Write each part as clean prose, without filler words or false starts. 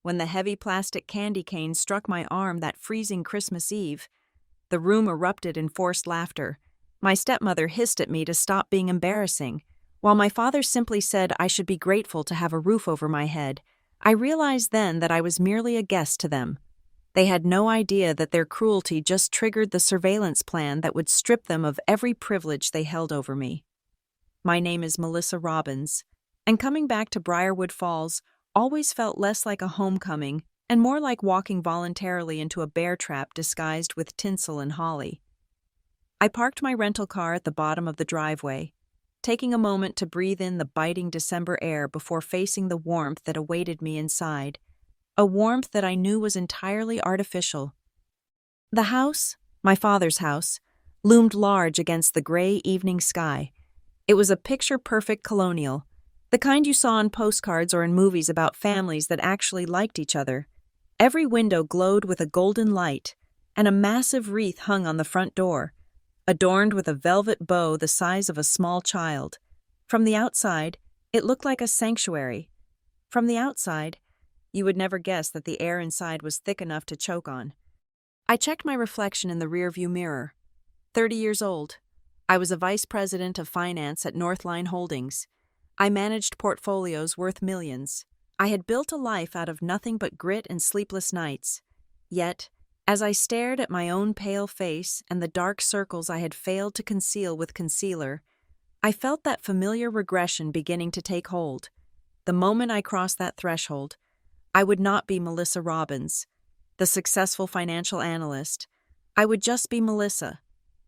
when the heavy plastic candy cane struck my arm that freezing Christmas Eve. The room erupted in forced laughter. My stepmother hissed at me to stop being embarrassing, while my father simply said I should be grateful to have a roof over my head. I realized then that I was merely a guest to them. They had no idea that their cruelty just triggered the surveillance plan that would strip them of every privilege they held over me. My name is Melissa Robbins, and coming back to Briarwood Falls always felt less like a homecoming and more like walking voluntarily into a bear trap disguised with tinsel and holly. I parked my rental car at the bottom of the driveway, taking a moment to breathe in the biting December air before facing the warmth that awaited me inside, a warmth that I knew was entirely artificial. The house, my father's house, loomed large against the gray evening sky. It was a picture-perfect colonial, the kind you saw on postcards or in movies about families that actually liked each other. Every window glowed with a golden light, and a massive wreath hung on the front door, adorned with a velvet bow the size of a small child. From the outside, it looked like a sanctuary. From the outside, you would never guess that the air inside was thick enough to choke on. I checked my reflection in the rearview mirror. 30 years old. I was a vice president of finance at Northline Holdings. I managed portfolios worth millions. I had built a life out of nothing but grit and sleepless nights. Yet, as I stared at my own pale face and the dark circles I had failed to conceal with concealer, I felt that familiar regression beginning to take hold. The moment I crossed that threshold, I would not be Melissa Robbins, the successful financial analyst. I would just be Melissa,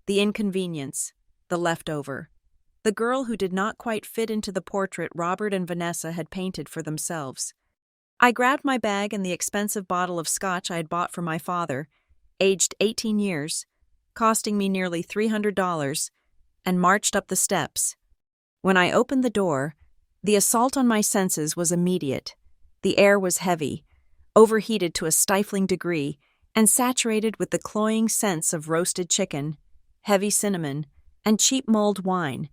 the inconvenience, the leftover, the girl who did not quite fit into the portrait Robert and Vanessa had painted for themselves. I grabbed my bag and the expensive bottle of scotch I had bought for my father, aged 18 years, costing me nearly $300, and marched up the steps. When I opened the door, the assault on my senses was immediate. The air was heavy, overheated to a stifling degree, and saturated with the cloying scents of roasted chicken, heavy cinnamon, and cheap mulled wine.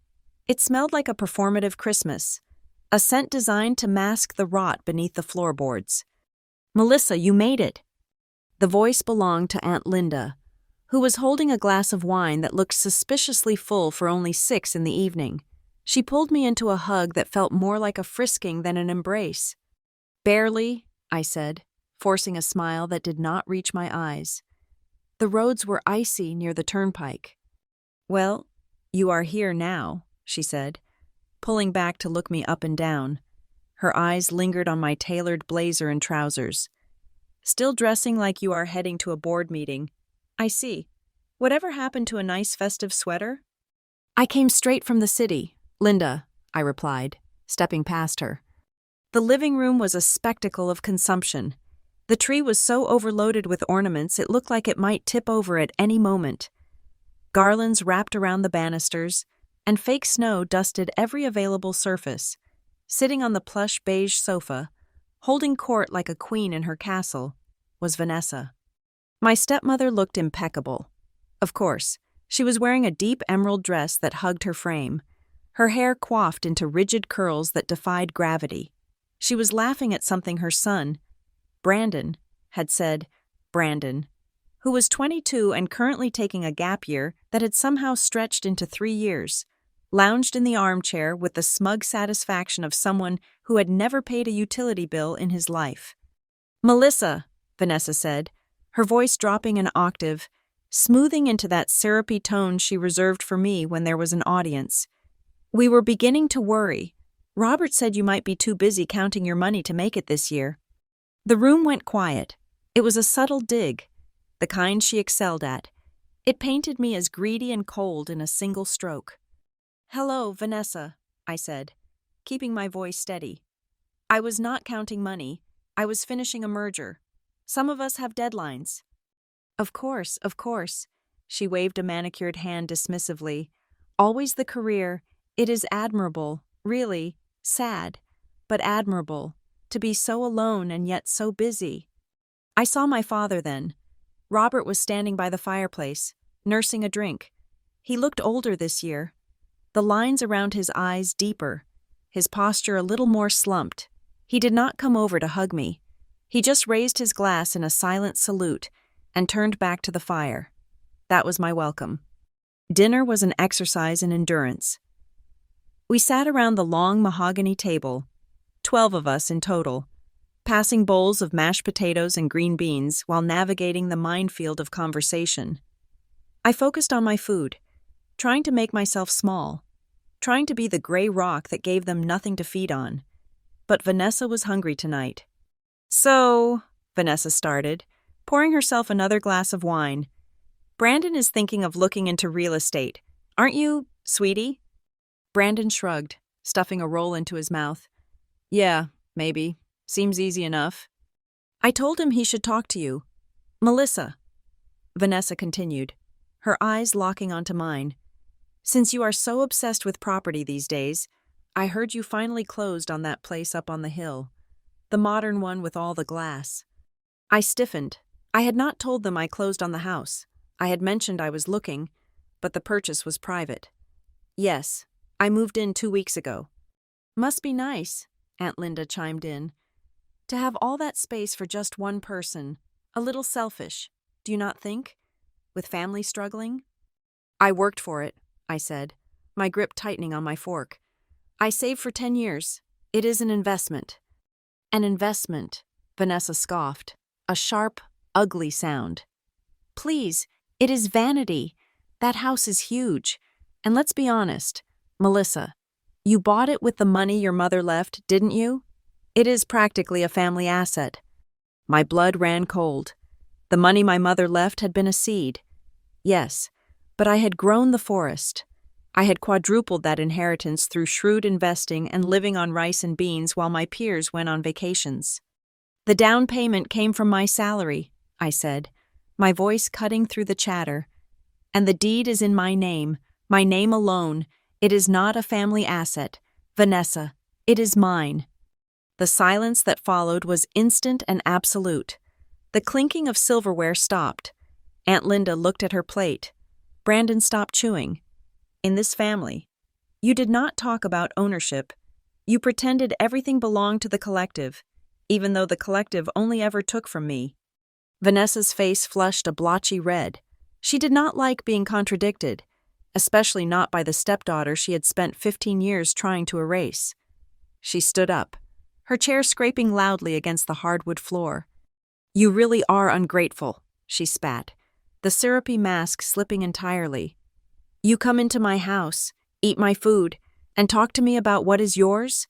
It smelled like a performative Christmas, a scent designed to mask the rot beneath the floorboards. "Melissa, you made it." The voice belonged to Aunt Linda, who was holding a glass of wine that looked suspiciously full for only 6 in the evening. She pulled me into a hug that felt more like a frisking than an embrace. "Barely," I said, forcing a smile that did not reach my eyes. The roads were icy near the turnpike. "Well, you are here now," she said, pulling back to look me up and down. Her eyes lingered on my tailored blazer and trousers. "Still dressing like you are heading to a board meeting. I see. Whatever happened to a nice festive sweater?" "I came straight from the city, Linda," I replied, stepping past her. The living room was a spectacle of consumption. The tree was so overloaded with ornaments it looked like it might tip over at any moment. Garlands wrapped around the banisters, and fake snow dusted every available surface. Sitting on the plush beige sofa, holding court like a queen in her castle, was Vanessa. My stepmother looked impeccable. Of course, she was wearing a deep emerald dress that hugged her frame, her hair coiffed into rigid curls that defied gravity. She was laughing at something her son, Brandon, had said. Brandon, who was 22 and currently taking a gap year that had somehow stretched into 3 years, lounged in the armchair with the smug satisfaction of someone who had never paid a utility bill in his life. "Melissa," Vanessa said, her voice dropping an octave, smoothing into that syrupy tone she reserved for me when there was an audience. "We were beginning to worry. Robert said you might be too busy counting your money to make it this year." The room went quiet. It was a subtle dig, the kind she excelled at. It painted me as greedy and cold in a single stroke. "Hello, Vanessa," I said, keeping my voice steady. "I was not counting money. I was finishing a merger. Some of us have deadlines." Of course," she waved a manicured hand dismissively. "Always the career. It is admirable, really, sad, but admirable, to be so alone and yet so busy." I saw my father then. Robert was standing by the fireplace, nursing a drink. He looked older this year, the lines around his eyes deeper, his posture a little more slumped. He did not come over to hug me. He just raised his glass in a silent salute and turned back to the fire. That was my welcome. Dinner was an exercise in endurance. We sat around the long mahogany table, 12 of us in total, passing bowls of mashed potatoes and green beans while navigating the minefield of conversation. I focused on my food, trying to make myself small, trying to be the gray rock that gave them nothing to feed on. But Vanessa was hungry tonight. "So," Vanessa started, pouring herself another glass of wine, "Brandon is thinking of looking into real estate. Aren't you, sweetie?" Brandon shrugged, stuffing a roll into his mouth. "Yeah, maybe. Seems easy enough." "I told him he should talk to you. Melissa," Vanessa continued, her eyes locking onto mine. "Since you are so obsessed with property these days, I heard you finally closed on that place up on the hill, the modern one with all the glass." I stiffened. I had not told them I closed on the house. I had mentioned I was looking, but the purchase was private. "Yes, I moved in 2 weeks ago." "Must be nice," Aunt Linda chimed in. "To have all that space for just one person. A little selfish, do you not think? With family struggling?" "I worked for it," I said, my grip tightening on my fork. "I saved for 10 years. It is an investment." "An investment," Vanessa scoffed, a sharp, ugly sound. "Please, it is vanity. That house is huge. And let's be honest, Melissa, you bought it with the money your mother left, didn't you? It is practically a family asset." My blood ran cold. The money my mother left had been a seed. Yes, but I had grown the forest. I had quadrupled that inheritance through shrewd investing and living on rice and beans while my peers went on vacations. "The down payment came from my salary," I said, my voice cutting through the chatter. "And the deed is in my name alone. It is not a family asset. Vanessa, it is mine." The silence that followed was instant and absolute. The clinking of silverware stopped. Aunt Linda looked at her plate. Brandon stopped chewing. "In this family, you did not talk about ownership. You pretended everything belonged to the collective, even though the collective only ever took from me." Vanessa's face flushed a blotchy red. She did not like being contradicted, especially not by the stepdaughter she had spent 15 years trying to erase. She stood up, her chair scraping loudly against the hardwood floor. "You really are ungrateful," she spat, the syrupy mask slipping entirely. "You come into my house, eat my food, and talk to me about what is yours?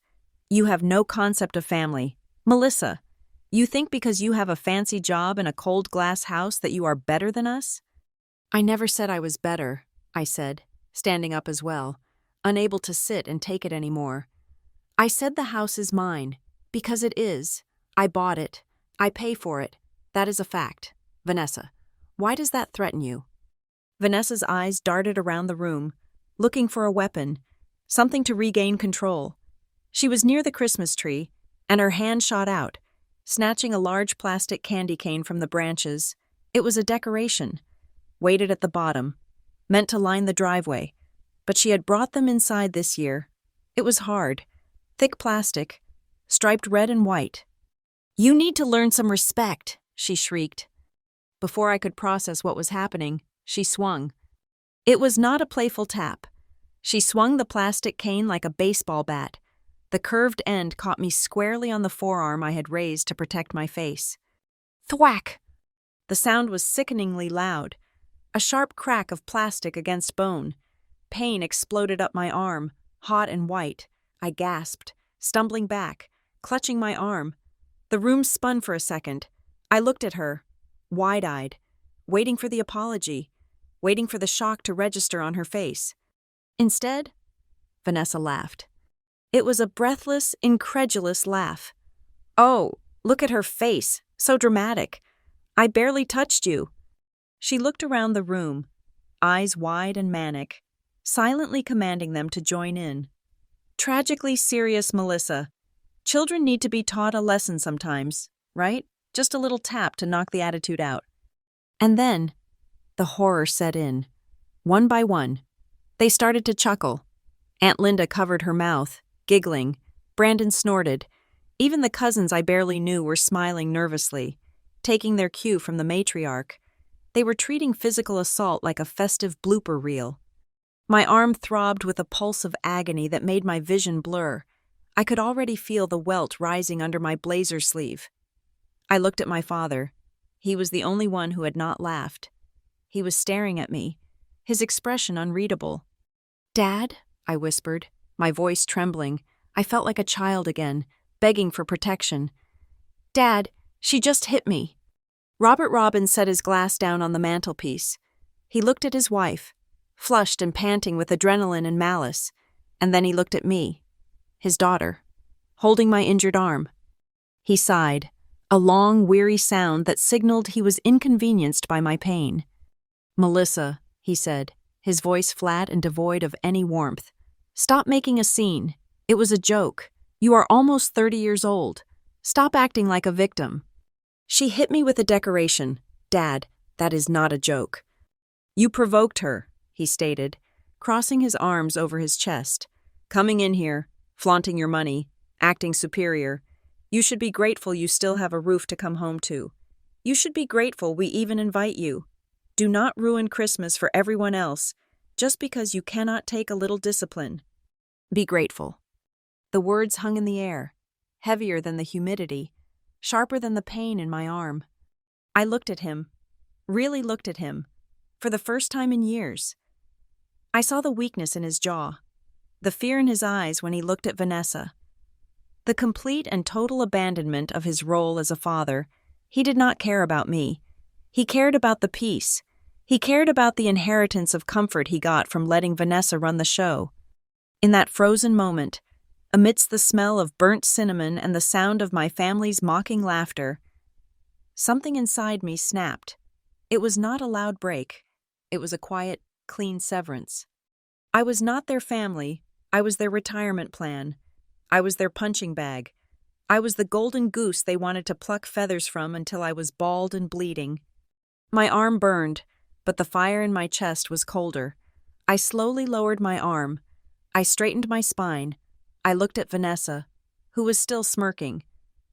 You have no concept of family. Melissa, you think because you have a fancy job in a cold glass house that you are better than us?" "I never said I was better," I said, standing up as well, unable to sit and take it anymore. "I said the house is mine, because it is. I bought it. I pay for it. That is a fact. Vanessa, why does that threaten you?" Vanessa's eyes darted around the room, looking for a weapon, something to regain control. She was near the Christmas tree, and her hand shot out, snatching a large plastic candy cane from the branches. It was a decoration, weighted at the bottom, meant to line the driveway, but she had brought them inside this year. It was hard, thick plastic, striped red and white. "You need to learn some respect," she shrieked. Before I could process what was happening, she swung. It was not a playful tap. She swung the plastic cane like a baseball bat. The curved end caught me squarely on the forearm I had raised to protect my face. Thwack! The sound was sickeningly loud, a sharp crack of plastic against bone. Pain exploded up my arm, hot and white. I gasped, stumbling back, clutching my arm. The room spun for a second. I looked at her, wide-eyed, waiting for the apology, waiting for the shock to register on her face. Instead, Vanessa laughed. It was a breathless, incredulous laugh. "Oh, look at her face, so dramatic. I barely touched you." She looked around the room, eyes wide and manic, silently commanding them to join in. "Tragically serious, Melissa. Children need to be taught a lesson sometimes, right? Just a little tap to knock the attitude out." And then, the horror set in. One by one, they started to chuckle. Aunt Linda covered her mouth, giggling. Brandon snorted. Even the cousins I barely knew were smiling nervously, taking their cue from the matriarch. They were treating physical assault like a festive blooper reel. My arm throbbed with a pulse of agony that made my vision blur. I could already feel the welt rising under my blazer sleeve. I looked at my father. He was the only one who had not laughed. He was staring at me, his expression unreadable. "Dad?" I whispered, my voice trembling. I felt like a child again, begging for protection. "Dad, she just hit me." Robert Robbins set his glass down on the mantelpiece. He looked at his wife, flushed and panting with adrenaline and malice, and then he looked at me, his daughter, holding my injured arm. He sighed, a long, weary sound that signaled he was inconvenienced by my pain. "Melissa," he said, his voice flat and devoid of any warmth. "Stop making a scene. It was a joke. You are almost 30 years old. Stop acting like a victim." "She hit me with a decoration. Dad, that is not a joke." "You provoked her," he stated, crossing his arms over his chest. "Coming in here, flaunting your money, acting superior. You should be grateful you still have a roof to come home to. You should be grateful we even invite you. Do not ruin Christmas for everyone else just because you cannot take a little discipline. Be grateful." The words hung in the air, heavier than the humidity, sharper than the pain in my arm. I looked at him, really looked at him, for the first time in years. I saw the weakness in his jaw, the fear in his eyes when he looked at Vanessa. The complete and total abandonment of his role as a father. He did not care about me. He cared about the peace. He cared about the inheritance of comfort he got from letting Vanessa run the show. In that frozen moment, amidst the smell of burnt cinnamon and the sound of my family's mocking laughter, something inside me snapped. It was not a loud break. It was a quiet, clean severance. I was not their family. I was their retirement plan. I was their punching bag. I was the golden goose they wanted to pluck feathers from until I was bald and bleeding. My arm burned, but the fire in my chest was colder. I slowly lowered my arm. I straightened my spine. I looked at Vanessa, who was still smirking,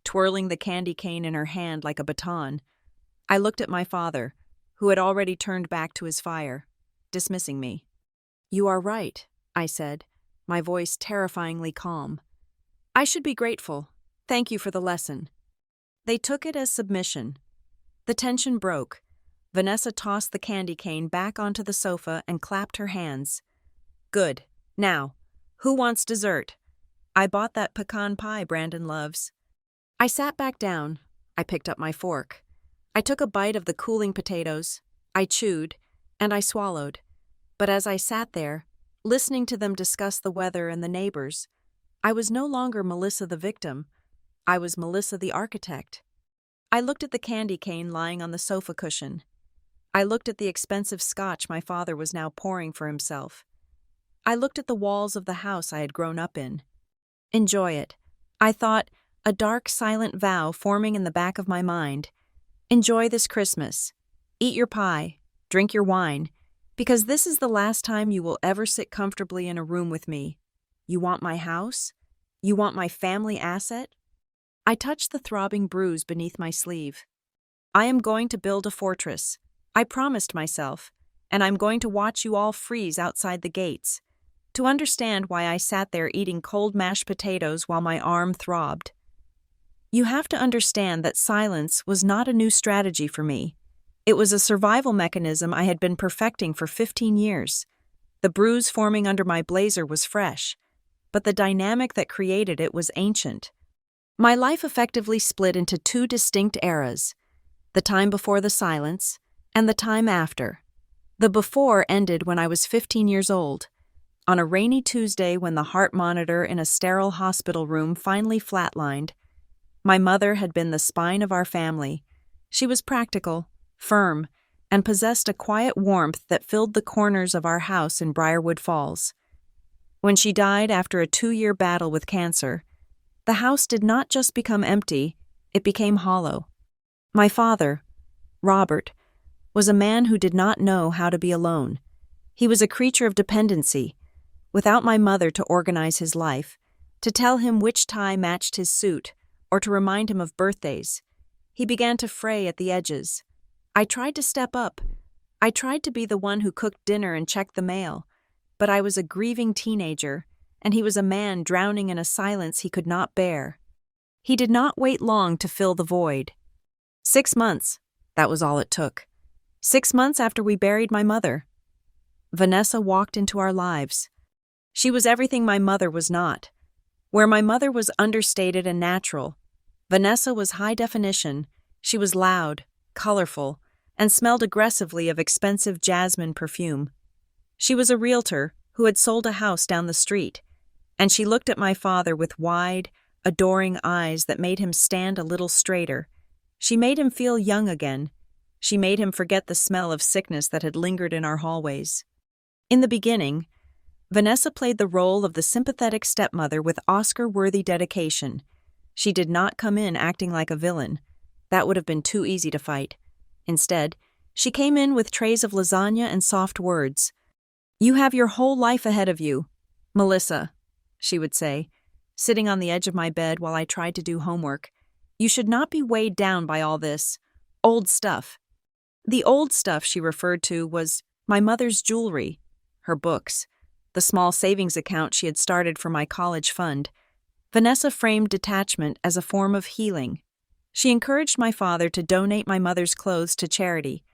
twirling the candy cane in her hand like a baton. I looked at my father, who had already turned back to his fire, dismissing me. "You are right," I said, my voice terrifyingly calm. "I should be grateful. Thank you for the lesson." They took it as submission. The tension broke. Vanessa tossed the candy cane back onto the sofa and clapped her hands. "Good. Now, who wants dessert? I bought that pecan pie Brandon loves." I sat back down. I picked up my fork. I took a bite of the cooling potatoes. I chewed, and I swallowed. But as I sat there, listening to them discuss the weather and the neighbors, I was no longer Melissa the victim. I was Melissa the architect. I looked at the candy cane lying on the sofa cushion. I looked at the expensive scotch my father was now pouring for himself. I looked at the walls of the house I had grown up in. Enjoy it, I thought, a dark, silent vow forming in the back of my mind. Enjoy this Christmas. Eat your pie, drink your wine, because this is the last time you will ever sit comfortably in a room with me. You want my house? You want my family asset? I touched the throbbing bruise beneath my sleeve. I am going to build a fortress. I promised myself, and I'm going to watch you all freeze outside the gates, to understand why I sat there eating cold mashed potatoes while my arm throbbed. You have to understand that silence was not a new strategy for me. It was a survival mechanism I had been perfecting for 15 years. The bruise forming under my blazer was fresh, but the dynamic that created it was ancient. My life effectively split into two distinct eras, the time before the silence and the time after. The before ended when I was 15 years old, on a rainy Tuesday when the heart monitor in a sterile hospital room finally flatlined. My mother had been the spine of our family. She was practical, firm, and possessed a quiet warmth that filled the corners of our house in Briarwood Falls. When she died after a 2-year battle with cancer, the house did not just become empty, it became hollow. My father, Robert, was a man who did not know how to be alone. He was a creature of dependency, without my mother to organize his life, to tell him which tie matched his suit, or to remind him of birthdays. He began to fray at the edges. I tried to step up. I tried to be the one who cooked dinner and checked the mail, but I was a grieving teenager, and he was a man drowning in a silence he could not bear. He did not wait long to fill the void. 6 months, that was all it took. 6 months after we buried my mother. Vanessa walked into our lives. She was everything my mother was not. Where my mother was understated and natural, Vanessa was high definition. She was loud, colorful, and smelled aggressively of expensive jasmine perfume. She was a realtor who had sold a house down the street, and she looked at my father with wide, adoring eyes that made him stand a little straighter. She made him feel young again. She made him forget the smell of sickness that had lingered in our hallways. In the beginning, Vanessa played the role of the sympathetic stepmother with Oscar-worthy dedication. She did not come in acting like a villain. That would have been too easy to fight. Instead, she came in with trays of lasagna and soft words. "You have your whole life ahead of you, Melissa," she would say, sitting on the edge of my bed while I tried to do homework. "You should not be weighed down by all this old stuff." The old stuff she referred to was my mother's jewelry, her books, the small savings account she had started for my college fund. Vanessa framed detachment as a form of healing. She encouraged my father to donate my mother's clothes to charity,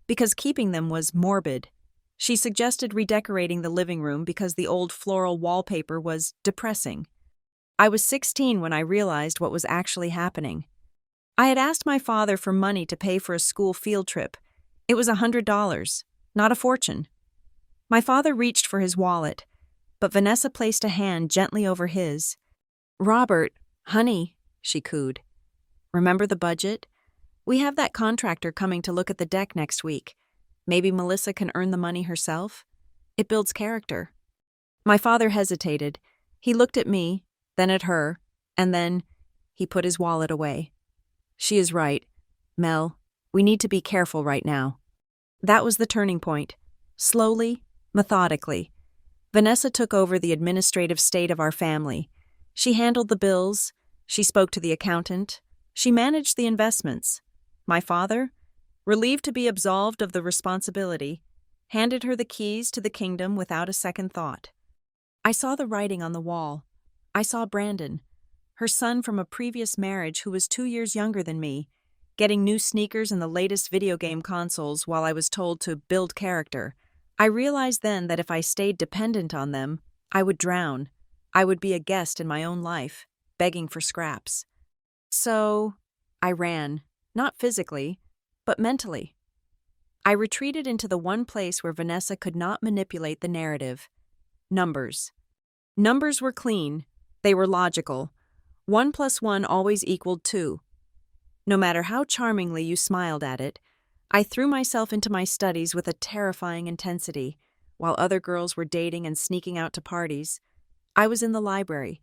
because keeping them was morbid. She suggested redecorating the living room because the old floral wallpaper was depressing. I was 16 when I realized what was actually happening. I had asked my father for money to pay for a school field trip. It was $100, not a fortune. My father reached for his wallet, but Vanessa placed a hand gently over his. "Robert, honey," she cooed. "Remember the budget? We have that contractor coming to look at the deck next week. Maybe Melissa can earn the money herself? It builds character." My father hesitated. He looked at me, then at her, and then he put his wallet away. "She is right. Mel, we need to be careful right now." That was the turning point. Slowly, methodically, Vanessa took over the administrative state of our family. She handled the bills, she spoke to the accountant, she managed the investments. My father, relieved to be absolved of the responsibility, handed her the keys to the kingdom without a second thought. I saw the writing on the wall. I saw Brandon, her son from a previous marriage who was 2 years younger than me, getting new sneakers and the latest video game consoles while I was told to build character. I realized then that if I stayed dependent on them, I would drown. I would be a guest in my own life, begging for scraps. So, I ran, not physically, but mentally. I retreated into the one place where Vanessa could not manipulate the narrative. Numbers. Numbers were clean. They were logical. 1 + 1 always equaled 2. No matter how charmingly you smiled at it, I threw myself into my studies with a terrifying intensity. While other girls were dating and sneaking out to parties, I was in the library,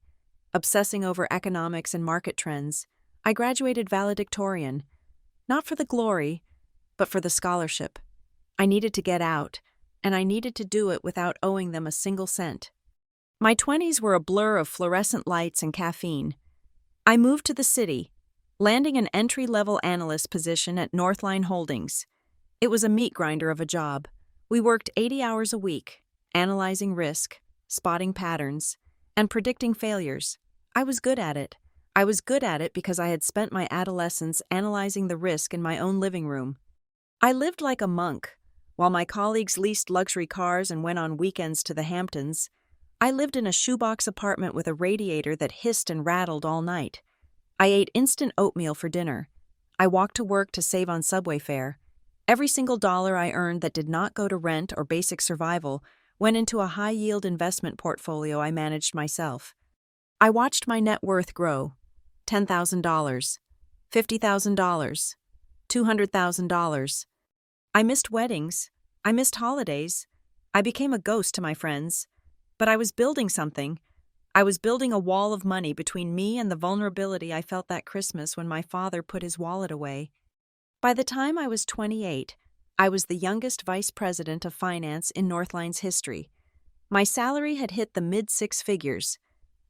obsessing over economics and market trends. I graduated valedictorian, not for the glory, but for the scholarship. I needed to get out, and I needed to do it without owing them a single cent. My 20s were a blur of fluorescent lights and caffeine. I moved to the city, landing an entry-level analyst position at Northline Holdings. It was a meat grinder of a job. We worked 80 hours a week, analyzing risk, spotting patterns, and predicting failures. I was good at it. I was good at it because I had spent my adolescence analyzing the risk in my own living room. I lived like a monk. While my colleagues leased luxury cars and went on weekends to the Hamptons, I lived in a shoebox apartment with a radiator that hissed and rattled all night. I ate instant oatmeal for dinner. I walked to work to save on subway fare. Every single dollar I earned that did not go to rent or basic survival went into a high-yield investment portfolio I managed myself. I watched my net worth grow. $10,000, $50,000, $200,000. I missed weddings. I missed holidays. I became a ghost to my friends. But I was building something. I was building a wall of money between me and the vulnerability I felt that Christmas when my father put his wallet away. By the time I was 28, I was the youngest vice president of finance in Northline's history. My salary had hit the mid-6 figures.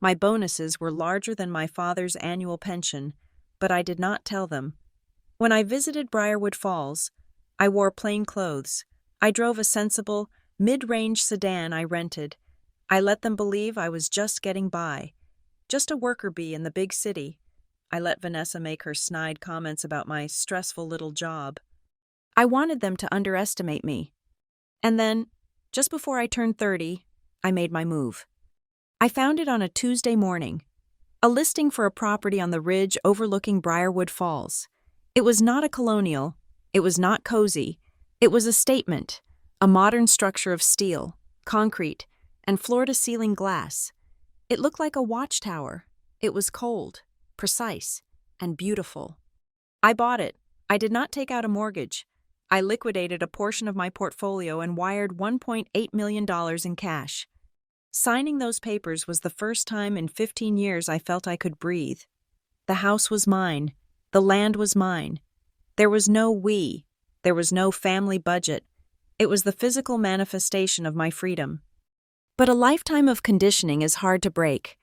My bonuses were larger than my father's annual pension, but I did not tell them. When I visited Briarwood Falls, I wore plain clothes. I drove a sensible, mid-range sedan I rented. I let them believe I was just getting by, just a worker bee in the big city. I let Vanessa make her snide comments about my stressful little job. I wanted them to underestimate me. And then, just before I turned 30, I made my move. I found it on a Tuesday morning, a listing for a property on the ridge overlooking Briarwood Falls. It was not a colonial, it was not cozy, it was a statement, a modern structure of steel, concrete, and floor-to-ceiling glass. It looked like a watchtower. It was cold, precise, and beautiful. I bought it. I did not take out a mortgage. I liquidated a portion of my portfolio and wired $1.8 million in cash. Signing those papers was the first time in 15 years I felt I could breathe. The house was mine. The land was mine. There was no we. There was no family budget. It was the physical manifestation of my freedom. But a lifetime of conditioning is hard to break.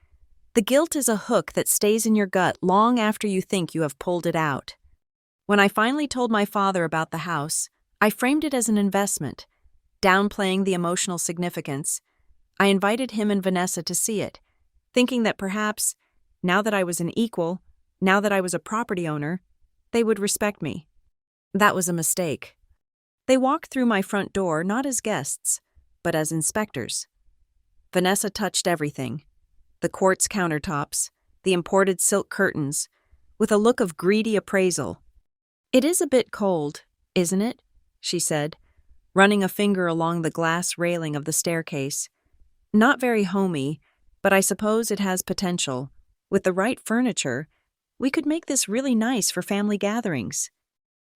The guilt is a hook that stays in your gut long after you think you have pulled it out. When I finally told my father about the house, I framed it as an investment, downplaying the emotional significance. I invited him and Vanessa to see it, thinking that perhaps, now that I was an equal, now that I was a property owner, they would respect me. That was a mistake. They walked through my front door not as guests, but as inspectors. Vanessa touched everything, the quartz countertops, the imported silk curtains, with a look of greedy appraisal. "It is a bit cold, isn't it?" she said, running a finger along the glass railing of the staircase. "Not very homey, but I suppose it has potential. With the right furniture, we could make this really nice for family gatherings."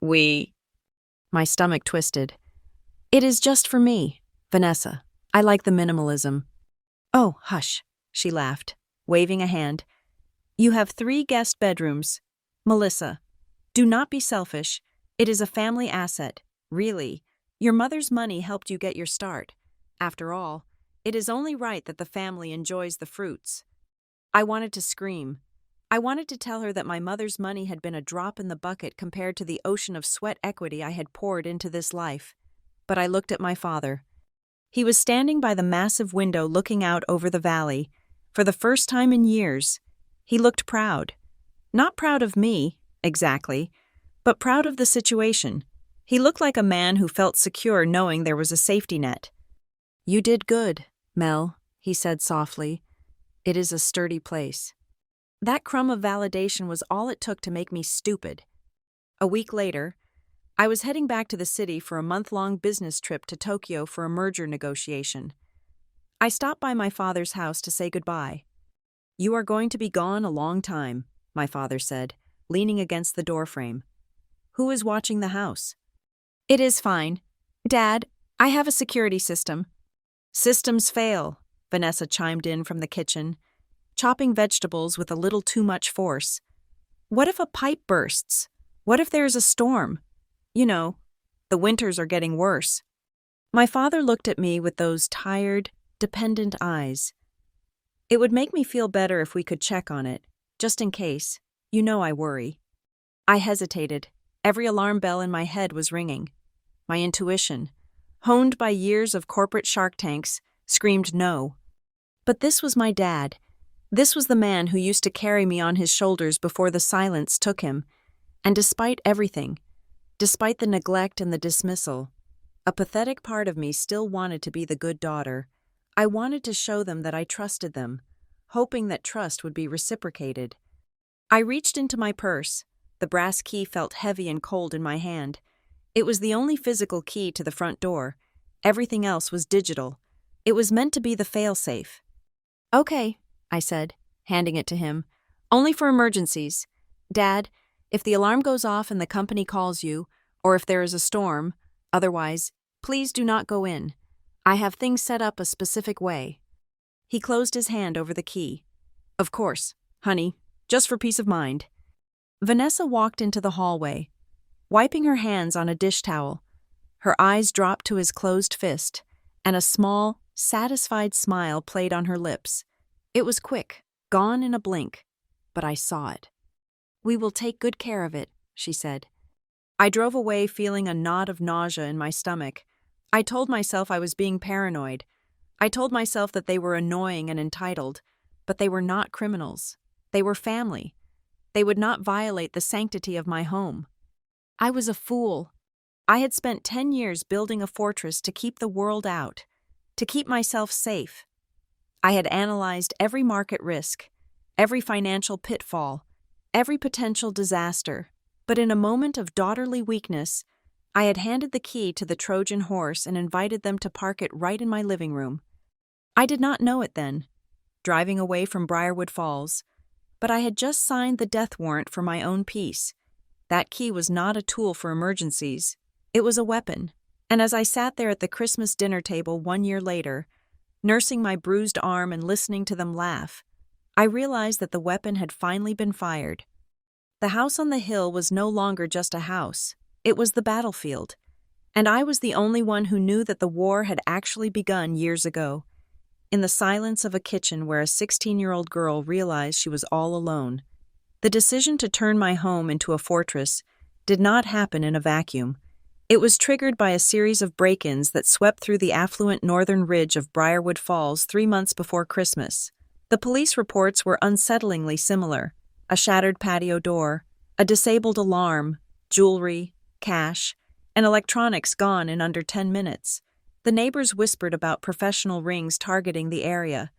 My stomach twisted. "It is just for me, Vanessa. I like the minimalism." "Oh, hush," she laughed, waving a hand. "You have 3 guest bedrooms. Melissa, do not be selfish. It is a family asset, really. Your mother's money helped you get your start. After all, it is only right that the family enjoys the fruits." I wanted to scream. I wanted to tell her that my mother's money had been a drop in the bucket compared to the ocean of sweat equity I had poured into this life. But I looked at my father. He was standing by the massive window looking out over the valley. For the first time in years, he looked proud. Not proud of me, exactly, but proud of the situation. He looked like a man who felt secure knowing there was a safety net. "You did good, Mel," he said softly. "It is a sturdy place." That crumb of validation was all it took to make me stupid. A week later, I was heading back to the city for a month-long business trip to Tokyo for a merger negotiation. I stopped by my father's house to say goodbye. "You are going to be gone a long time," my father said, leaning against the doorframe. "Who is watching the house?" "It is fine. Dad, I have a security system." "Systems fail," Vanessa chimed in from the kitchen, chopping vegetables with a little too much force. "What if a pipe bursts? What if there is a storm? You know, the winters are getting worse." My father looked at me with those tired, dependent eyes. "It would make me feel better if we could check on it, just in case. You know I worry." I hesitated. Every alarm bell in my head was ringing. My intuition, honed by years of corporate Shark Tanks, screamed no. But this was my dad. This was the man who used to carry me on his shoulders before the silence took him. And despite everything, despite the neglect and the dismissal, a pathetic part of me still wanted to be the good daughter. I wanted to show them that I trusted them, hoping that trust would be reciprocated. I reached into my purse. The brass key felt heavy and cold in my hand. It was the only physical key to the front door. Everything else was digital. It was meant to be the fail-safe. "Okay," I said, handing it to him. "Only for emergencies. Dad, if the alarm goes off and the company calls you, or if there is a storm, otherwise, please do not go in. I have things set up a specific way." He closed his hand over the key. "Of course, honey, just for peace of mind." Vanessa walked into the hallway, wiping her hands on a dish towel. Her eyes dropped to his closed fist, and a small, satisfied smile played on her lips. It was quick, gone in a blink, but I saw it. "We will take good care of it," she said. I drove away feeling a knot of nausea in my stomach. I told myself I was being paranoid. I told myself that they were annoying and entitled, but they were not criminals. They were family. They would not violate the sanctity of my home. I was a fool. I had spent 10 years building a fortress to keep the world out, to keep myself safe. I had analyzed every market risk, every financial pitfall, every potential disaster, but in a moment of daughterly weakness, I had handed the key to the Trojan horse and invited them to park it right in my living room. I did not know it then, driving away from Briarwood Falls, but I had just signed the death warrant for my own peace. That key was not a tool for emergencies. It was a weapon. And as I sat there at the Christmas dinner table 1 year later, nursing my bruised arm and listening to them laugh, I realized that the weapon had finally been fired. The house on the hill was no longer just a house. It was the battlefield. And I was the only one who knew that the war had actually begun years ago. In the silence of a kitchen where a 16-year-old girl realized she was all alone, the decision to turn my home into a fortress did not happen in a vacuum. It was triggered by a series of break-ins that swept through the affluent northern ridge of Briarwood Falls 3 months before Christmas. The police reports were unsettlingly similar: a shattered patio door, a disabled alarm, jewelry, cash, and electronics gone in under 10 minutes. The neighbors whispered about professional rings targeting the area,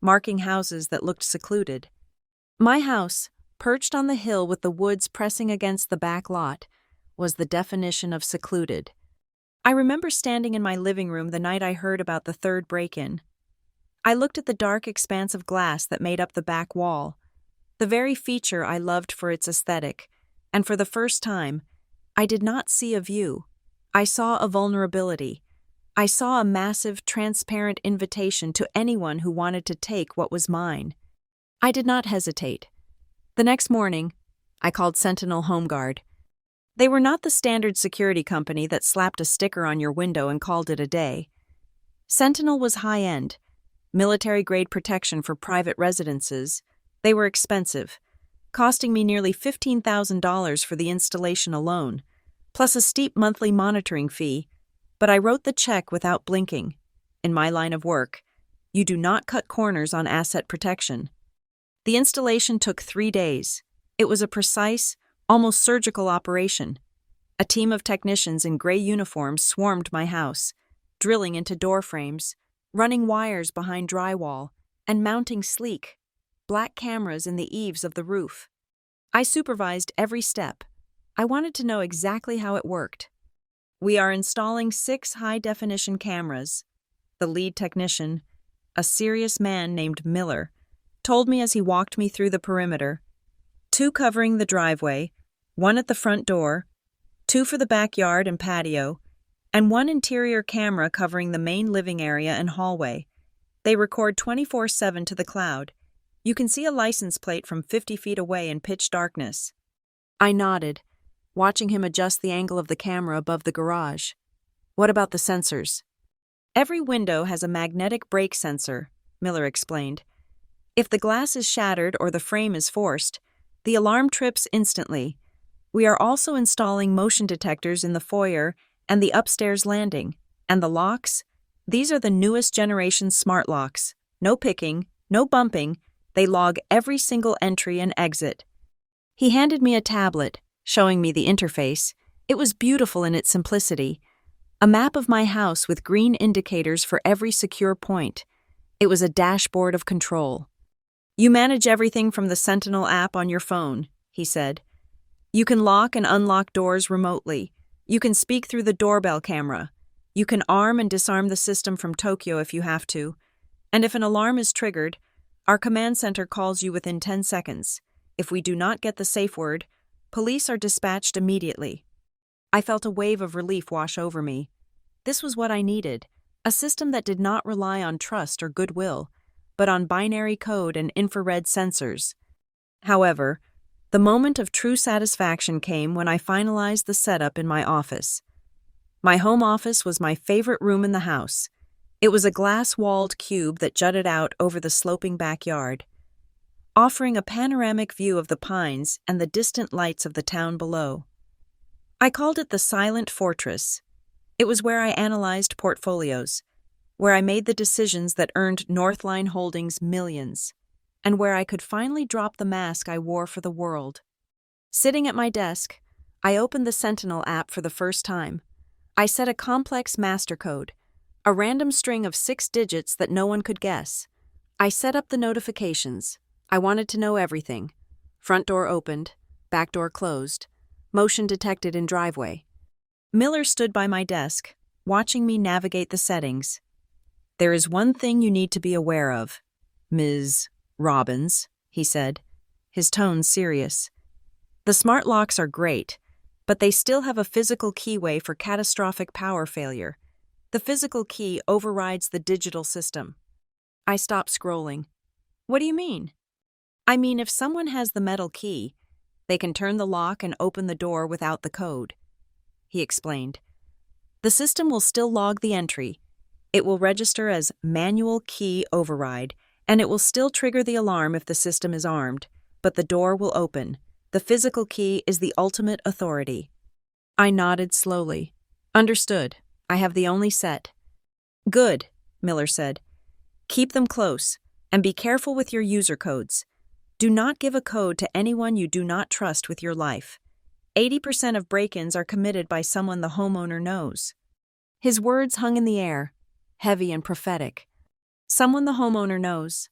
marking houses that looked secluded. My house, perched on the hill with the woods pressing against the back lot, was the definition of secluded. I remember standing in my living room the night I heard about the third break-in. I looked at the dark expanse of glass that made up the back wall, the very feature I loved for its aesthetic, and for the first time, I did not see a view. I saw a vulnerability. I saw a massive, transparent invitation to anyone who wanted to take what was mine. I did not hesitate. The next morning, I called Sentinel Home Guard. They were not the standard security company that slapped a sticker on your window and called it a day. Sentinel was high-end, military-grade protection for private residences. They were expensive, costing me nearly $15,000 for the installation alone, plus a steep monthly monitoring fee, but I wrote the check without blinking. In my line of work, you do not cut corners on asset protection. The installation took 3 days. It was a precise, almost surgical operation. A team of technicians in gray uniforms swarmed my house, drilling into door frames, running wires behind drywall, and mounting sleek, black cameras in the eaves of the roof. I supervised every step. I wanted to know exactly how it worked. "We are installing 6 high-definition cameras," the lead technician, a serious man named Miller, told me as he walked me through the perimeter. 2 covering the driveway, 1 at the front door, 2 for the backyard and patio, and 1 interior camera covering the main living area and hallway. They record 24/7 to the cloud. You can see a license plate from 50 feet away in pitch darkness. I nodded, watching him adjust the angle of the camera above the garage. "What about the sensors?" "Every window has a magnetic brake sensor," Miller explained. "If the glass is shattered or the frame is forced, the alarm trips instantly. We are also installing motion detectors in the foyer and the upstairs landing. And the locks? These are the newest generation smart locks. No picking, no bumping. They log every single entry and exit." He handed me a tablet, showing me the interface. It was beautiful in its simplicity. A map of my house with green indicators for every secure point. It was a dashboard of control. "You manage everything from the Sentinel app on your phone," he said. "You can lock and unlock doors remotely. You can speak through the doorbell camera. You can arm and disarm the system from Tokyo if you have to. And if an alarm is triggered, our command center calls you within 10 seconds. If we do not get the safe word, police are dispatched immediately." I felt a wave of relief wash over me. This was what I needed, a system that did not rely on trust or goodwill, but on binary code and infrared sensors. However, the moment of true satisfaction came when I finalized the setup in my office. My home office was my favorite room in the house. It was a glass-walled cube that jutted out over the sloping backyard. offering a panoramic view of the pines and the distant lights of the town below. I called it the Silent Fortress. It was where I analyzed portfolios, where I made the decisions that earned Northline Holdings millions, and where I could finally drop the mask I wore for the world. Sitting at my desk, I opened the Sentinel app for the first time. I set a complex master code, a random string of 6 digits that no one could guess. I set up the notifications. I wanted to know everything. Front door opened, back door closed, motion detected in driveway. Miller stood by my desk, watching me navigate the settings. "There is one thing you need to be aware of, Ms. Robbins," he said, his tone serious. "The smart locks are great, but they still have a physical keyway for catastrophic power failure. The physical key overrides the digital system." I stopped scrolling. "What do you mean?" "I mean, if someone has the metal key, they can turn the lock and open the door without the code," he explained. "The system will still log the entry. It will register as manual key override, and it will still trigger the alarm if the system is armed, but the door will open. The physical key is the ultimate authority." I nodded slowly. "Understood. I have the only set." "Good," Miller said. "Keep them close, and be careful with your user codes. Do not give a code to anyone you do not trust with your life. 80% of break-ins are committed by someone the homeowner knows." His words hung in the air, heavy and prophetic. Someone the homeowner knows.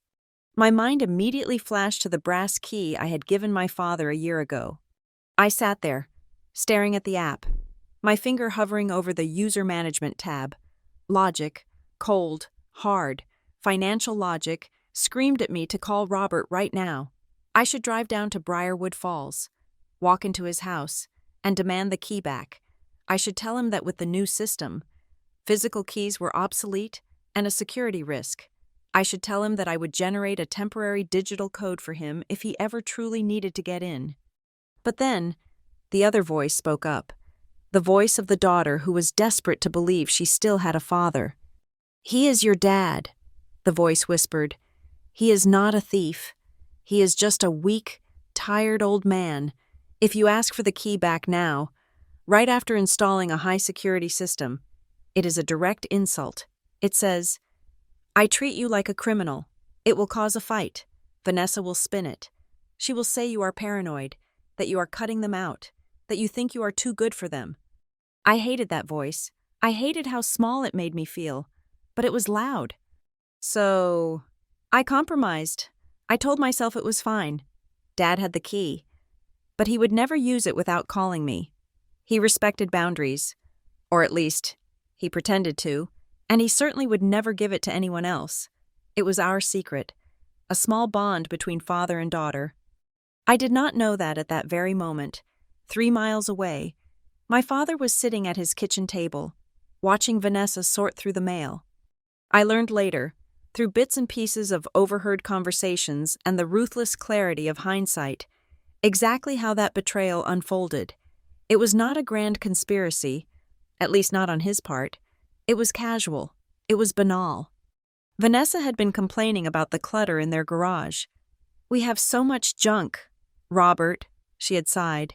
My mind immediately flashed to the brass key I had given my father a year ago. I sat there, staring at the app, my finger hovering over the user management tab. Logic, cold, hard, financial logic, screamed at me to call Robert right now. I should drive down to Briarwood Falls, walk into his house, and demand the key back. I should tell him that with the new system, physical keys were obsolete and a security risk. I should tell him that I would generate a temporary digital code for him if he ever truly needed to get in. But then, the other voice spoke up, the voice of the daughter who was desperate to believe she still had a father. "He is your dad," the voice whispered. "He is not a thief. He is just a weak, tired old man. If you ask for the key back now, right after installing a high-security system, it is a direct insult. It says, 'I treat you like a criminal. It will cause a fight. Vanessa will spin it. She will say you are paranoid, that you are cutting them out, that you think you are too good for them.'" I hated that voice. I hated how small it made me feel, but it was loud. So, I compromised. I told myself it was fine. Dad had the key, but he would never use it without calling me. He respected boundaries, or at least, he pretended to, and he certainly would never give it to anyone else. It was our secret, a small bond between father and daughter. I did not know that at that very moment, 3 miles away, my father was sitting at his kitchen table, watching Vanessa sort through the mail. I learned later, through bits and pieces of overheard conversations and the ruthless clarity of hindsight, exactly how that betrayal unfolded. It was not a grand conspiracy, at least not on his part. It was casual. It was banal. Vanessa had been complaining about the clutter in their garage. "We have so much junk, Robert," she had sighed.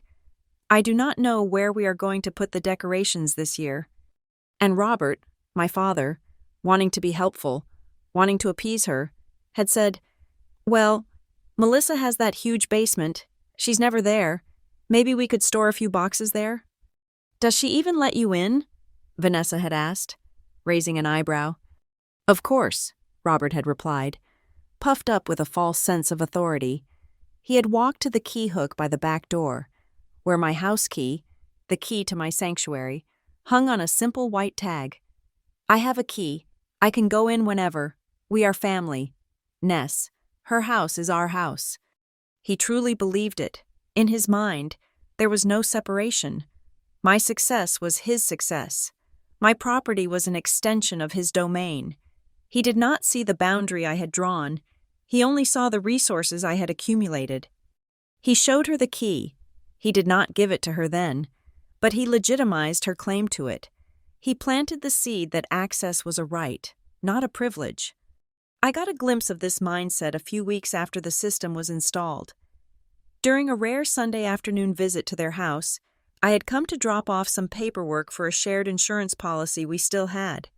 "I do not know where we are going to put the decorations this year." And Robert, my father, wanting to be helpful, wanting to appease her, had said, "Well, Melissa has that huge basement. She's never there. Maybe we could store a few boxes there." "Does she even let you in?" Vanessa had asked, raising an eyebrow. "Of course," Robert had replied, puffed up with a false sense of authority. He had walked to the key hook by the back door, where my house key, the key to my sanctuary, hung on a simple white tag. "I have a key. I can go in whenever. We are family. Ness, her house is our house." He truly believed it. In his mind, there was no separation. My success was his success. My property was an extension of his domain. He did not see the boundary I had drawn. He only saw the resources I had accumulated. He showed her the key. He did not give it to her then, but he legitimized her claim to it. He planted the seed that access was a right, not a privilege. I got a glimpse of this mindset a few weeks after the system was installed. During a rare Sunday afternoon visit to their house, I had come to drop off some paperwork for a shared insurance policy we still had.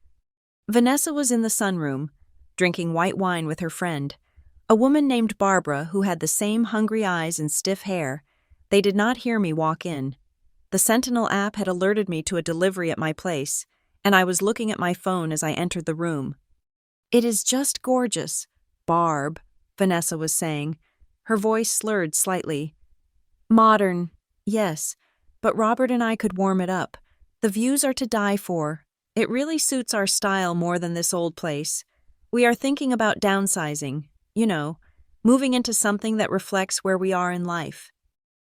Vanessa was in the sunroom, drinking white wine with her friend, a woman named Barbara who had the same hungry eyes and stiff hair. They did not hear me walk in. The Sentinel app had alerted me to a delivery at my place, and I was looking at my phone as I entered the room. "It is just gorgeous, Barb," Vanessa was saying. Her voice slurred slightly. "Modern, yes, but Robert and I could warm it up. The views are to die for. It really suits our style more than this old place. We are thinking about downsizing, moving into something that reflects where we are in life."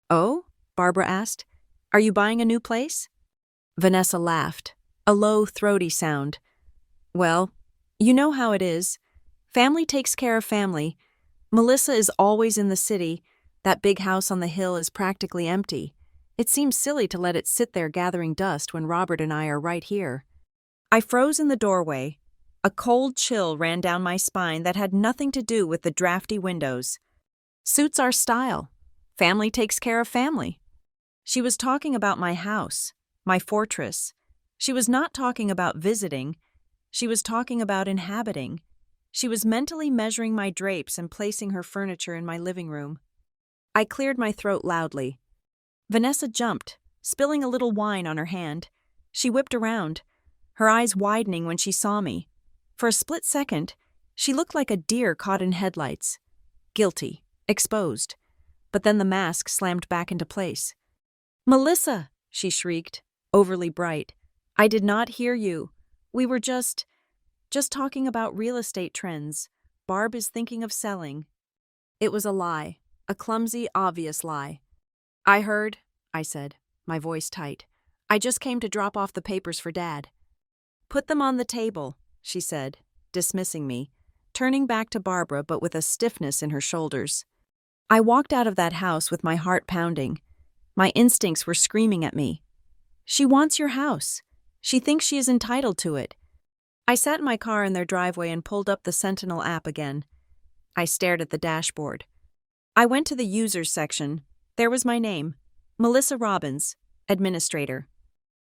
"Oh?" Barbara asked. "Are you buying a new place?" Vanessa laughed, a low, throaty sound. "Well, you know how it is. Family takes care of family. Melissa is always in the city. That big house on the hill is practically empty. It seems silly to let it sit there gathering dust when Robert and I are right here." I froze in the doorway. A cold chill ran down my spine that had nothing to do with the drafty windows. "Suits our style. Family takes care of family." She was talking about my house, my fortress. She was not talking about visiting. She was talking about inhabiting. She was mentally measuring my drapes and placing her furniture in my living room. I cleared my throat loudly. Vanessa jumped, spilling a little wine on her hand. She whipped around, her eyes widening when she saw me. For a split second, she looked like a deer caught in headlights. Guilty, exposed. But then the mask slammed back into place. "Melissa!" she shrieked, overly bright. "I did not hear you. We were just talking about real estate trends. Barb is thinking of selling." It was a lie, a clumsy, obvious lie. "I heard," I said, my voice tight. "I just came to drop off the papers for Dad." "Put them on the table," she said, dismissing me, turning back to Barbara but with a stiffness in her shoulders. I walked out of that house with my heart pounding. My instincts were screaming at me. She wants your house. She thinks she is entitled to it. I sat in my car in their driveway and pulled up the Sentinel app again. I stared at the dashboard. I went to the users section. There was my name, Melissa Robbins, Administrator.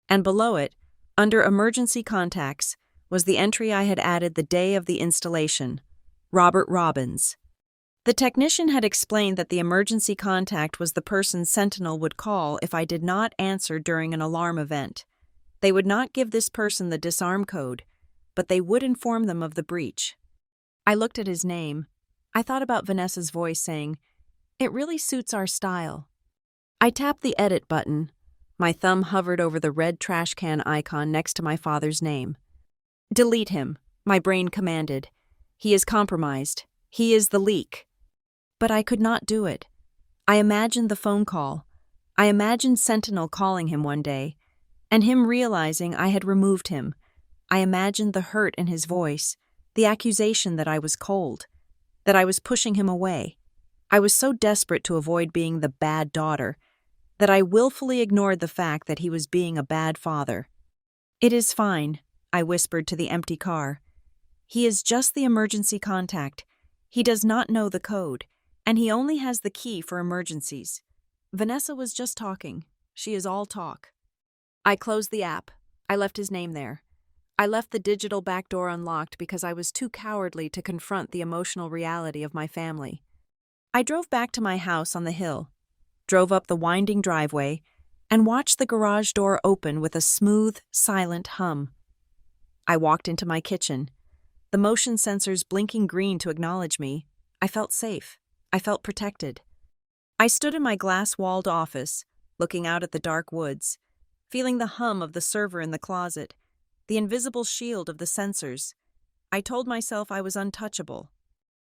And below it, under Emergency Contacts, was the entry I had added the day of the installation, Robert Robbins. The technician had explained that the emergency contact was the person Sentinel would call if I did not answer during an alarm event. They would not give this person the disarm code, but they would inform them of the breach. I looked at his name. I thought about Vanessa's voice saying, "It really suits our style." I tapped the edit button. My thumb hovered over the red trash can icon next to my father's name. "Delete him," my brain commanded. "He is compromised. He is the leak." But I could not do it. I imagined the phone call. I imagined Sentinel calling him one day, and him realizing I had removed him. I imagined the hurt in his voice, the accusation that I was cold, that I was pushing him away. I was so desperate to avoid being the bad daughter that I willfully ignored the fact that he was being a bad father. "It is fine," I whispered to the empty car. "He is just the emergency contact. He does not know the code, and he only has the key for emergencies. Vanessa was just talking. She is all talk." I closed the app. I left his name there. I left the digital back door unlocked because I was too cowardly to confront the emotional reality of my family. I drove back to my house on the hill, drove up the winding driveway, and watched the garage door open with a smooth, silent hum. I walked into my kitchen. The motion sensors blinking green to acknowledge me. I felt safe. I felt protected. I stood in my glass-walled office, looking out at the dark woods, feeling the hum of the server in the closet, the invisible shield of the sensors. I told myself I was untouchable.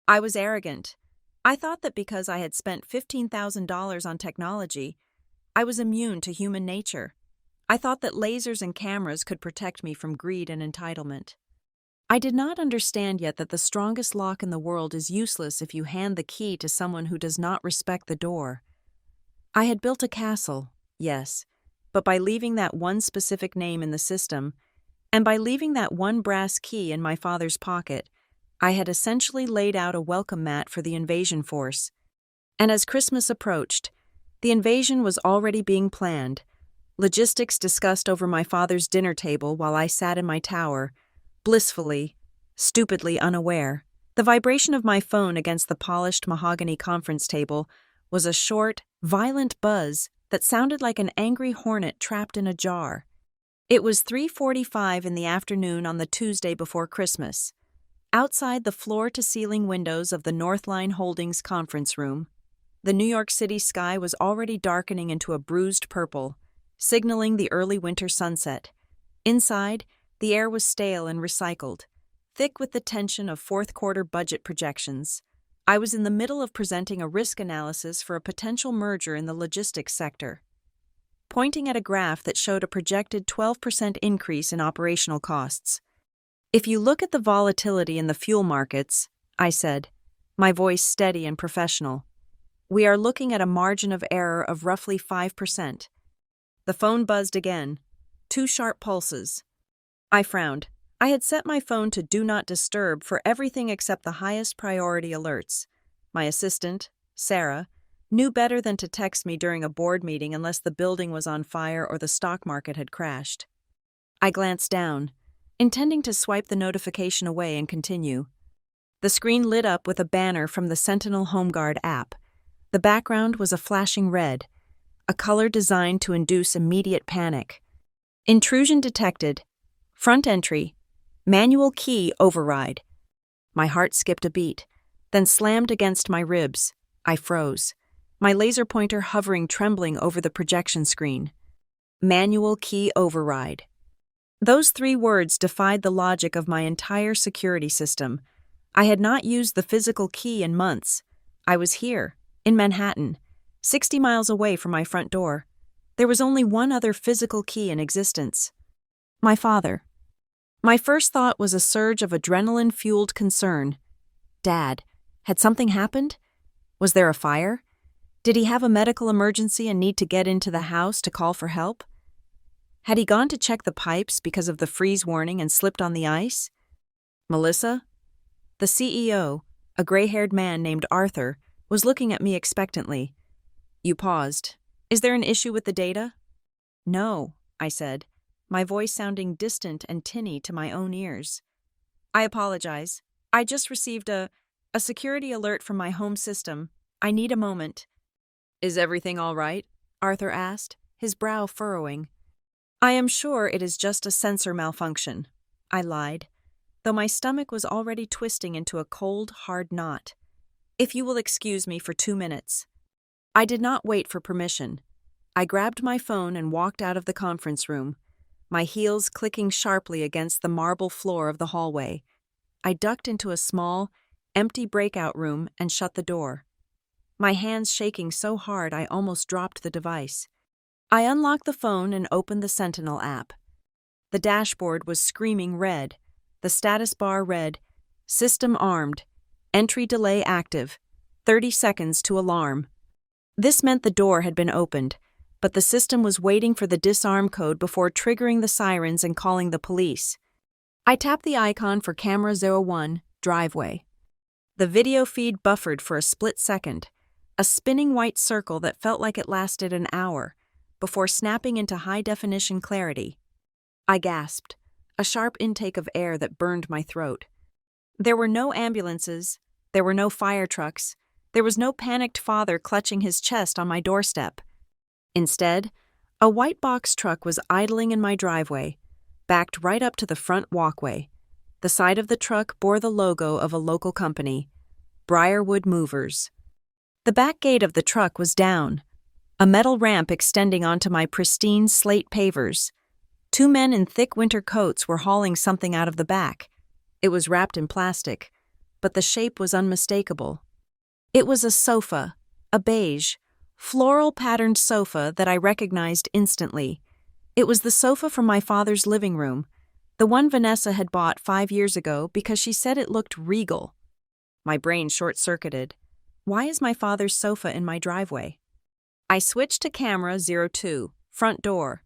I was arrogant. I thought that because I had spent $15,000 on technology, I was immune to human nature. I thought that lasers and cameras could protect me from greed and entitlement. I did not understand yet that the strongest lock in the world is useless if you hand the key to someone who does not respect the door. I had built a castle, yes, but by leaving that one specific name in the system, and by leaving that one brass key in my father's pocket, I had essentially laid out a welcome mat for the invasion force. And as Christmas approached, the invasion was already being planned, logistics discussed over my father's dinner table while I sat in my tower, blissfully, stupidly unaware. The vibration of my phone against the polished mahogany conference table was a short, violent buzz that sounded like an angry hornet trapped in a jar. It was 3:45 in the afternoon on the Tuesday before Christmas. Outside the floor-to-ceiling windows of the Northline Holdings conference room, the New York City sky was already darkening into a bruised purple, signaling the early winter sunset. Inside, the air was stale and recycled, thick with the tension of fourth-quarter budget projections. I was in the middle of presenting a risk analysis for a potential merger in the logistics sector, pointing at a graph that showed a projected 12% increase in operational costs. "If you look at the volatility in the fuel markets," I said, my voice steady and professional, "we are looking at a margin of error of roughly 5%. The phone buzzed again, 2 sharp pulses. I frowned. I had set my phone to Do Not Disturb for everything except the highest priority alerts. My assistant, Sarah, knew better than to text me during a board meeting unless the building was on fire or the stock market had crashed. I glanced down, intending to swipe the notification away and continue. The screen lit up with a banner from the Sentinel HomeGuard app. The background was a flashing red, a color designed to induce immediate panic. Intrusion detected. Front entry. Manual key override. My heart skipped a beat, then slammed against my ribs. I froze, my laser pointer hovering trembling over the projection screen. Manual key override. Those 3 words defied the logic of my entire security system. I had not used the physical key in months. I was here, in Manhattan, 60 miles away from my front door. There was only one other physical key in existence. My father. My first thought was a surge of adrenaline-fueled concern. Dad, had something happened? Was there a fire? Did he have a medical emergency and need to get into the house to call for help? Had he gone to check the pipes because of the freeze warning and slipped on the ice? Melissa? The CEO, a gray-haired man named Arthur, was looking at me expectantly. You paused. Is there an issue with the data? No, I said, my voice sounding distant and tinny to my own ears. I apologize. I just received a security alert from my home system. I need a moment. Is everything all right? Arthur asked, his brow furrowing. I am sure it is just a sensor malfunction, I lied, though my stomach was already twisting into a cold, hard knot. If you will excuse me for 2 minutes. I did not wait for permission. I grabbed my phone and walked out of the conference room, my heels clicking sharply against the marble floor of the hallway. I ducked into a small, empty breakout room and shut the door, my hands shaking so hard I almost dropped the device. I unlocked the phone and opened the Sentinel app. The dashboard was screaming red. The status bar read, System armed, entry delay active, 30 seconds to alarm. This meant the door had been opened, but the system was waiting for the disarm code before triggering the sirens and calling the police. I tapped the icon for Camera 01, driveway. The video feed buffered for a split second, a spinning white circle that felt like it lasted an hour, before snapping into high-definition clarity. I gasped, a sharp intake of air that burned my throat. There were no ambulances, there were no fire trucks, there was no panicked father clutching his chest on my doorstep. Instead, a white box truck was idling in my driveway, backed right up to the front walkway. The side of the truck bore the logo of a local company, Briarwood Movers. The back gate of the truck was down, a metal ramp extending onto my pristine slate pavers. 2 men in thick winter coats were hauling something out of the back. It was wrapped in plastic, but the shape was unmistakable. It was a sofa, a beige, floral-patterned sofa that I recognized instantly. It was the sofa from my father's living room, the one Vanessa had bought 5 years ago because she said it looked regal. My brain short-circuited. Why is my father's sofa in my driveway? I switched to Camera 02, front door.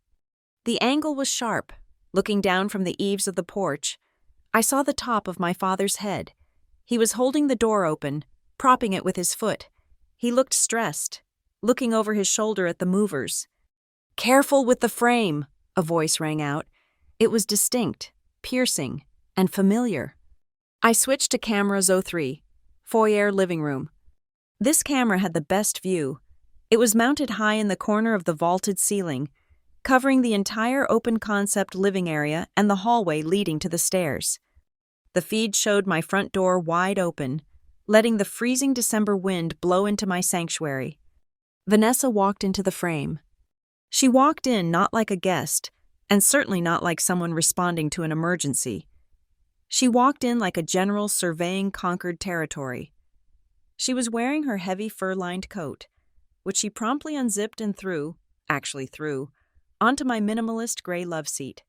The angle was sharp. Looking down from the eaves of the porch, I saw the top of my father's head, He was holding the door open, propping it with his foot. He looked stressed, looking over his shoulder at the movers. "Careful with the frame," a voice rang out. It was distinct, piercing, and familiar. I switched to camera O3, foyer living room. This camera had the best view. It was mounted high in the corner of the vaulted ceiling, covering the entire open-concept living area and the hallway leading to the stairs. The feed showed my front door wide open, letting the freezing December wind blow into my sanctuary. Vanessa walked into the frame. She walked in not like a guest, and certainly not like someone responding to an emergency. She walked in like a general surveying conquered territory. She was wearing her heavy fur-lined coat, which she promptly unzipped and threw, onto my minimalist gray love seat.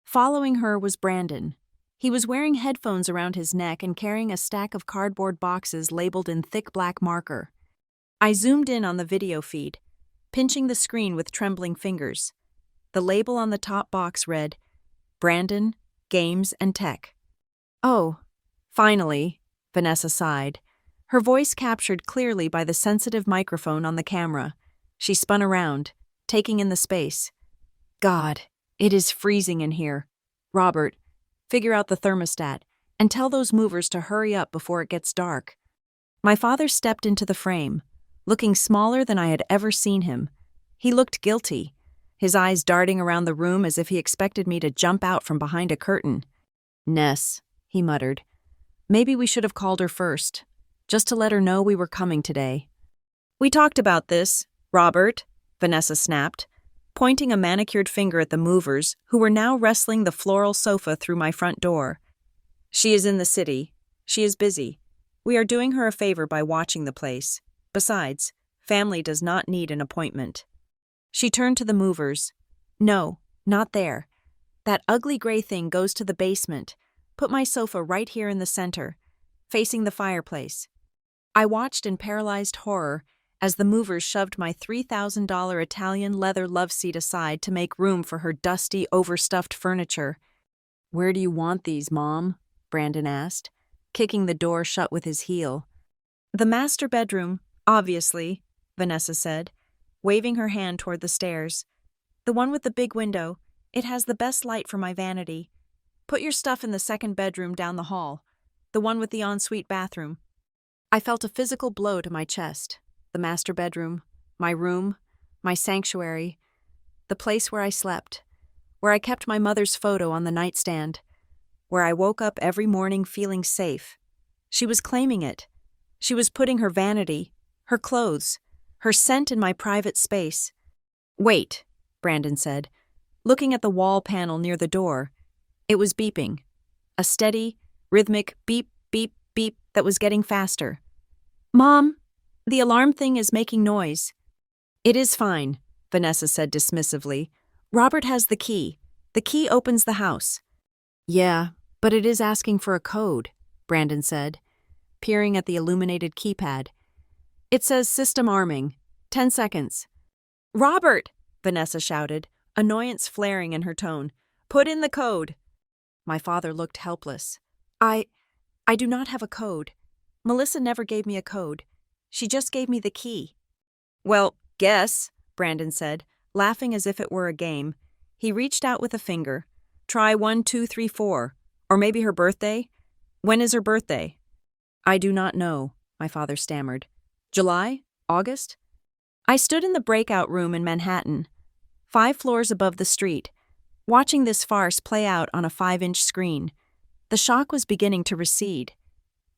Following her was Brandon. He was wearing headphones around his neck and carrying a stack of cardboard boxes labeled in thick black marker. I zoomed in on the video feed, pinching the screen with trembling fingers. The label on the top box read, "Brandon, Games and Tech." "Oh, finally," Vanessa sighed, her voice captured clearly by the sensitive microphone on the camera. She spun around, taking in the space. "God, it is freezing in here. Robert, figure out the thermostat, and tell those movers to hurry up before it gets dark." My father stepped into the frame, looking smaller than I had ever seen him. He looked guilty, his eyes darting around the room as if he expected me to jump out from behind a curtain. "Ness," he muttered. "Maybe we should have called her first, just to let her know we were coming today." "We talked about this, Robert," Vanessa snapped, pointing a manicured finger at the movers, who were now wrestling the floral sofa through my front door. "She is in the city. She is busy. We are doing her a favor by watching the place. Besides, family does not need an appointment." She turned to the movers. "No, not there. That ugly gray thing goes to the basement. Put my sofa right here in the center, facing the fireplace." I watched in paralyzed horror as the movers shoved my $3,000 Italian leather love seat aside to make room for her dusty, overstuffed furniture. "Where do you want these, Mom?" Brandon asked, kicking the door shut with his heel. "The master bedroom, obviously," Vanessa said, waving her hand toward the stairs. "The one with the big window. It has the best light for my vanity. Put your stuff in the second bedroom down the hall, the one with the ensuite bathroom." I felt a physical blow to my chest. The master bedroom, my room, my sanctuary, the place where I slept, where I kept my mother's photo on the nightstand, where I woke up every morning feeling safe. She was claiming it. She was putting her vanity, her clothes, her scent in my private space. "Wait," Brandon said, looking at the wall panel near the door. It was beeping. A steady, rhythmic beep, beep, beep that was getting faster. "Mom, the alarm thing is making noise." "It is fine," Vanessa said dismissively. "Robert has the key. The key opens the house." "Yeah, but it is asking for a code," Brandon said, peering at the illuminated keypad. "It says system arming. 10 seconds. "Robert!" Vanessa shouted, annoyance flaring in her tone. "Put in the code." My father looked helpless. I do not have a code. Melissa never gave me a code. She just gave me the key." "Well, guess," Brandon said, laughing as if it were a game. He reached out with a finger. "Try 1, 2, 3, 4. Or maybe her birthday? When is her birthday?" "I do not know," my father stammered. "July? August?" I stood in the breakout room in Manhattan, 5 floors above the street, watching this farce play out on a 5-inch screen. The shock was beginning to recede,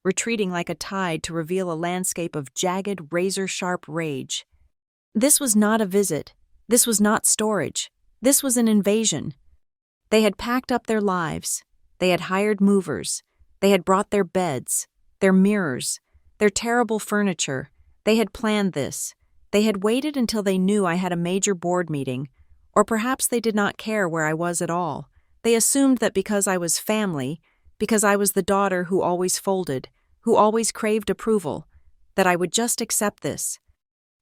retreating like a tide to reveal a landscape of jagged, razor-sharp rage. This was not a visit. This was not storage. This was an invasion. They had packed up their lives. They had hired movers. They had brought their beds, their mirrors, their terrible furniture. They had planned this. They had waited until they knew I had a major board meeting, or perhaps they did not care where I was at all. They assumed that because I was family, because I was the daughter who always folded, who always craved approval, that I would just accept this.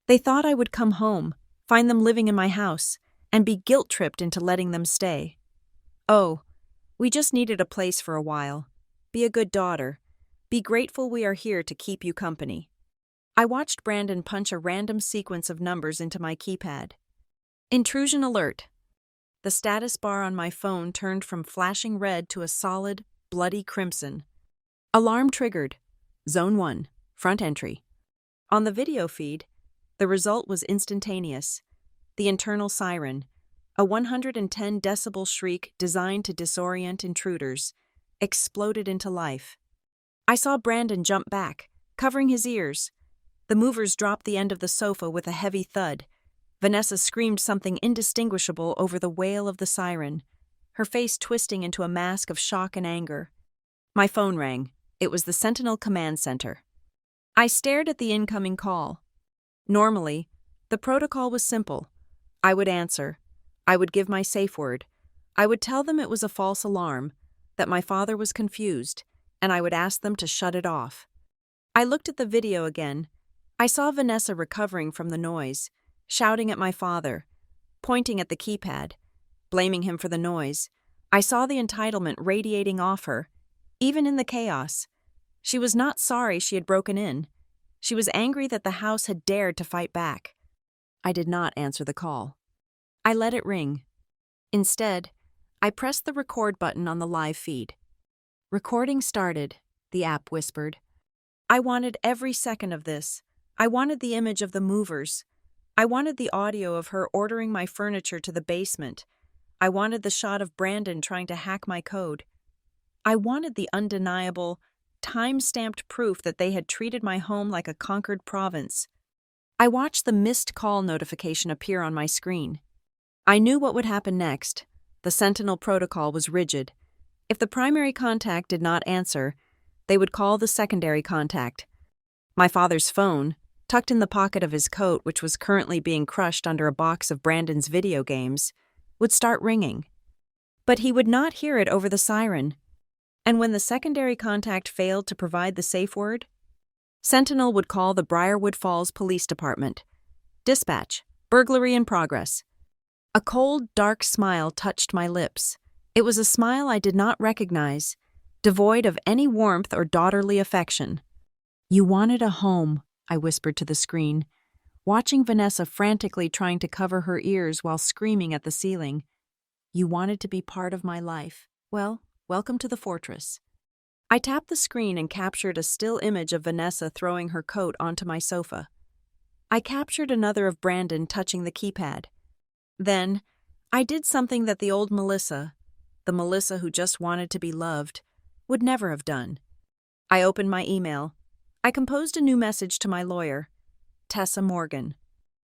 They thought I would come home, find them living in my house, and be guilt-tripped into letting them stay. "Oh, we just needed a place for a while. Be a good daughter. Be grateful we are here to keep you company. I watched Brandon punch a random sequence of numbers into my keypad. Intrusion alert. The status bar on my phone turned from flashing red to a solid, bloody crimson. Alarm triggered. Zone 1, front entry. On the video feed, the result was instantaneous. The internal siren, a 110 decibel shriek designed to disorient intruders, exploded into life. I saw Brandon jump back, covering his ears. The movers dropped the end of the sofa with a heavy thud. Vanessa screamed something indistinguishable over the wail of the siren, her face twisting into a mask of shock and anger. My phone rang. It was the Sentinel Command Center. I stared at the incoming call. Normally, the protocol was simple. I would answer. I would give my safe word. I would tell them it was a false alarm, that my father was confused, and I would ask them to shut it off. I looked at the video again. I saw Vanessa recovering from the noise, shouting at my father, pointing at the keypad, blaming him for the noise. I saw the entitlement radiating off her, even in the chaos. She was not sorry she had broken in. She was angry that the house had dared to fight back. I did not answer the call. I let it ring. Instead, I pressed the record button on the live feed. Recording started, the app whispered. I wanted every second of this. I wanted the image of the movers. I wanted the audio of her ordering my furniture to the basement. I wanted the shot of Brandon trying to hack my code. I wanted the undeniable, time-stamped proof that they had treated my home like a conquered province. I watched the missed call notification appear on my screen. I knew what would happen next. The Sentinel protocol was rigid. If the primary contact did not answer, they would call the secondary contact. My father's phone, tucked in the pocket of his coat which was currently being crushed under a box of Brandon's video games, would start ringing. But he would not hear it over the siren. And when the secondary contact failed to provide the safe word, Sentinel would call the Briarwood Falls Police Department. Dispatch, burglary in progress. A cold, dark smile touched my lips. It was a smile I did not recognize, devoid of any warmth or daughterly affection. You wanted a home, I whispered to the screen, watching Vanessa frantically trying to cover her ears while screaming at the ceiling. You wanted to be part of my life. Well, welcome to the fortress. I tapped the screen and captured a still image of Vanessa throwing her coat onto my sofa. I captured another of Brandon touching the keypad. Then, I did something that the old Melissa, the Melissa who just wanted to be loved, would never have done. I opened my email. I composed a new message to my lawyer, Tessa Morgan.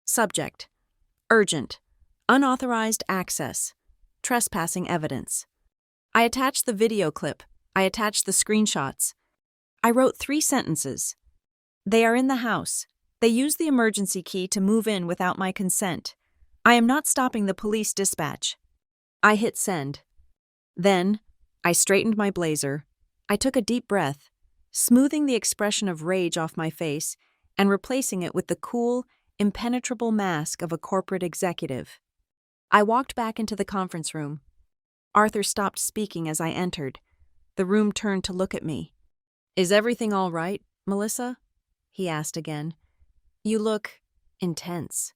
Subject: urgent, unauthorized access, trespassing evidence. I attached the video clip. I attached the screenshots. I wrote 3 sentences. They are in the house. They used the emergency key to move in without my consent. I am not stopping the police dispatch. I hit send. Then, I straightened my blazer. I took a deep breath, smoothing the expression of rage off my face and replacing it with the cool, impenetrable mask of a corporate executive. I walked back into the conference room. Arthur stopped speaking as I entered. The room turned to look at me. "Is everything all right, Melissa?" he asked again. "You look intense."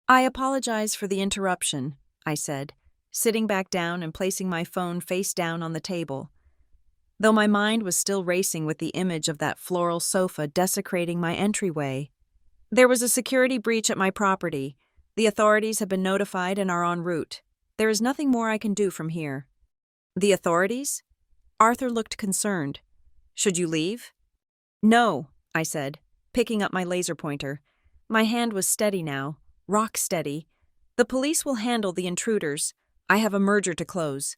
"I apologize for the interruption," I said, sitting back down and placing my phone face down on the table. Though my mind was still racing with the image of that floral sofa desecrating my entryway. "There was a security breach at my property. The authorities have been notified and are en route. There is nothing more I can do from here." "The authorities?" Arthur looked concerned. "Should you leave?" "No," I said, picking up my laser pointer. My hand was steady now, rock steady. "The police will handle the intruders. I have a merger to close."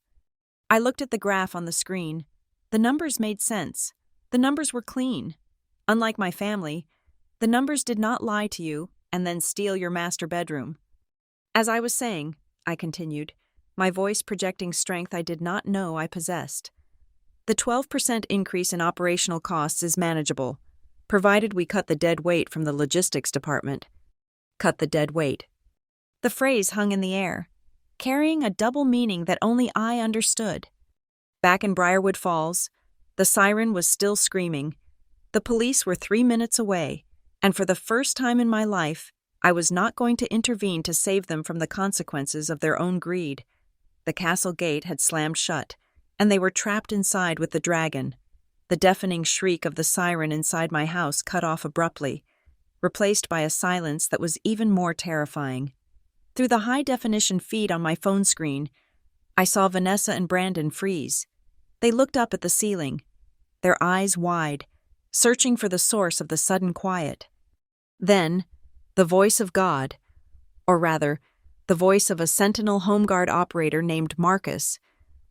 I looked at the graph on the screen. The numbers made sense. The numbers were clean. Unlike my family, the numbers did not lie to you and then steal your master bedroom. "As I was saying," I continued, my voice projecting strength I did not know I possessed, "the 12% increase in operational costs is manageable, provided we cut the dead weight from the logistics department." Cut the dead weight. The phrase hung in the air, carrying a double meaning that only I understood. Back in Briarwood Falls, The siren was still screaming. The police were 3 minutes away, and for the first time in my life, I was not going to intervene to save them from the consequences of their own greed. The castle gate had slammed shut, and they were trapped inside with the dragon. The deafening shriek of the siren inside my house cut off abruptly, replaced by a silence that was even more terrifying. Through the high-definition feed on my phone screen, I saw Vanessa and Brandon freeze. They looked up at the ceiling, their eyes wide, searching for the source of the sudden quiet. Then, the voice of God, or rather, the voice of a Sentinel Home Guard operator named Marcus,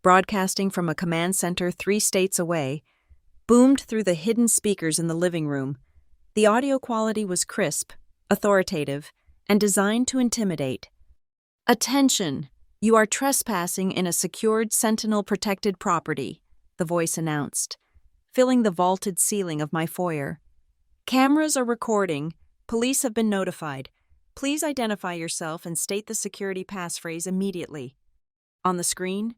broadcasting from a command center 3 states away, boomed through the hidden speakers in the living room. The audio quality was crisp, authoritative, and designed to intimidate. "Attention! You are trespassing in a secured Sentinel-protected property," the voice announced, filling the vaulted ceiling of my foyer. "Cameras are recording. Police have been notified. Please identify yourself and state the security passphrase immediately." On the screen,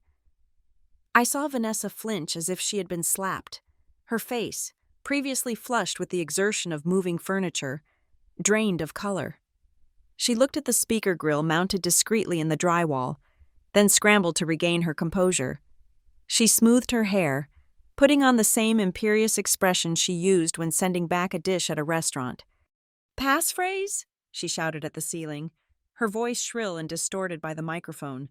I saw Vanessa flinch as if she had been slapped. Her face, previously flushed with the exertion of moving furniture, drained of color. She looked at the speaker grill mounted discreetly in the drywall, then scrambled to regain her composure. She smoothed her hair, putting on the same imperious expression she used when sending back a dish at a restaurant. "Passphrase?" she shouted at the ceiling, her voice shrill and distorted by the microphone.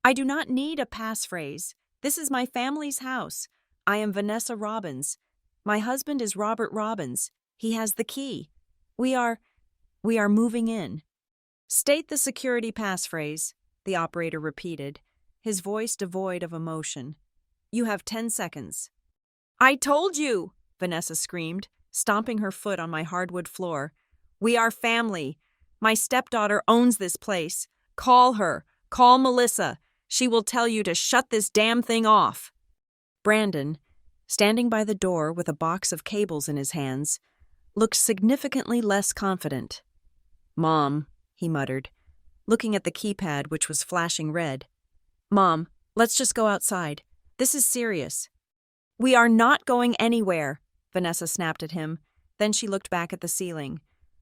"I do not need a passphrase. This is my family's house. I am Vanessa Robbins. My husband is Robert Robbins. He has the key. We are moving in." "State the security passphrase," the operator repeated, his voice devoid of emotion. "You have 10 seconds. "I told you!" Vanessa screamed, stomping her foot on my hardwood floor. "We are family. My stepdaughter owns this place. Call her. Call Melissa. She will tell you to shut this damn thing off." Brandon, standing by the door with a box of cables in his hands, looked significantly less confident. "Mom," he muttered, looking at the keypad which was flashing red. "Mom, let's just go outside. This is serious." "We are not going anywhere," Vanessa snapped at him. Then she looked back at the ceiling.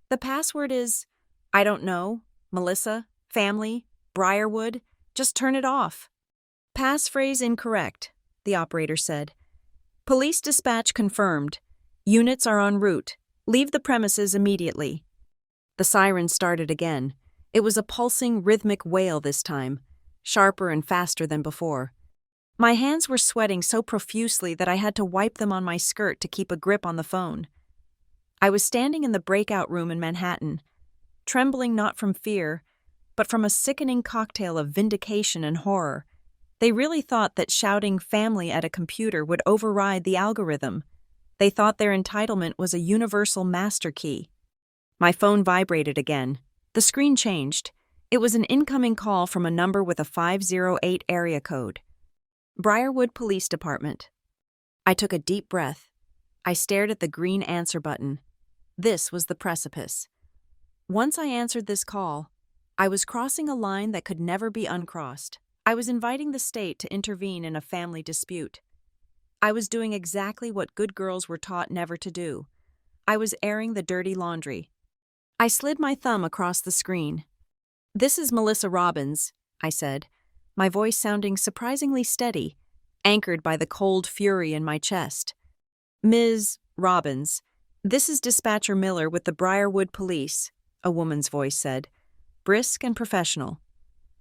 "The password is, I don't know, Melissa, family, Briarwood. Just turn it off." "Passphrase incorrect," the operator said. "Police dispatch confirmed. Units are en route. Leave the premises immediately." The siren started again. It was a pulsing, rhythmic wail this time, sharper and faster than before. My hands were sweating so profusely that I had to wipe them on my skirt to keep a grip on the phone. I was standing in the breakout room in Manhattan, trembling not from fear, but from a sickening cocktail of vindication and horror. They really thought that shouting family at a computer would override the algorithm. They thought their entitlement was a universal master key. My phone vibrated again. The screen changed. It was an incoming call from a number with a 508 area code. Briarwood Police Department. I took a deep breath. I stared at the green answer button. This was the precipice. Once I answered this call, I was crossing a line that could never be uncrossed. I was inviting the state to intervene in a family dispute. I was doing exactly what good girls were taught never to do. I was airing the dirty laundry. I slid my thumb across the screen. "This is Melissa Robbins," I said, my voice sounding surprisingly steady, anchored by the cold fury in my chest. "Ms. Robbins, this is Dispatcher Miller with the Briarwood Police," a woman's voice said, brisk and professional.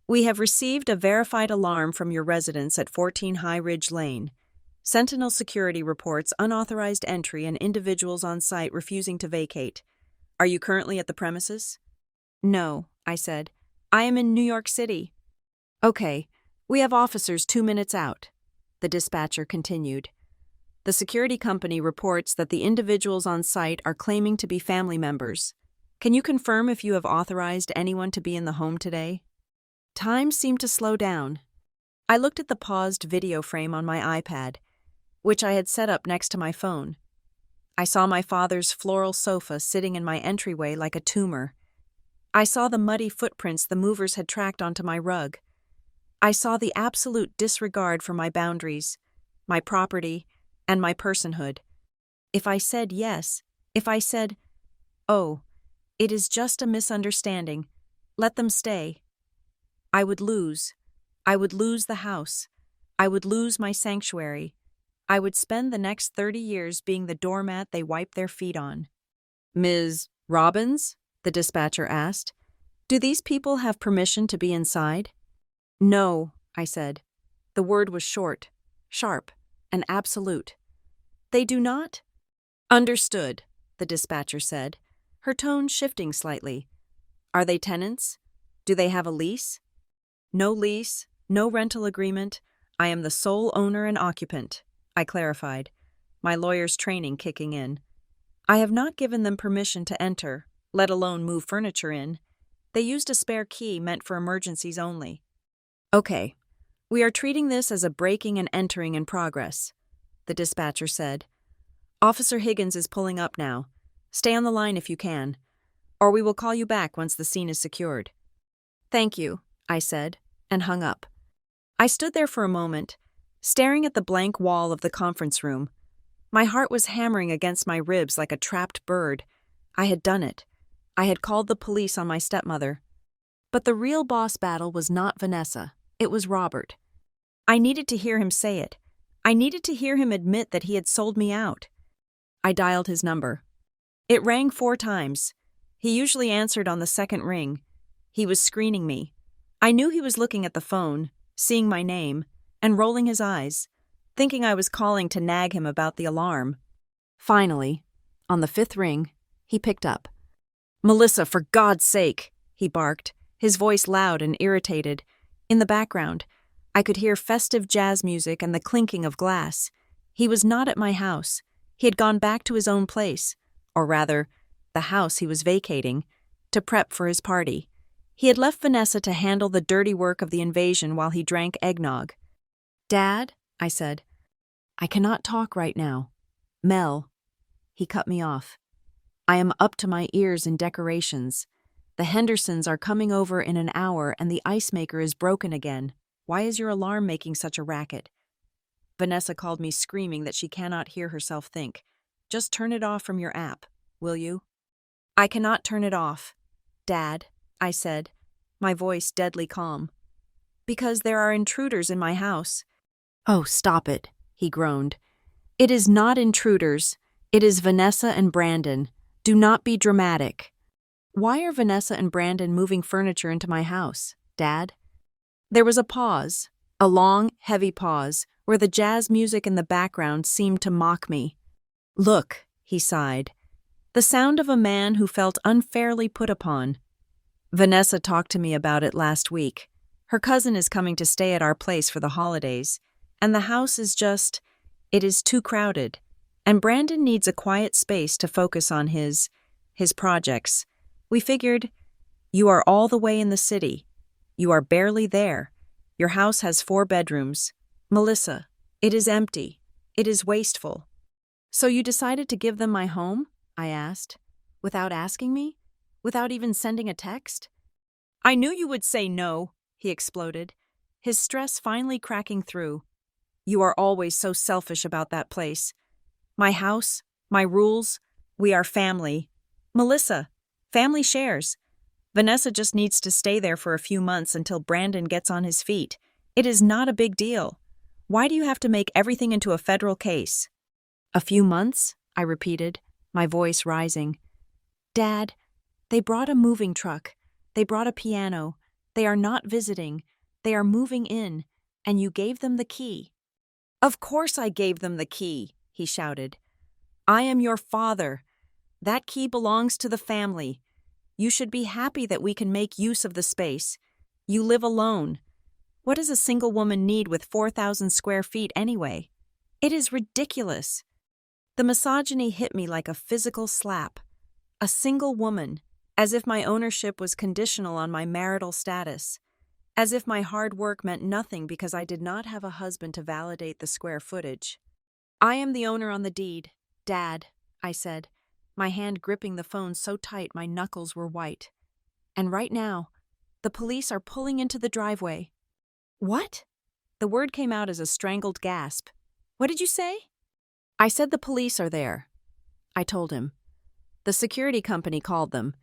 "We have received a verified alarm from your residence at 14 High Ridge Lane. Sentinel Security reports unauthorized entry and individuals on site refusing to vacate. Are you currently at the premises?" "No," I said. "I am in New York City." "Okay, we have officers 2 minutes out," the dispatcher continued. "The security company reports that the individuals on site are claiming to be family members. Can you confirm if you have authorized anyone to be in the home today?" Time seemed to slow down. I looked at the paused video frame on my iPad, which I had set up next to my phone. I saw my father's floral sofa sitting in my entryway like a tumor. I saw the muddy footprints the movers had tracked onto my rug. I saw the absolute disregard for my boundaries, my property, and my personhood. If I said yes, if I said, "Oh, it is just a misunderstanding. Let them stay," I would lose. I would lose the house. I would lose my sanctuary. I would spend the next 30 years being the doormat they wipe their feet on. "Ms. Robbins?" the dispatcher asked. "Do these people have permission to be inside?" "No," I said. The word was short, sharp, and absolute. "They do not?" "Understood," the dispatcher said, her tone shifting slightly. "Are they tenants? Do they have a lease?" "No lease, no rental agreement. I am the sole owner and occupant," I clarified, my lawyer's training kicking in. "I have not given them permission to enter, let alone move furniture in. They used a spare key meant for emergencies only." "Okay, we are treating this as a breaking and entering in progress," the dispatcher said. "Officer Higgins is pulling up now. Stay on the line if you can, or we will call you back once the scene is secured." "Thank you," I said, and hung up. I stood there for a moment, staring at the blank wall of the conference room. My heart was hammering against my ribs like a trapped bird. I had done it. I had called the police on my stepmother. But the real boss battle was not Vanessa. It was Robert. I needed to hear him say it. I needed to hear him admit that he had sold me out. I dialed his number. It rang 4 times. He usually answered on the second ring. He was screening me. I knew he was looking at the phone, seeing my name, and rolling his eyes, thinking I was calling to nag him about the alarm. Finally, on the 5th ring, he picked up. "Melissa, for God's sake," he barked, his voice loud and irritated. In the background, I could hear festive jazz music and the clinking of glass. He was not at my house. He had gone back to his own place, or rather, the house he was vacating, to prep for his party. He had left Vanessa to handle the dirty work of the invasion while he drank eggnog. "Dad," I said, "I cannot talk right now. Mel." He cut me off. "I am up to my ears in decorations. The Hendersons are coming over in an hour and the ice maker is broken again. Why is your alarm making such a racket?" Vanessa called me screaming that she cannot hear herself think. "Just turn it off from your app, will you?" "I cannot turn it off, Dad," I said, my voice deadly calm. "Because there are intruders in my house." "Oh, stop it," he groaned. "It is not intruders. It is Vanessa and Brandon. Do not be dramatic." "Why are Vanessa and Brandon moving furniture into my house, Dad?" There was a pause, a long, heavy pause, where the jazz music in the background seemed to mock me. "Look," he sighed, the sound of a man who felt unfairly put upon. "Vanessa talked to me about it last week. Her cousin is coming to stay at our place for the holidays, and the house is it is too crowded, and Brandon needs a quiet space to focus on his projects. We figured, you are all the way in the city. You are barely there. Your house has 4 bedrooms. Melissa, it is empty. It is wasteful." "So you decided to give them my home?" I asked. "Without asking me? Without even sending a text?" "I knew you would say no," he exploded, his stress finally cracking through. "You are always so selfish about that place. My house, my rules, we are family. Melissa, family shares. Vanessa just needs to stay there for a few months until Brandon gets on his feet. It is not a big deal. Why do you have to make everything into a federal case?" "A few months?" I repeated, my voice rising. "Dad, they brought a moving truck. They brought a piano. They are not visiting. They are moving in, and you gave them the key." "Of course I gave them the key," he shouted. "I am your father. That key belongs to the family. You should be happy that we can make use of the space. You live alone. What does a single woman need with 4,000 square feet anyway? It is ridiculous." The misogyny hit me like a physical slap. A single woman, as if my ownership was conditional on my marital status. As if my hard work meant nothing because I did not have a husband to validate the square footage. "I am the owner on the deed, Dad," I said, my hand gripping the phone so tight my knuckles were white. "And right now, the police are pulling into the driveway." "What?" The word came out as a strangled gasp. "What did you say?" I said the police are there. I told him. The security company called them,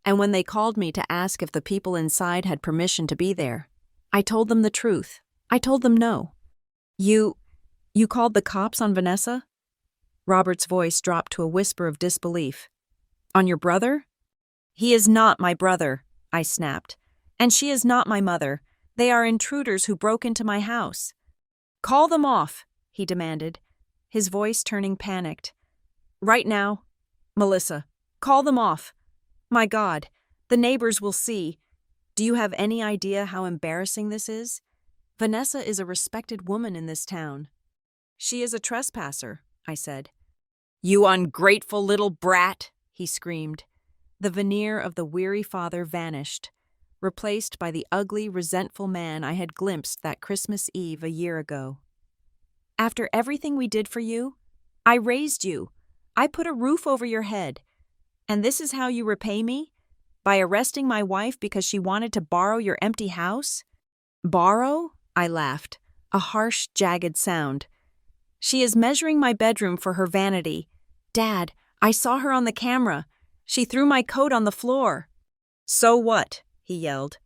and when they called me to ask if the people inside had permission to be there, I told them the truth. I told them no. You called the cops on Vanessa? Robert's voice dropped to a whisper of disbelief. On your brother? He is not my brother, I snapped. And she is not my mother. They are intruders who broke into my house. Call them off, he demanded, his voice turning panicked. Right now, Melissa, call them off. My God, the neighbors will see. Do you have any idea how embarrassing this is? Vanessa is a respected woman in this town. She is a trespasser, I said. You ungrateful little brat, he screamed. The veneer of the weary father vanished, replaced by the ugly, resentful man I had glimpsed that Christmas Eve a year ago. After everything we did for you, I raised you. I put a roof over your head. And this is how you repay me? By arresting my wife because she wanted to borrow your empty house? Borrow? I laughed, a harsh, jagged sound. She is measuring my bedroom for her vanity. Dad, I saw her on the camera. She threw my coat on the floor. So what? He yelled.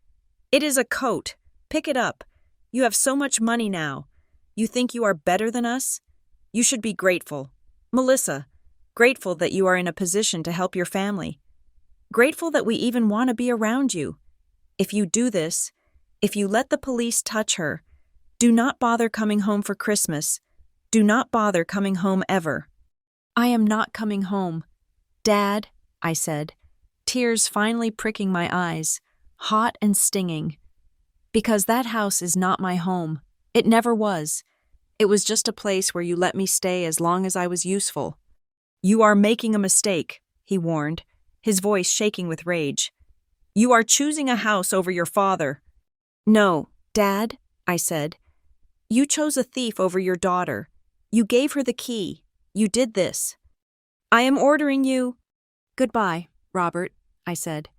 It is a coat. Pick it up. You have so much money now. You think you are better than us? You should be grateful. Melissa, grateful that you are in a position to help your family. Grateful that we even want to be around you. If you do this, if you let the police touch her, do not bother coming home for Christmas. Do not bother coming home ever. I am not coming home. Dad, I said, tears finally pricking my eyes, hot and stinging. Because that house is not my home. It never was. It was just a place where you let me stay as long as I was useful. You are making a mistake, he warned, his voice shaking with rage. You are choosing a house over your father. No, Dad, I said. You chose a thief over your daughter. You gave her the key. You did this. I am ordering you. Goodbye, Robert, I said.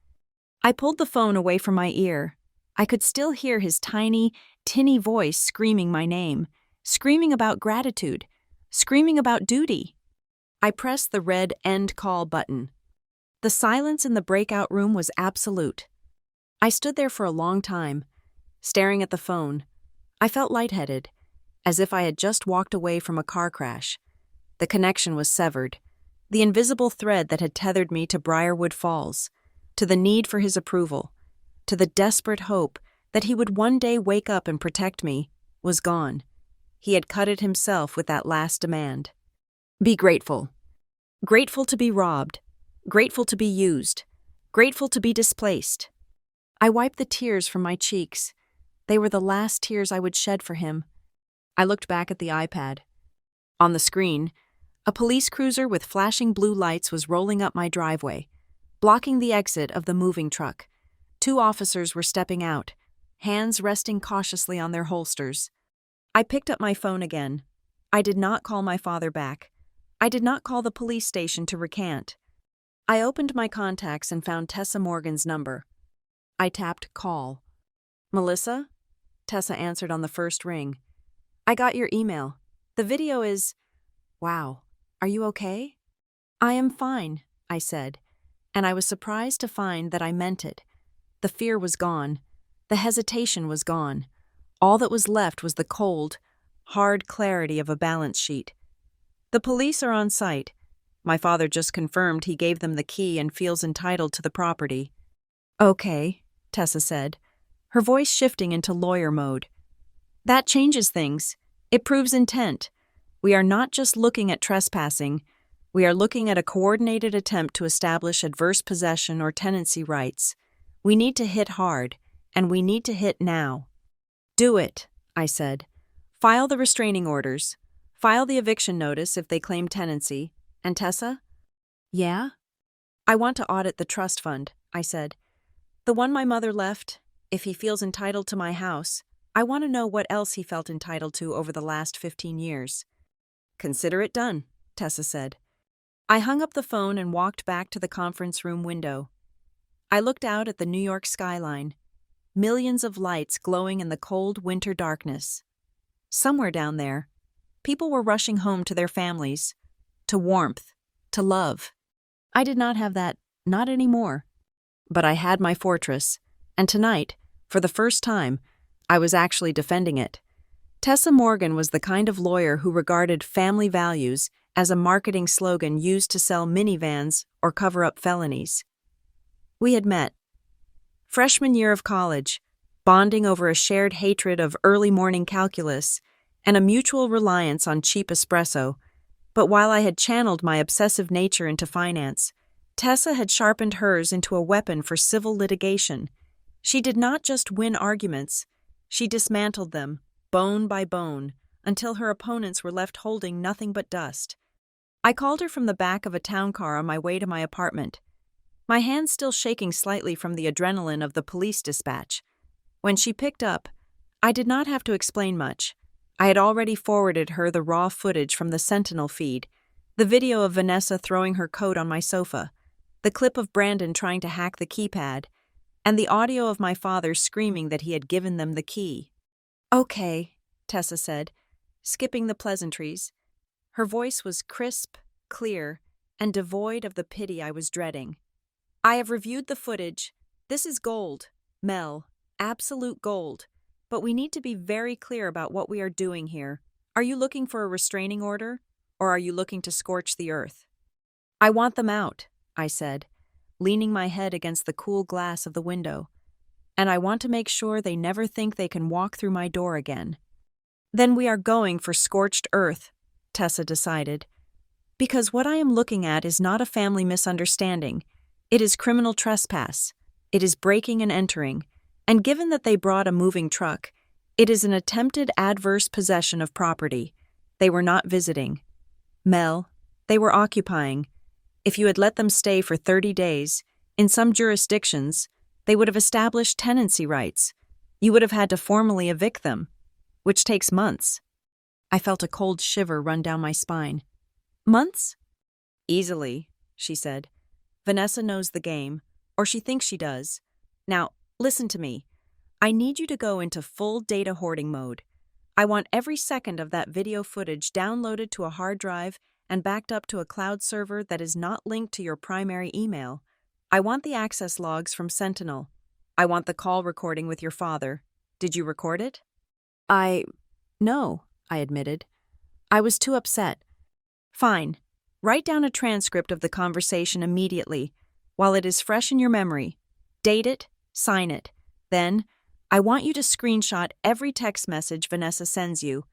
I pulled the phone away from my ear. I could still hear his tiny, tinny voice screaming my name, screaming about gratitude, screaming about duty. I pressed the red end call button. The silence in the breakout room was absolute. I stood there for a long time, staring at the phone. I felt lightheaded, as if I had just walked away from a car crash. The connection was severed, the invisible thread that had tethered me to Briarwood Falls, to the need for his approval, to the desperate hope that he would one day wake up and protect me, was gone. He had cut it himself with that last demand. Be grateful. Grateful to be robbed. Grateful to be used. Grateful to be displaced. I wiped the tears from my cheeks. They were the last tears I would shed for him. I looked back at the iPad. On the screen, a police cruiser with flashing blue lights was rolling up my driveway, blocking the exit of the moving truck. 2 officers were stepping out, hands resting cautiously on their holsters. I picked up my phone again. I did not call my father back. I did not call the police station to recant. I opened my contacts and found Tessa Morgan's number. I tapped call. Melissa? Tessa answered on the first ring. I got your email. The video is... Wow. Are you okay? I am fine, I said, and I was surprised to find that I meant it. The fear was gone. The hesitation was gone. All that was left was the cold, hard clarity of a balance sheet. The police are on site. My father just confirmed he gave them the key and feels entitled to the property. Okay, Tessa said, her voice shifting into lawyer mode. That changes things. It proves intent. We are not just looking at trespassing. We are looking at a coordinated attempt to establish adverse possession or tenancy rights. We need to hit hard, and we need to hit now. Do it, I said. File the restraining orders. File the eviction notice if they claim tenancy. And Tessa? Yeah? I want to audit the trust fund, I said. The one my mother left, if he feels entitled to my house, I want to know what else he felt entitled to over the last 15 years. Consider it done, Tessa said. I hung up the phone and walked back to the conference room window. I looked out at the New York skyline, millions of lights glowing in the cold winter darkness. Somewhere down there, People were rushing home to their families, to warmth, to love. I did not have that, not anymore. But I had my fortress, and tonight, for the first time, I was actually defending it. Tessa Morgan was the kind of lawyer who regarded family values as a marketing slogan used to sell minivans or cover up felonies. We had met. Freshman year of college, bonding over a shared hatred of early morning calculus and a mutual reliance on cheap espresso. But while I had channeled my obsessive nature into finance, Tessa had sharpened hers into a weapon for civil litigation. She did not just win arguments, she dismantled them, bone by bone, until her opponents were left holding nothing but dust. I called her from the back of a town car on my way to my apartment, my hands still shaking slightly from the adrenaline of the police dispatch. When she picked up, I did not have to explain much. I had already forwarded her the raw footage from the Sentinel feed, the video of Vanessa throwing her coat on my sofa, the clip of Brandon trying to hack the keypad, and the audio of my father screaming that he had given them the key. "Okay," Tessa said, skipping the pleasantries. Her voice was crisp, clear, and devoid of the pity I was dreading. "I have reviewed the footage. This is gold, Mel, absolute gold. But we need to be very clear about what we are doing here. Are you looking for a restraining order, or are you looking to scorch the earth?" "I want them out," I said, leaning my head against the cool glass of the window. "And I want to make sure they never think they can walk through my door again." "Then we are going for scorched earth," Tessa decided. "Because what I am looking at is not a family misunderstanding. It is criminal trespass. It is breaking and entering. And given that they brought a moving truck, it is an attempted adverse possession of property. They were not visiting. Mel, they were occupying. If you had let them stay for 30 days, in some jurisdictions, they would have established tenancy rights. You would have had to formally evict them, which takes months." I felt a cold shiver run down my spine. "Months?" "Easily," she said. "Vanessa knows the game, or she thinks she does. Now, listen to me. I need you to go into full data hoarding mode. I want every second of that video footage downloaded to a hard drive and backed up to a cloud server that is not linked to your primary email. I want the access logs from Sentinel. I want the call recording with your father. Did you record it?" No, I admitted. I was too upset. "Fine. Write down a transcript of the conversation immediately, while it is fresh in your memory. Date it, sign it. Then, I want you to screenshot every text message Vanessa sends you.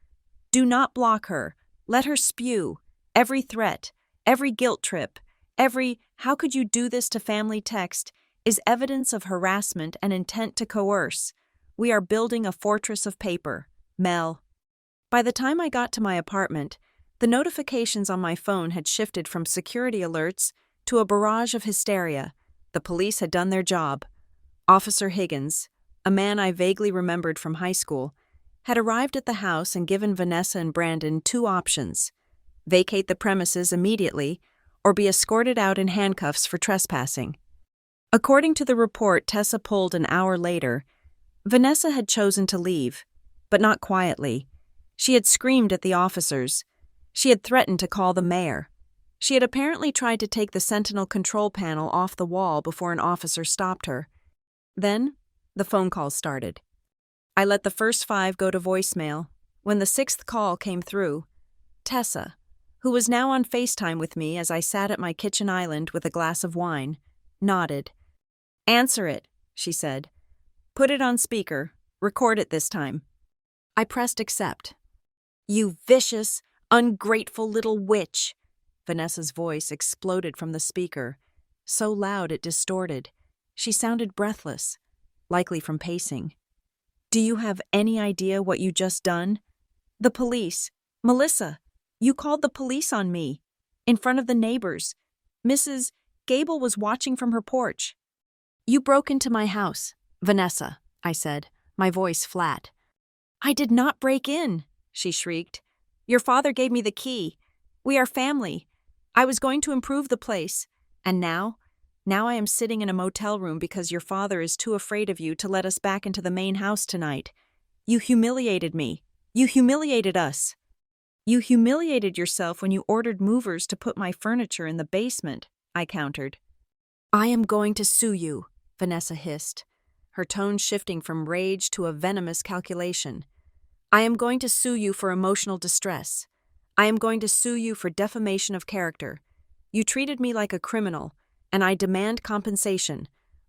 Do not block her. Let her spew. Every threat, every guilt trip, every "how could you do this to family" text is evidence of harassment and intent to coerce. We are building a fortress of paper. Mel." By the time I got to my apartment, the notifications on my phone had shifted from security alerts to a barrage of hysteria. The police had done their job. Officer Higgins, a man I vaguely remembered from high school, had arrived at the house and given Vanessa and Brandon two options: vacate the premises immediately or be escorted out in handcuffs for trespassing. According to the report Tessa pulled an hour later, Vanessa had chosen to leave, but not quietly. She had screamed at the officers. She had threatened to call the mayor. She had apparently tried to take the Sentinel control panel off the wall before an officer stopped her. Then, the phone calls started. I let the first 5 go to voicemail. When the 6th call came through, Tessa, who was now on FaceTime with me as I sat at my kitchen island with a glass of wine, nodded. "Answer it," she said. "Put it on speaker. Record it this time." I pressed accept. "You vicious, ungrateful little witch!" Vanessa's voice exploded from the speaker, so loud it distorted. She sounded breathless, likely from pacing. "Do you have any idea what you just done? The police. Melissa, you called the police on me. In front of the neighbors. Mrs. Gable was watching from her porch." "You broke into my house, Vanessa," I said, my voice flat. "I did not break in," she shrieked. "Your father gave me the key. We are family. I was going to improve the place. And now I am sitting in a motel room because your father is too afraid of you to let us back into the main house tonight. You humiliated me. You humiliated us." You humiliated yourself when you ordered movers to put my furniture in the basement, I countered. I am going to sue you, Vanessa hissed, her tone shifting from rage to a venomous calculation. I am going to sue you for emotional distress. I am going to sue you for defamation of character. You treated me like a criminal, and I demand compensation.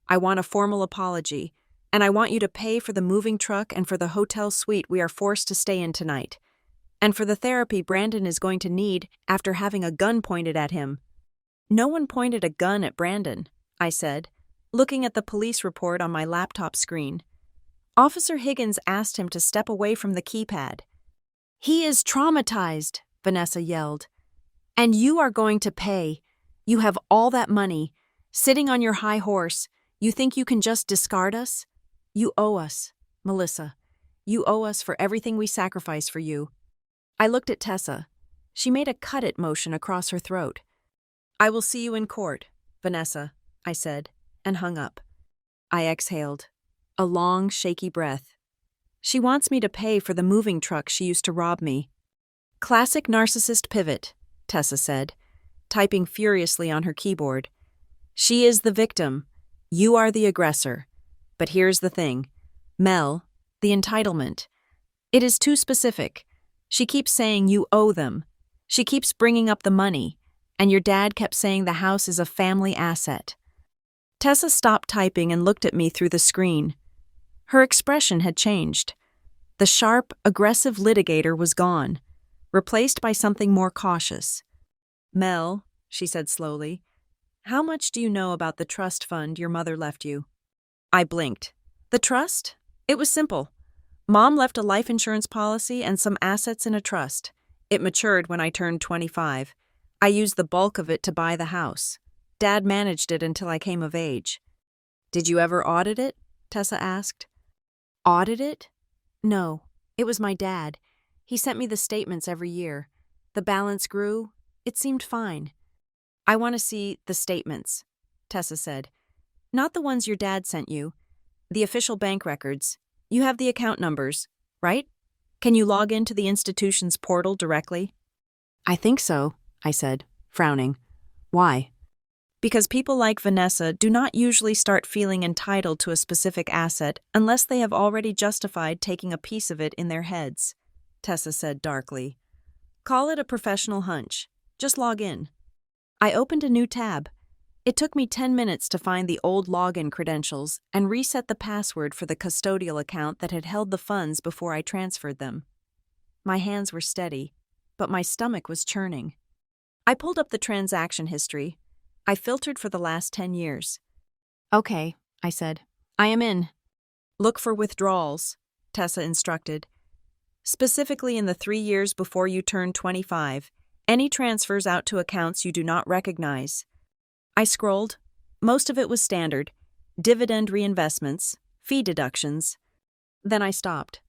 I want a formal apology, and I want you to pay for the moving truck and for the hotel suite we are forced to stay in tonight. And for the therapy Brandon is going to need after having a gun pointed at him. No one pointed a gun at Brandon, I said, looking at the police report on my laptop screen. Officer Higgins asked him to step away from the keypad. He is traumatized, Vanessa yelled. And you are going to pay. You have all that money. Sitting on your high horse, you think you can just discard us? You owe us, Melissa. You owe us for everything we sacrifice for you. I looked at Tessa. She made a cut-it motion across her throat. I will see you in court, Vanessa, I said, and hung up. I exhaled, a long, shaky breath. She wants me to pay for the moving truck she used to rob me. Classic narcissist pivot, Tessa said, typing furiously on her keyboard. She is the victim. You are the aggressor. But here's the thing. Mel, the entitlement. It is too specific. She keeps saying you owe them. She keeps bringing up the money, and your dad kept saying the house is a family asset. Tessa stopped typing and looked at me through the screen. Her expression had changed. The sharp, aggressive litigator was gone, replaced by something more cautious. Mel, she said slowly, how much do you know about the trust fund your mother left you? I blinked. The trust? It was simple. Mom left a life insurance policy and some assets in a trust. It matured when I turned 25. I used the bulk of it to buy the house. Dad managed it until I came of age. Did you ever audit it? Tessa asked. Audit it? No, it was my dad. He sent me the statements every year. The balance grew. It seemed fine. I want to see the statements, Tessa said. Not the ones your dad sent you. The official bank records. You have the account numbers, right? Can you log into the institution's portal directly? I think so, I said, frowning. Why? Because people like Vanessa do not usually start feeling entitled to a specific asset unless they have already justified taking a piece of it in their heads, Tessa said darkly. Call it a professional hunch. Just log in. I opened a new tab. It took me 10 minutes to find the old login credentials and reset the password for the custodial account that had held the funds before I transferred them. My hands were steady, but my stomach was churning. I pulled up the transaction history. I filtered for the last 10 years. Okay, I said. I am in. Look for withdrawals, Tessa instructed. Specifically in the 3 years before you turned 25, any transfers out to accounts you do not recognize. I scrolled. Most of it was standard. Dividend reinvestments, fee deductions. Then I stopped.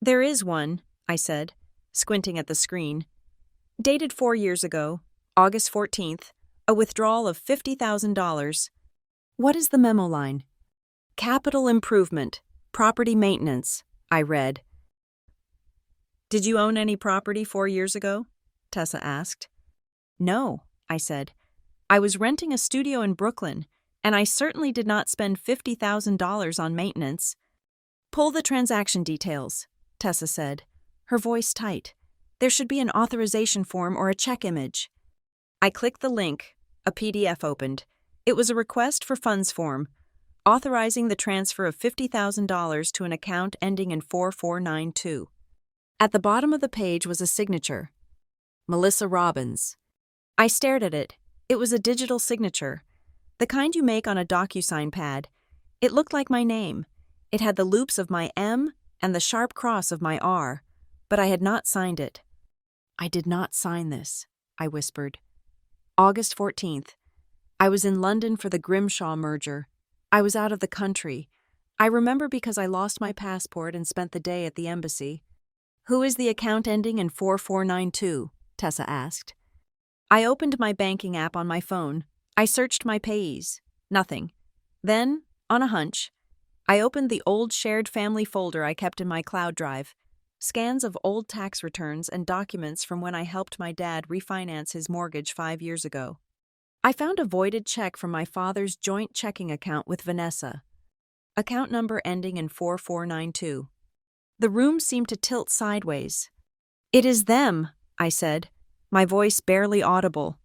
There is one, I said, squinting at the screen. Dated 4 years ago, August 14th, a withdrawal of $50,000. What is the memo line? Capital improvement, property maintenance, I read. Did you own any property 4 years ago? Tessa asked. No, I said. I was renting a studio in Brooklyn, and I certainly did not spend $50,000 on maintenance. Pull the transaction details, Tessa said, her voice tight. There should be an authorization form or a check image. I clicked the link. A PDF opened. It was a request for funds form, authorizing the transfer of $50,000 to an account ending in 4492. At the bottom of the page was a signature. Melissa Robbins. I stared at it. It was a digital signature, the kind you make on a DocuSign pad. It looked like my name. It had the loops of my M and the sharp cross of my R, but I had not signed it. I did not sign this, I whispered. August 14th. I was in London for the Grimshaw merger. I was out of the country. I remember because I lost my passport and spent the day at the embassy. Who is the account ending in 4492? Tessa asked. I opened my banking app on my phone. I searched my payees. Nothing. Then, on a hunch, I opened the old shared family folder I kept in my cloud drive. Scans of old tax returns and documents from when I helped my dad refinance his mortgage 5 years ago. I found a voided check from my father's joint checking account with Vanessa. Account number ending in 4492. The room seemed to tilt sideways. "It is them," I said, my voice barely audible.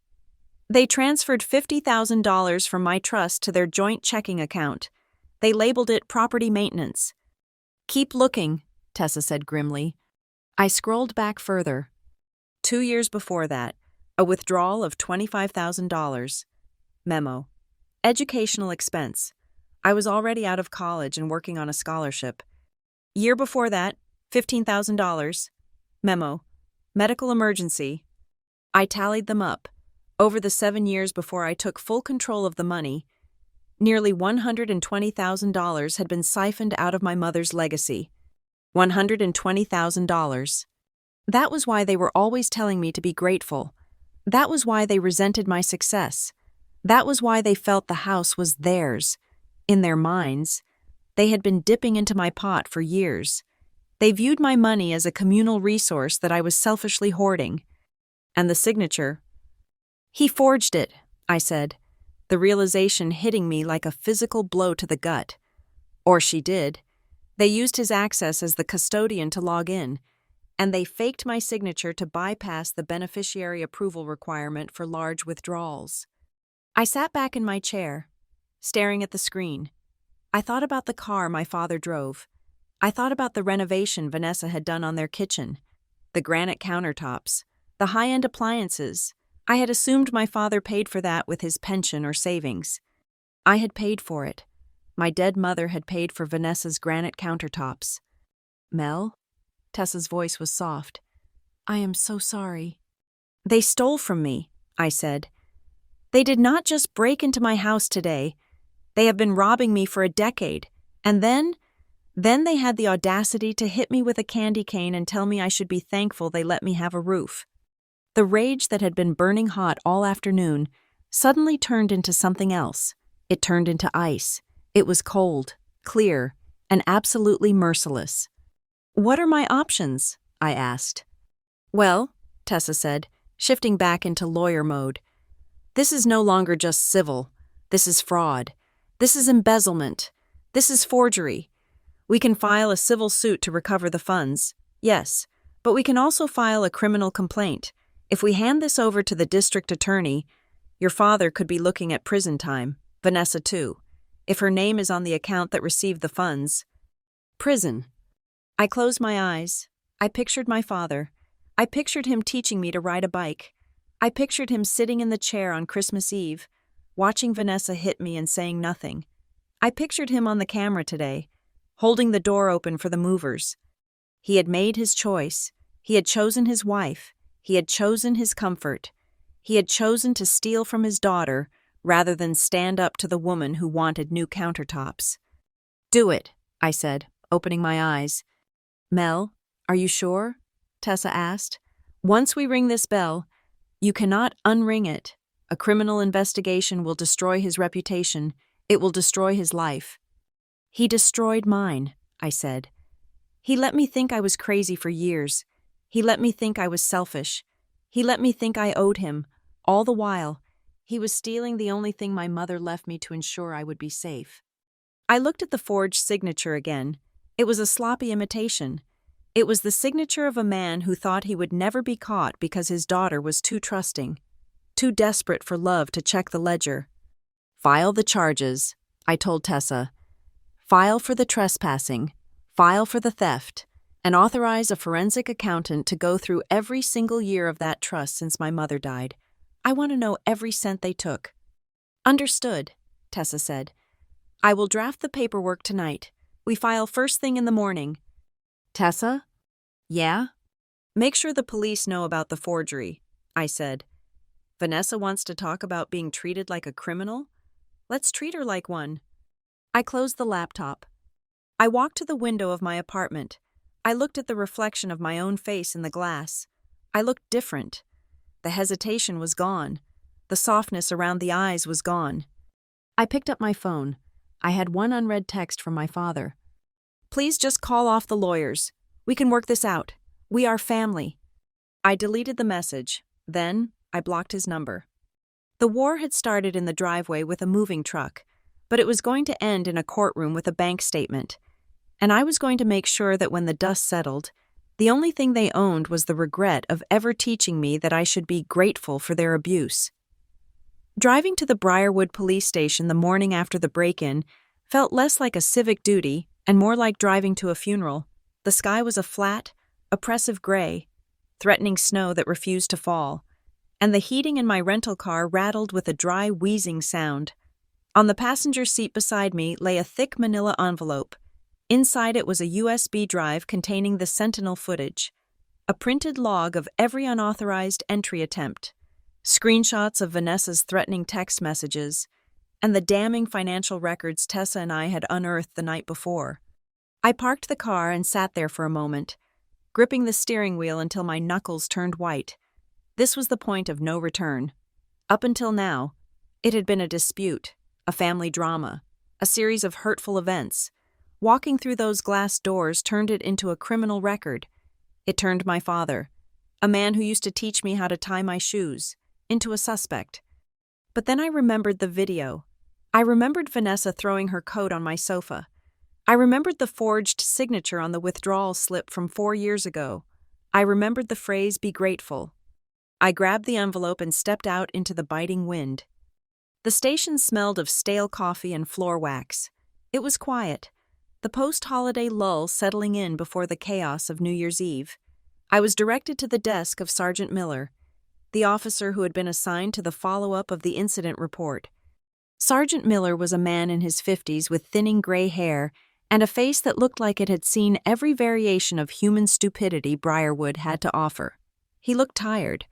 "They transferred $50,000 from my trust to their joint checking account. They labeled it property maintenance." "Keep looking," Tessa said grimly. I scrolled back further. 2 years before that, a withdrawal of $25,000. Memo. Educational expense. I was already out of college and working on a scholarship. Year before that, $15,000. Memo. Medical emergency. I tallied them up. Over the 7 years before I took full control of the money, nearly $120,000 had been siphoned out of my mother's legacy. $120,000. That was why they were always telling me to be grateful. That was why they resented my success. That was why they felt the house was theirs. In their minds, they had been dipping into my pot for years. They viewed my money as a communal resource that I was selfishly hoarding. And the signature. "He forged it," I said, the realization hitting me like a physical blow to the gut. Or she did. They used his access as the custodian to log in, and they faked my signature to bypass the beneficiary approval requirement for large withdrawals. I sat back in my chair, staring at the screen. I thought about the car my father drove. I thought about the renovation Vanessa had done on their kitchen, the granite countertops, the high-end appliances. I had assumed my father paid for that with his pension or savings. I had paid for it. My dead mother had paid for Vanessa's granite countertops. "Mel?" Tessa's voice was soft. "I am so sorry." "They stole from me," I said. "They did not just break into my house today. They have been robbing me for a decade. And then they had the audacity to hit me with a candy cane and tell me I should be thankful they let me have a roof." The rage that had been burning hot all afternoon suddenly turned into something else. It turned into ice. It was cold, clear, and absolutely merciless. "What are my options?" I asked. "Well," Tessa said, shifting back into lawyer mode, "this is no longer just civil. This is fraud. This is embezzlement. This is forgery. We can file a civil suit to recover the funds, yes, but we can also file a criminal complaint. If we hand this over to the district attorney, your father could be looking at prison time, Vanessa too. If her name is on the account that received the funds." Prison. I closed my eyes. I pictured my father. I pictured him teaching me to ride a bike. I pictured him sitting in the chair on Christmas Eve, watching Vanessa hit me and saying nothing. I pictured him on the camera today, holding the door open for the movers. He had made his choice. He had chosen his wife. He had chosen his comfort. He had chosen to steal from his daughter rather than stand up to the woman who wanted new countertops. "Do it," I said, opening my eyes. "Mel, are you sure?" Tessa asked. "Once we ring this bell, you cannot unring it. A criminal investigation will destroy his reputation. It will destroy his life." "He destroyed mine," I said. "He let me think I was crazy for years. He let me think I was selfish. He let me think I owed him. All the while, he was stealing the only thing my mother left me to ensure I would be safe." I looked at the forged signature again. It was a sloppy imitation. It was the signature of a man who thought he would never be caught because his daughter was too trusting, too desperate for love to check the ledger. "File the charges," I told Tessa. "File for the trespassing, file for the theft, and authorize a forensic accountant to go through every single year of that trust since my mother died. I want to know every cent they took." "Understood," Tessa said. "I will draft the paperwork tonight. We file first thing in the morning." "Tessa?" "Yeah?" "Make sure the police know about the forgery," I said. "Vanessa wants to talk about being treated like a criminal? Let's treat her like one." I closed the laptop. I walked to the window of my apartment. I looked at the reflection of my own face in the glass. I looked different. The hesitation was gone. The softness around the eyes was gone. I picked up my phone. I had one unread text from my father. "Please just call off the lawyers. We can work this out. We are family. I deleted the message. Then, I blocked his number. The war had started in the driveway with a moving truck, but it was going to end in a courtroom with a bank statement. And I was going to make sure that when the dust settled, the only thing they owned was the regret of ever teaching me that I should be grateful for their abuse. Driving to the Briarwood police station the morning after the break-in felt less like a civic duty and more like driving to a funeral. The sky was a flat, oppressive gray, threatening snow that refused to fall, and the heating in my rental car rattled with a dry, wheezing sound. On the passenger seat beside me lay a thick manila envelope. Inside it was a USB drive containing the Sentinel footage, a printed log of every unauthorized entry attempt, screenshots of Vanessa's threatening text messages, and the damning financial records Tessa and I had unearthed the night before. I parked the car and sat there for a moment, gripping the steering wheel until my knuckles turned white. This was the point of no return. Up until now, it had been a dispute, a family drama, a series of hurtful events. Walking through those glass doors turned it into a criminal record. It turned my father, a man who used to teach me how to tie my shoes, into a suspect. But then I remembered the video. I remembered Vanessa throwing her coat on my sofa. I remembered the forged signature on the withdrawal slip from 4 years ago. I remembered the phrase, "Be grateful." I grabbed the envelope and stepped out into the biting wind. The station smelled of stale coffee and floor wax. It was quiet, the post-holiday lull settling in before the chaos of New Year's Eve. I was directed to the desk of Sergeant Miller, the officer who had been assigned to the follow-up of the incident report. Sergeant Miller was a man in his 50s with thinning gray hair and a face that looked like it had seen every variation of human stupidity Briarwood had to offer. He looked tired,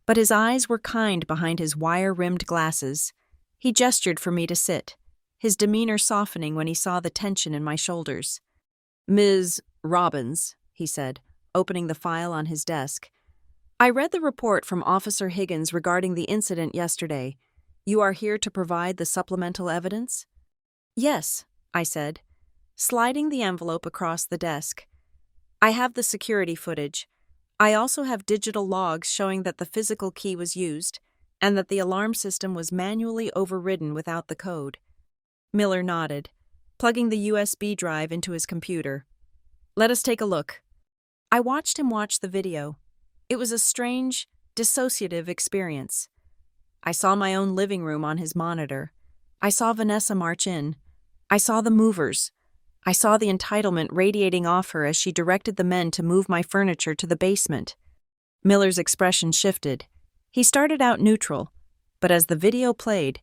but his eyes were kind behind his wire-rimmed glasses. He gestured for me to sit, his demeanor softening when he saw the tension in my shoulders. "Ms. Robbins," he said, opening the file on his desk. "I read the report from Officer Higgins regarding the incident yesterday. You are here to provide the supplemental evidence?" "Yes," I said, sliding the envelope across the desk. "I have the security footage. I also have digital logs showing that the physical key was used and that the alarm system was manually overridden without the code." Miller nodded, plugging the USB drive into his computer. "Let us take a look." I watched him watch the video. It was a strange, dissociative experience. I saw my own living room on his monitor. I saw Vanessa march in. I saw the movers. I saw the entitlement radiating off her as she directed the men to move my furniture to the basement. Miller's expression shifted. He started out neutral, but as the video played,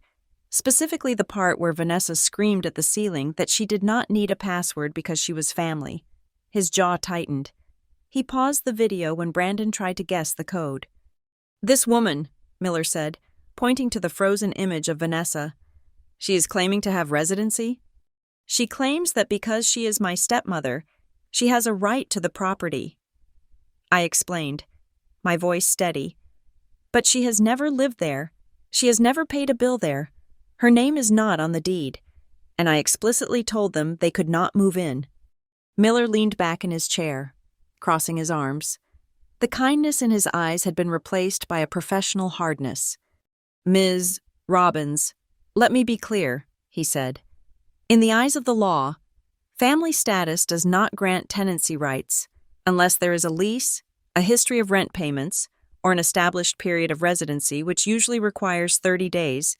specifically the part where Vanessa screamed at the ceiling that she did not need a password because she was family, his jaw tightened. He paused the video when Brandon tried to guess the code. "This woman," Miller said, pointing to the frozen image of Vanessa. "She is claiming to have residency? She claims that because she is my stepmother, she has a right to the property." I explained, my voice steady. "But she has never lived there. She has never paid a bill there. Her name is not on the deed." And I explicitly told them they could not move in. Miller leaned back in his chair, crossing his arms. The kindness in his eyes had been replaced by a professional hardness. "Ms. Robbins, let me be clear," he said. "In the eyes of the law, family status does not grant tenancy rights unless there is a lease, a history of rent payments, or an established period of residency, which usually requires 30 days.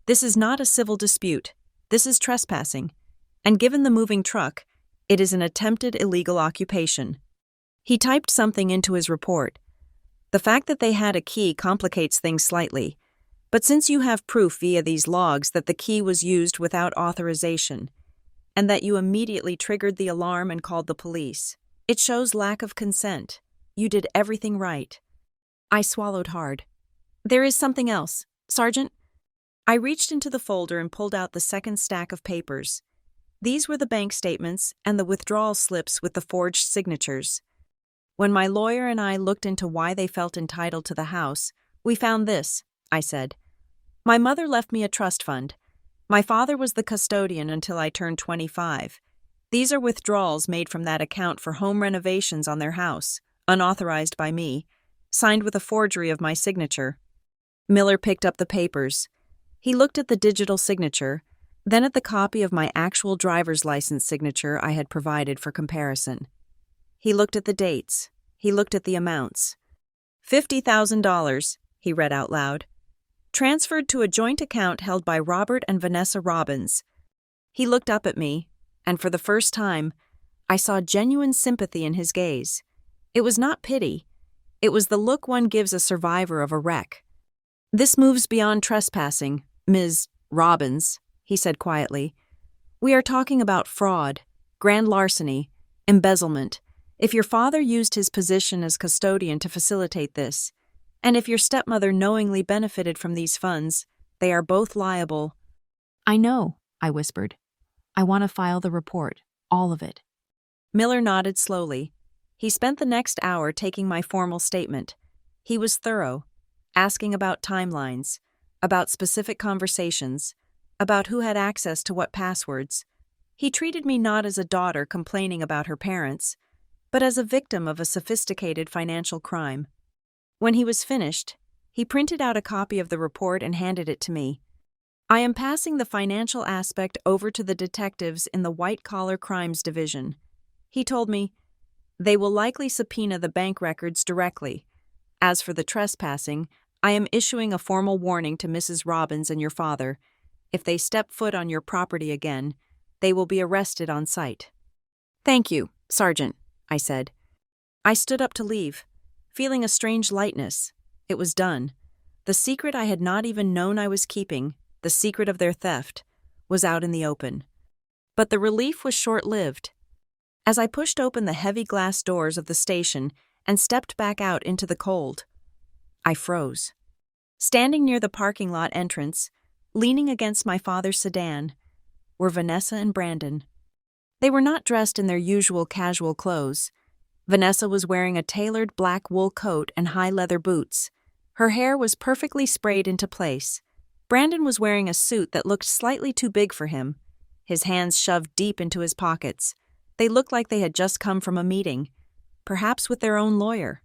This is not a civil dispute. This is trespassing. And given the moving truck, it is an attempted illegal occupation." He typed something into his report. "The fact that they had a key complicates things slightly. But since you have proof via these logs that the key was used without authorization, and that you immediately triggered the alarm and called the police, it shows lack of consent. You did everything right." I swallowed hard. "There is something else, Sergeant." I reached into the folder and pulled out the second stack of papers. These were the bank statements and the withdrawal slips with the forged signatures. When my lawyer and I looked into why they felt entitled to the house, we found this, I said. "My mother left me a trust fund. My father was the custodian until I turned 25. These are withdrawals made from that account for home renovations on their house, unauthorized by me, signed with a forgery of my signature. Miller picked up the papers. He looked at the digital signature, then at the copy of my actual driver's license signature I had provided for comparison. He looked at the dates. He looked at the amounts. $50,000, he read out loud. Transferred to a joint account held by Robert and Vanessa Robbins. He looked up at me, and for the first time, I saw genuine sympathy in his gaze. It was not pity. It was the look one gives a survivor of a wreck. This moves beyond trespassing, Ms. Robbins, he said quietly. We are talking about fraud, grand larceny, embezzlement. If your father used his position as custodian to facilitate this, and if your stepmother knowingly benefited from these funds, they are both liable. I know, I whispered. I want to file the report, all of it. Miller nodded slowly. He spent the next hour taking my formal statement. He was thorough, asking about timelines, about specific conversations, about who had access to what passwords. He treated me not as a daughter complaining about her parents, but as a victim of a sophisticated financial crime. When he was finished, he printed out a copy of the report and handed it to me. I am passing the financial aspect over to the detectives in the white-collar crimes division. He told me, they will likely subpoena the bank records directly. As for the trespassing, I am issuing a formal warning to Mrs. Robbins and your father. If they step foot on your property again, they will be arrested on sight. Thank you, Sergeant, I said. I stood up to leave, feeling a strange lightness. It was done. The secret I had not even known I was keeping, the secret of their theft, was out in the open. But the relief was short-lived. As I pushed open the heavy glass doors of the station and stepped back out into the cold, I froze. Standing near the parking lot entrance, leaning against my father's sedan, were Vanessa and Brandon. They were not dressed in their usual casual clothes. Vanessa was wearing a tailored black wool coat and high leather boots. Her hair was perfectly sprayed into place. Brandon was wearing a suit that looked slightly too big for him, his hands shoved deep into his pockets. They looked like they had just come from a meeting, perhaps with their own lawyer.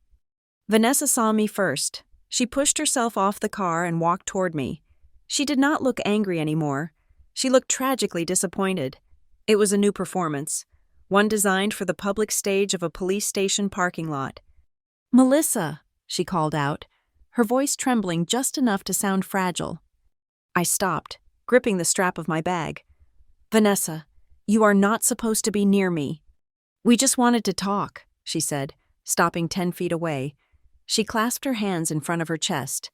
Vanessa saw me first. She pushed herself off the car and walked toward me. She did not look angry anymore. She looked tragically disappointed. It was a new performance, one designed for the public stage of a police station parking lot. "Melissa," she called out, her voice trembling just enough to sound fragile. I stopped, gripping the strap of my bag. "Vanessa, you are not supposed to be near me." "We just wanted to talk," she said, stopping 10 feet away. She clasped her hands in front of her chest.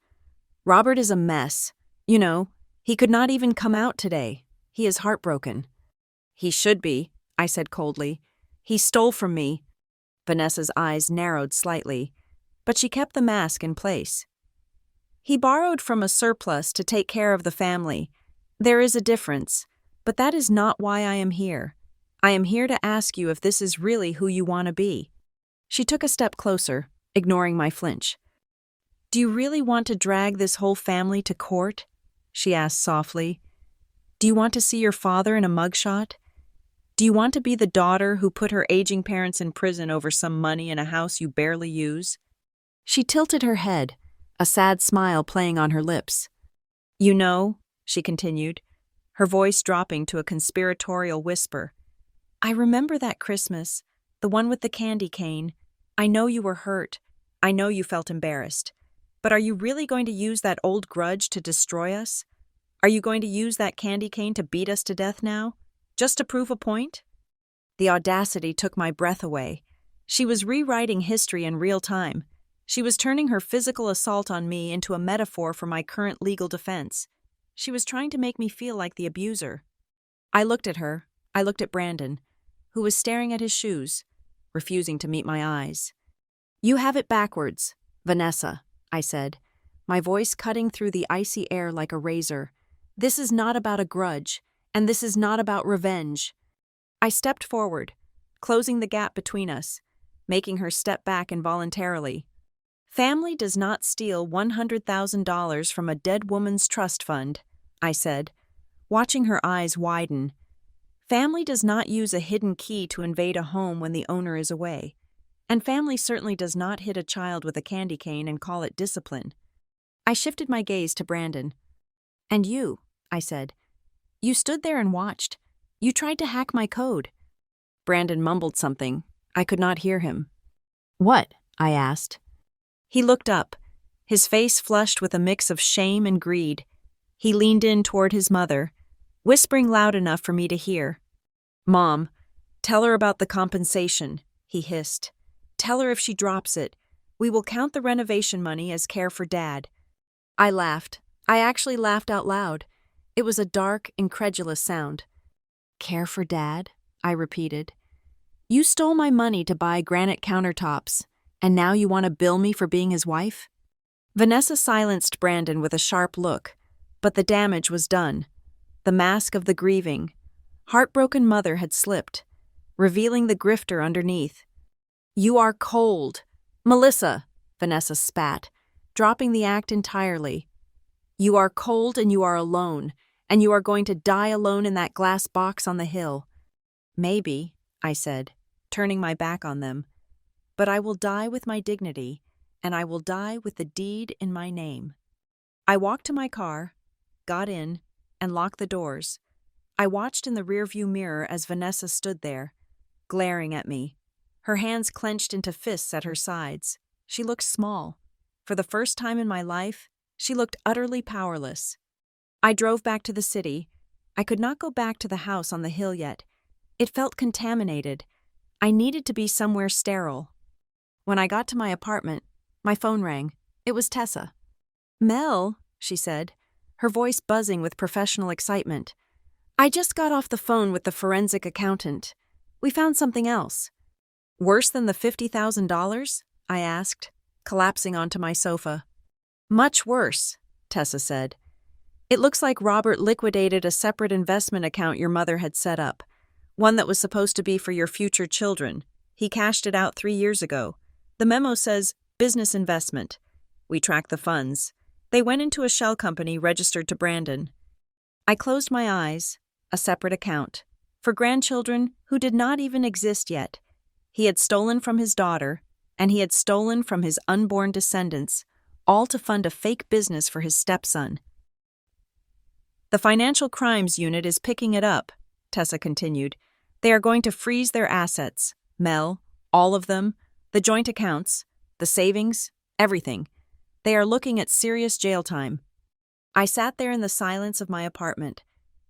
"Robert is a mess. You know, he could not even come out today. He is heartbroken." "He should be," I said coldly. "He stole from me." Vanessa's eyes narrowed slightly, but she kept the mask in place. "He borrowed from a surplus to take care of the family. There is a difference, but that is not why I am here. I am here to ask you if this is really who you want to be." She took a step closer, ignoring my flinch. "Do you really want to drag this whole family to court?" she asked softly. "Do you want to see your father in a mugshot? Do you want to be the daughter who put her aging parents in prison over some money in a house you barely use?" She tilted her head, a sad smile playing on her lips. "You know," she continued, her voice dropping to a conspiratorial whisper, "I remember that Christmas, the one with the candy cane. I know you were hurt. I know you felt embarrassed. But are you really going to use that old grudge to destroy us? Are you going to use that candy cane to beat us to death now? Just to prove a point?" The audacity took my breath away. She was rewriting history in real time. She was turning her physical assault on me into a metaphor for my current legal defense. She was trying to make me feel like the abuser. I looked at her. I looked at Brandon, who was staring at his shoes, refusing to meet my eyes. "You have it backwards, Vanessa," I said, my voice cutting through the icy air like a razor. "This is not about a grudge, and this is not about revenge." I stepped forward, closing the gap between us, making her step back involuntarily. "Family does not steal $100,000 from a dead woman's trust fund," I said, watching her eyes widen. Family does not use a hidden key to invade a home when the owner is away. And family certainly does not hit a child with a candy cane and call it discipline. I shifted my gaze to Brandon. "And you," I said. "You stood there and watched. You tried to hack my code." Brandon mumbled something. I could not hear him. "What?" I asked. He looked up, his face flushed with a mix of shame and greed. He leaned in toward his mother, whispering loud enough for me to hear. "Mom, tell her about the compensation," he hissed. "Tell her if she drops it, we will count the renovation money as care for Dad." I laughed. I actually laughed out loud. It was a dark, incredulous sound. "Care for Dad?" I repeated. "You stole my money to buy granite countertops, and now you want to bill me for being his wife?" Vanessa silenced Brandon with a sharp look, but the damage was done. The mask of the grieving, heartbroken mother had slipped, revealing the grifter underneath. "You are cold. Melissa," Vanessa spat, dropping the act entirely. "You are cold and you are alone, and you are going to die alone in that glass box on the hill." "Maybe," I said, turning my back on them, "but I will die with my dignity, and I will die with the deed in my name." I walked to my car, got in, and locked the doors. I watched in the rearview mirror as Vanessa stood there, glaring at me, her hands clenched into fists at her sides. She looked small. For the first time in my life, she looked utterly powerless. I drove back to the city. I could not go back to the house on the hill yet. It felt contaminated. I needed to be somewhere sterile. When I got to my apartment, my phone rang. It was Tessa. "Mel," she said, her voice buzzing with professional excitement. "I just got off the phone with the forensic accountant. We found something else." "Worse than the $50,000? I asked, collapsing onto my sofa. "Much worse," Tessa said. "It looks like Robert liquidated a separate investment account your mother had set up, one that was supposed to be for your future children. He cashed it out 3 years ago. The memo says, business investment. We tracked the funds. They went into a shell company registered to Brandon." I closed my eyes. A separate account. For grandchildren who did not even exist yet. He had stolen from his daughter, and he had stolen from his unborn descendants, all to fund a fake business for his stepson. "The Financial Crimes Unit is picking it up," Tessa continued. "They are going to freeze their assets, Mel, all of them, the joint accounts, the savings, everything. They are looking at serious jail time." I sat there in the silence of my apartment.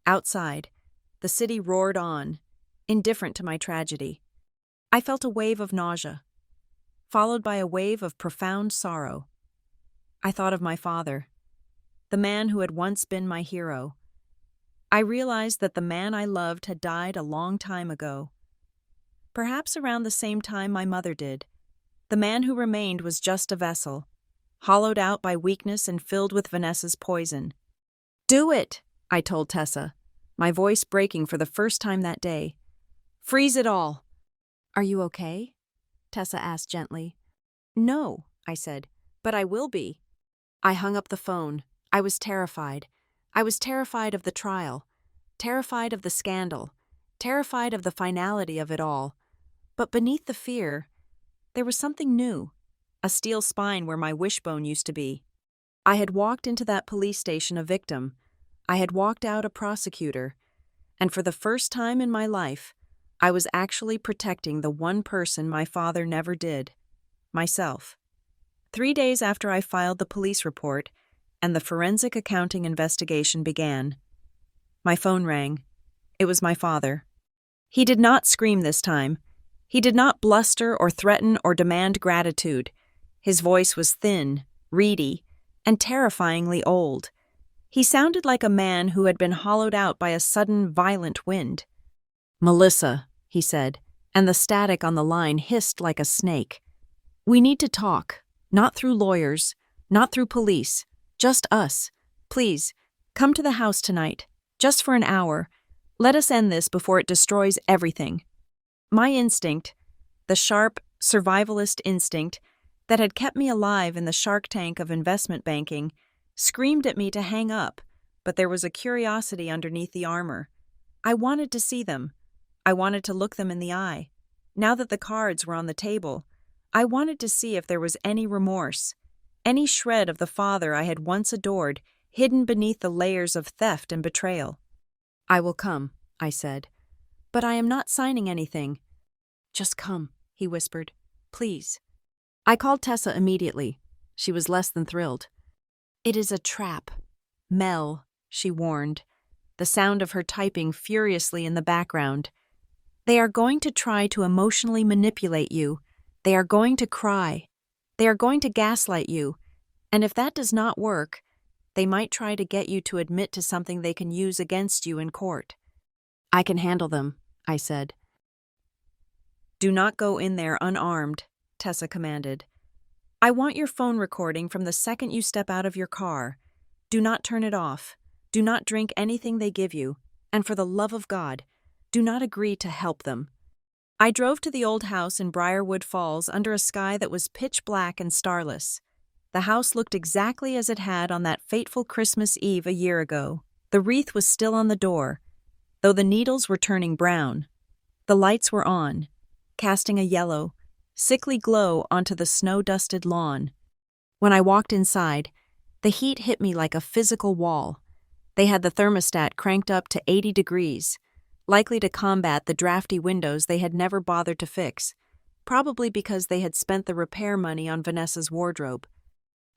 Outside, the city roared on, indifferent to my tragedy. I felt a wave of nausea, followed by a wave of profound sorrow. I thought of my father, the man who had once been my hero. I realized that the man I loved had died a long time ago. Perhaps around the same time my mother did. The man who remained was just a vessel, hollowed out by weakness and filled with Vanessa's poison. "Do it," I told Tessa, my voice breaking for the first time that day. "Freeze it all." "Are you okay?" Tessa asked gently. "No," I said, "but I will be." I hung up the phone. I was terrified. I was terrified of the trial, terrified of the scandal, terrified of the finality of it all. But beneath the fear, there was something new, a steel spine where my wishbone used to be. I had walked into that police station a victim. I had walked out a prosecutor. And for the first time in my life, I was actually protecting the one person my father never did, myself. 3 days after I filed the police report and the forensic accounting investigation began, my phone rang. It was my father. He did not scream this time. He did not bluster or threaten or demand gratitude. His voice was thin, reedy, and terrifyingly old. He sounded like a man who had been hollowed out by a sudden, violent wind. "Melissa," he said, and the static on the line hissed like a snake. "We need to talk, not through lawyers, not through police, just us. Please, come to the house tonight, just for an hour. Let us end this before it destroys everything." My instinct, the sharp, survivalist instinct that had kept me alive in the shark tank of investment banking, screamed at me to hang up, but there was a curiosity underneath the armor. I wanted to see them. I wanted to look them in the eye. Now that the cards were on the table, I wanted to see if there was any remorse, any shred of the father I had once adored hidden beneath the layers of theft and betrayal. "I will come," I said. "But I am not signing anything." "Just come," he whispered. "Please." I called Tessa immediately. She was less than thrilled. "It is a trap. Mel," she warned, the sound of her typing furiously in the background. "They are going to try to emotionally manipulate you. They are going to cry. They are going to gaslight you. And if that does not work, they might try to get you to admit to something they can use against you in court." "I can handle them," I said. "Do not go in there unarmed," Tessa commanded. "I want your phone recording from the second you step out of your car. Do not turn it off. Do not drink anything they give you. And for the love of God, do not agree to help them." I drove to the old house in Briarwood Falls under a sky that was pitch black and starless. The house looked exactly as it had on that fateful Christmas Eve a year ago. The wreath was still on the door, though the needles were turning brown. The lights were on, casting a yellow, sickly glow onto the snow-dusted lawn. When I walked inside, the heat hit me like a physical wall. They had the thermostat cranked up to 80 degrees, likely to combat the drafty windows they had never bothered to fix, probably because they had spent the repair money on Vanessa's wardrobe.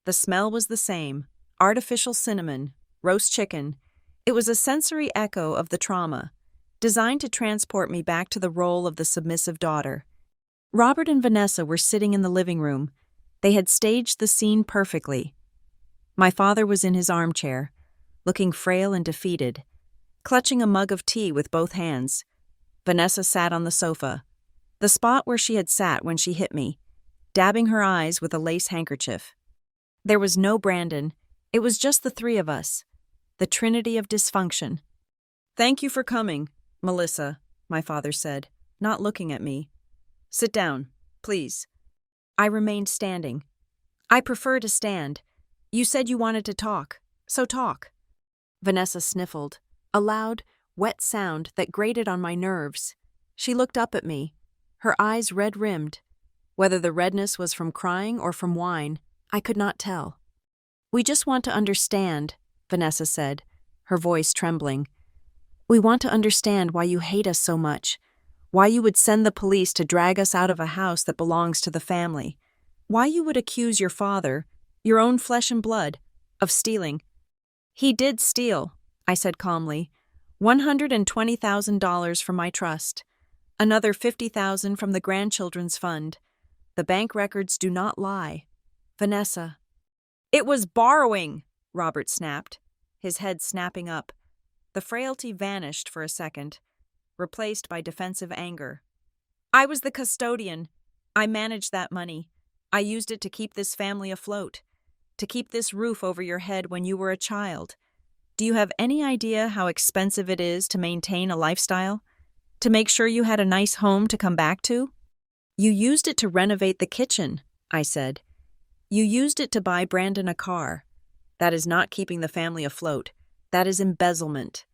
The smell was the same: artificial cinnamon, roast chicken. It was a sensory echo of the trauma, designed to transport me back to the role of the submissive daughter. Robert and Vanessa were sitting in the living room. They had staged the scene perfectly. My father was in his armchair, looking frail and defeated, clutching a mug of tea with both hands. Vanessa sat on the sofa, the spot where she had sat when she hit me, dabbing her eyes with a lace handkerchief. There was no Brandon. It was just the three of us, the trinity of dysfunction. "Thank you for coming, Melissa," my father said, not looking at me. "Sit down, please." I remained standing. "I prefer to stand. You said you wanted to talk, so talk." Vanessa sniffled, a loud, wet sound that grated on my nerves. She looked up at me, her eyes red-rimmed. Whether the redness was from crying or from wine, I could not tell. "We just want to understand," Vanessa said, her voice trembling. "We want to understand why you hate us so much, why you would send the police to drag us out of a house that belongs to the family, why you would accuse your father, your own flesh and blood, of stealing." "He did steal," I said calmly. $120,000 from my trust, another $50,000 from the grandchildren's fund. The bank records do not lie. Vanessa." "It was borrowing," Robert snapped, his head snapping up. The frailty vanished for a second, replaced by defensive anger. "I was the custodian. I managed that money. I used it to keep this family afloat, to keep this roof over your head when you were a child. Do you have any idea how expensive it is to maintain a lifestyle? To make sure you had a nice home to come back to? You used it to renovate the kitchen," I said. "You used it to buy Brandon a car. That is not keeping the family afloat. That is embezzlement."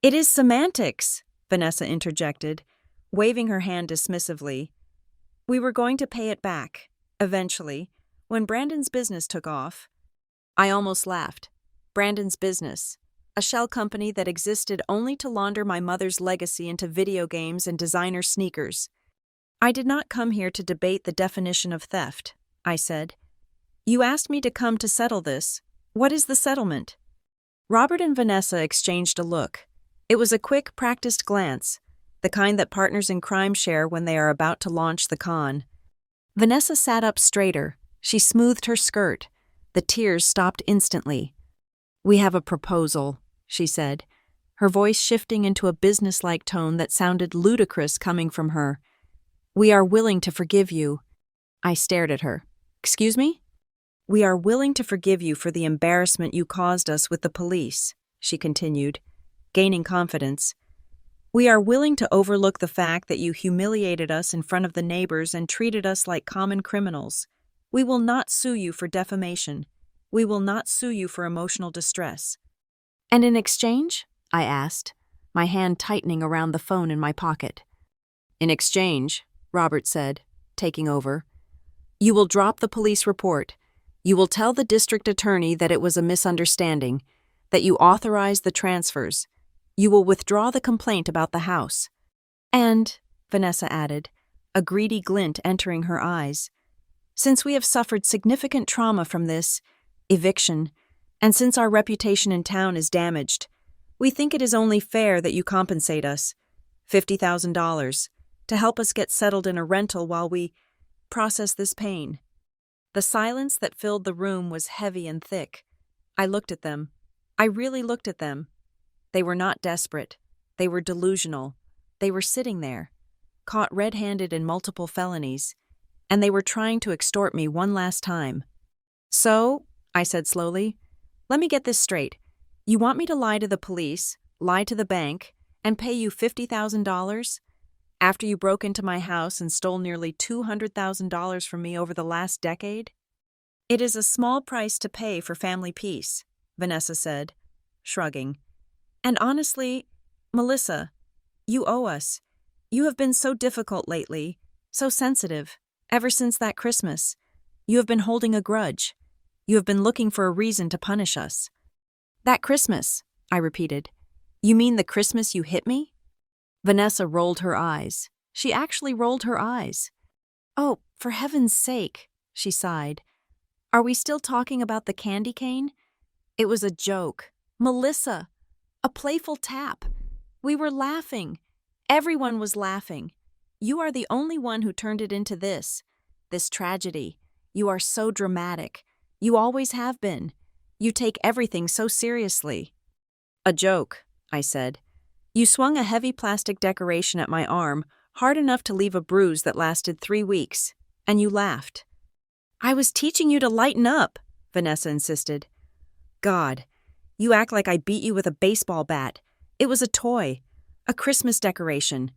"It is semantics," Vanessa interjected, waving her hand dismissively. "We were going to pay it back, eventually, when Brandon's business took off." I almost laughed. Brandon's business, a shell company that existed only to launder my mother's legacy into video games and designer sneakers. "I did not come here to debate the definition of theft," I said. "You asked me to come to settle this. What is the settlement?" Robert and Vanessa exchanged a look. It was a quick, practiced glance, the kind that partners in crime share when they are about to launch the con. Vanessa sat up straighter. She smoothed her skirt. The tears stopped instantly. "We have a proposal," she said, her voice shifting into a businesslike tone that sounded ludicrous coming from her. "We are willing to forgive you." I stared at her. "Excuse me?" "We are willing to forgive you for the embarrassment you caused us with the police," she continued, gaining confidence. "We are willing to overlook the fact that you humiliated us in front of the neighbors and treated us like common criminals. We will not sue you for defamation. We will not sue you for emotional distress." "And in exchange?" I asked, my hand tightening around the phone in my pocket. "In exchange," Robert said, taking over, "you will drop the police report. You will tell the district attorney that it was a misunderstanding, that you authorized the transfers. You will withdraw the complaint about the house. And," Vanessa added, a greedy glint entering her eyes, "since we have suffered significant trauma from this eviction, and since our reputation in town is damaged, we think it is only fair that you compensate us, $50,000, to help us get settled in a rental while we process this pain." The silence that filled the room was heavy and thick. I looked at them. I really looked at them. They were not desperate. They were delusional. They were sitting there, caught red-handed in multiple felonies, and they were trying to extort me one last time. "So," I said slowly, "let me get this straight. You want me to lie to the police, lie to the bank, and pay you $50,000? After you broke into my house and stole nearly $200,000 from me over the last decade?" "It is a small price to pay for family peace," Vanessa said, shrugging. "And honestly, Melissa, you owe us. You have been so difficult lately, so sensitive, ever since that Christmas. You have been holding a grudge. You have been looking for a reason to punish us." "That Christmas," I repeated. "You mean the Christmas you hit me?" Vanessa rolled her eyes. She actually rolled her eyes. "Oh, for heaven's sake," she sighed. "Are we still talking about the candy cane? It was a joke. Melissa! A playful tap. We were laughing. Everyone was laughing. You are the only one who turned it into this tragedy. You are so dramatic. You always have been. You take everything so seriously." "A joke," I said. "You swung a heavy plastic decoration at my arm, hard enough to leave a bruise that lasted 3 weeks, and you laughed." "I was teaching you to lighten up," Vanessa insisted. "God, you act like I beat you with a baseball bat. It was a toy, a Christmas decoration.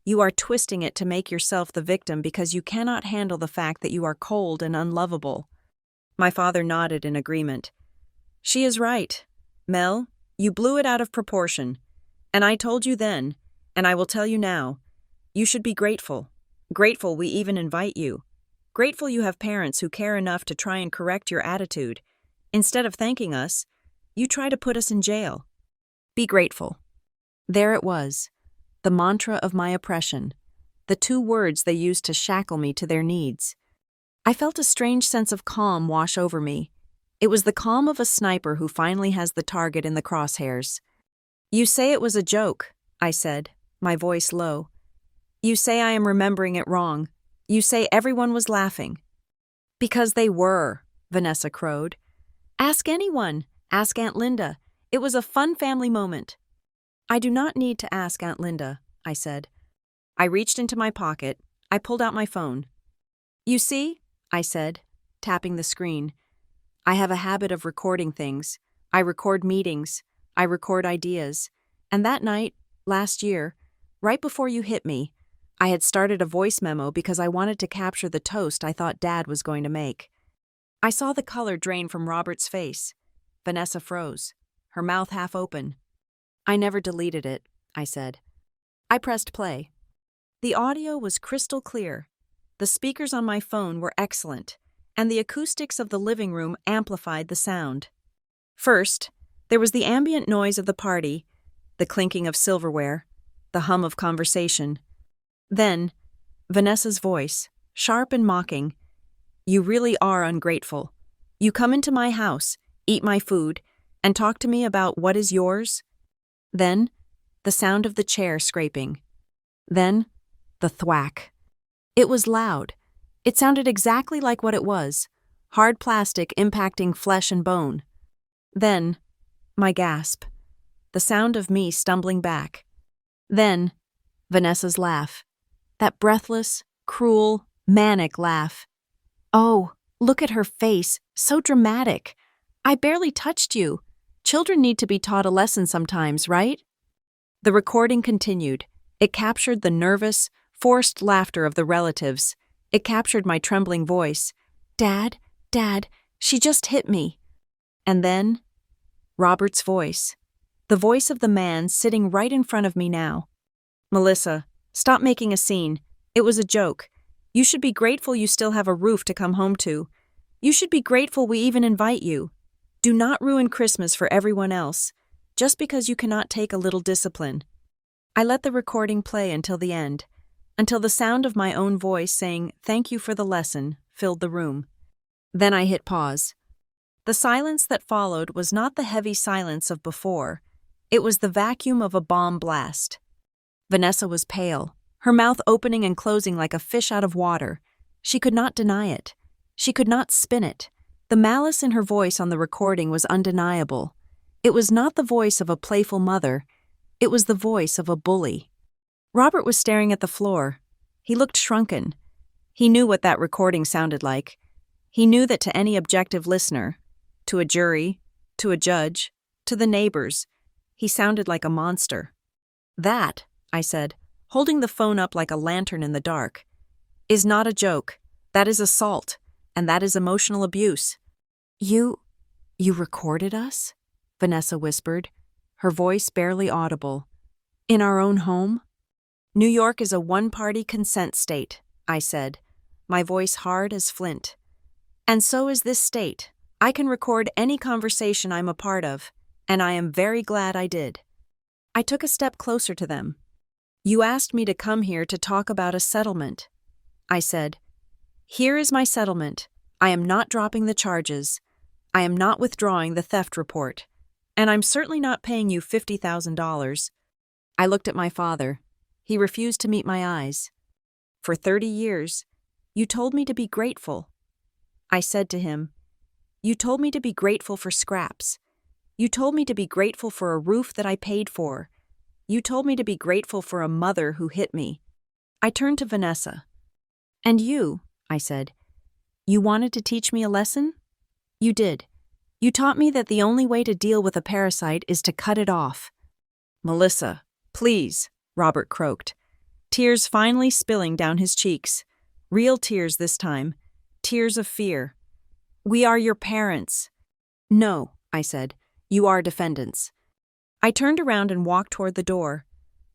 You are twisting it to make yourself the victim because you cannot handle the fact that you are cold and unlovable." My father nodded in agreement. "She is right. Mel, you blew it out of proportion. And I told you then, and I will tell you now, you should be grateful. Grateful we even invite you. Grateful you have parents who care enough to try and correct your attitude. Instead of thanking us, you try to put us in jail. Be grateful." There it was, the mantra of my oppression, the 2 words they used to shackle me to their needs. I felt a strange sense of calm wash over me. It was the calm of a sniper who finally has the target in the crosshairs. "You say it was a joke," I said, my voice low. "You say I am remembering it wrong. You say everyone was laughing." "Because they were," Vanessa crowed. "Ask anyone. Ask Aunt Linda. It was a fun family moment." "I do not need to ask Aunt Linda," I said. I reached into my pocket. I pulled out my phone. "You see," I said, tapping the screen. "I have a habit of recording things. I record meetings. I record ideas. And that night, last year, right before you hit me, I had started a voice memo because I wanted to capture the toast I thought Dad was going to make." I saw the color drain from Robert's face. Vanessa froze, her mouth half open. "I never deleted it," I said. I pressed play. The audio was crystal clear. The speakers on my phone were excellent, and the acoustics of the living room amplified the sound. First, there was the ambient noise of the party, the clinking of silverware, the hum of conversation. Then, Vanessa's voice, sharp and mocking. "You really are ungrateful. You come into my house, eat my food, and talk to me about what is yours?" Then, the sound of the chair scraping. Then, the thwack. It was loud. It sounded exactly like what it was, hard plastic impacting flesh and bone. Then, my gasp. The sound of me stumbling back. Then, Vanessa's laugh. That breathless, cruel, manic laugh. "Oh, look at her face, so dramatic. I barely touched you. Children need to be taught a lesson sometimes, right?" The recording continued. It captured the nervous, forced laughter of the relatives. It captured my trembling voice. Dad, she just hit me." And then, Robert's voice. the voice of the man sitting right in front of me now. "Melissa, stop making a scene. It was a joke. You should be grateful you still have a roof to come home to. You should be grateful we even invite you. Do not ruin Christmas for everyone else, just because you cannot take a little discipline." I let the recording play until the end, until the sound of my own voice saying, "Thank you for the lesson," filled the room. Then I hit pause. The silence that followed was not the heavy silence of before. It was the vacuum of a bomb blast. Vanessa was pale, her mouth opening and closing like a fish out of water. She could not deny it. She could not spin it. The malice in her voice on the recording was undeniable. It was not the voice of a playful mother. It was the voice of a bully. Robert was staring at the floor. He looked shrunken. He knew what that recording sounded like. He knew that to any objective listener, to a jury, to a judge, to the neighbors, he sounded like a monster. "That," I said, holding the phone up like a lantern in the dark, "is not a joke. That is assault, and that is emotional abuse." You recorded us?" Vanessa whispered, her voice barely audible. "In our own home?" "New York is a one-party consent state," I said, my voice hard as flint. "And so is this state. I can record any conversation I'm a part of, and I am very glad I did." I took a step closer to them. "You asked me to come here to talk about a settlement," I said. "Here is my settlement. I am not dropping the charges. I am not withdrawing the theft report. And I'm certainly not paying you $50,000. I looked at my father. He refused to meet my eyes. "For 30 years, you told me to be grateful." I said to him, "You told me to be grateful for scraps. You told me to be grateful for a roof that I paid for. You told me to be grateful for a mother who hit me." I turned to Vanessa. "And you," I said, "you wanted to teach me a lesson? You did. You taught me that the only way to deal with a parasite is to cut it off." "Melissa, please," Robert croaked, tears finally spilling down his cheeks. Real tears this time, tears of fear. "We are your parents." "No," I said, "you are defendants." I turned around and walked toward the door.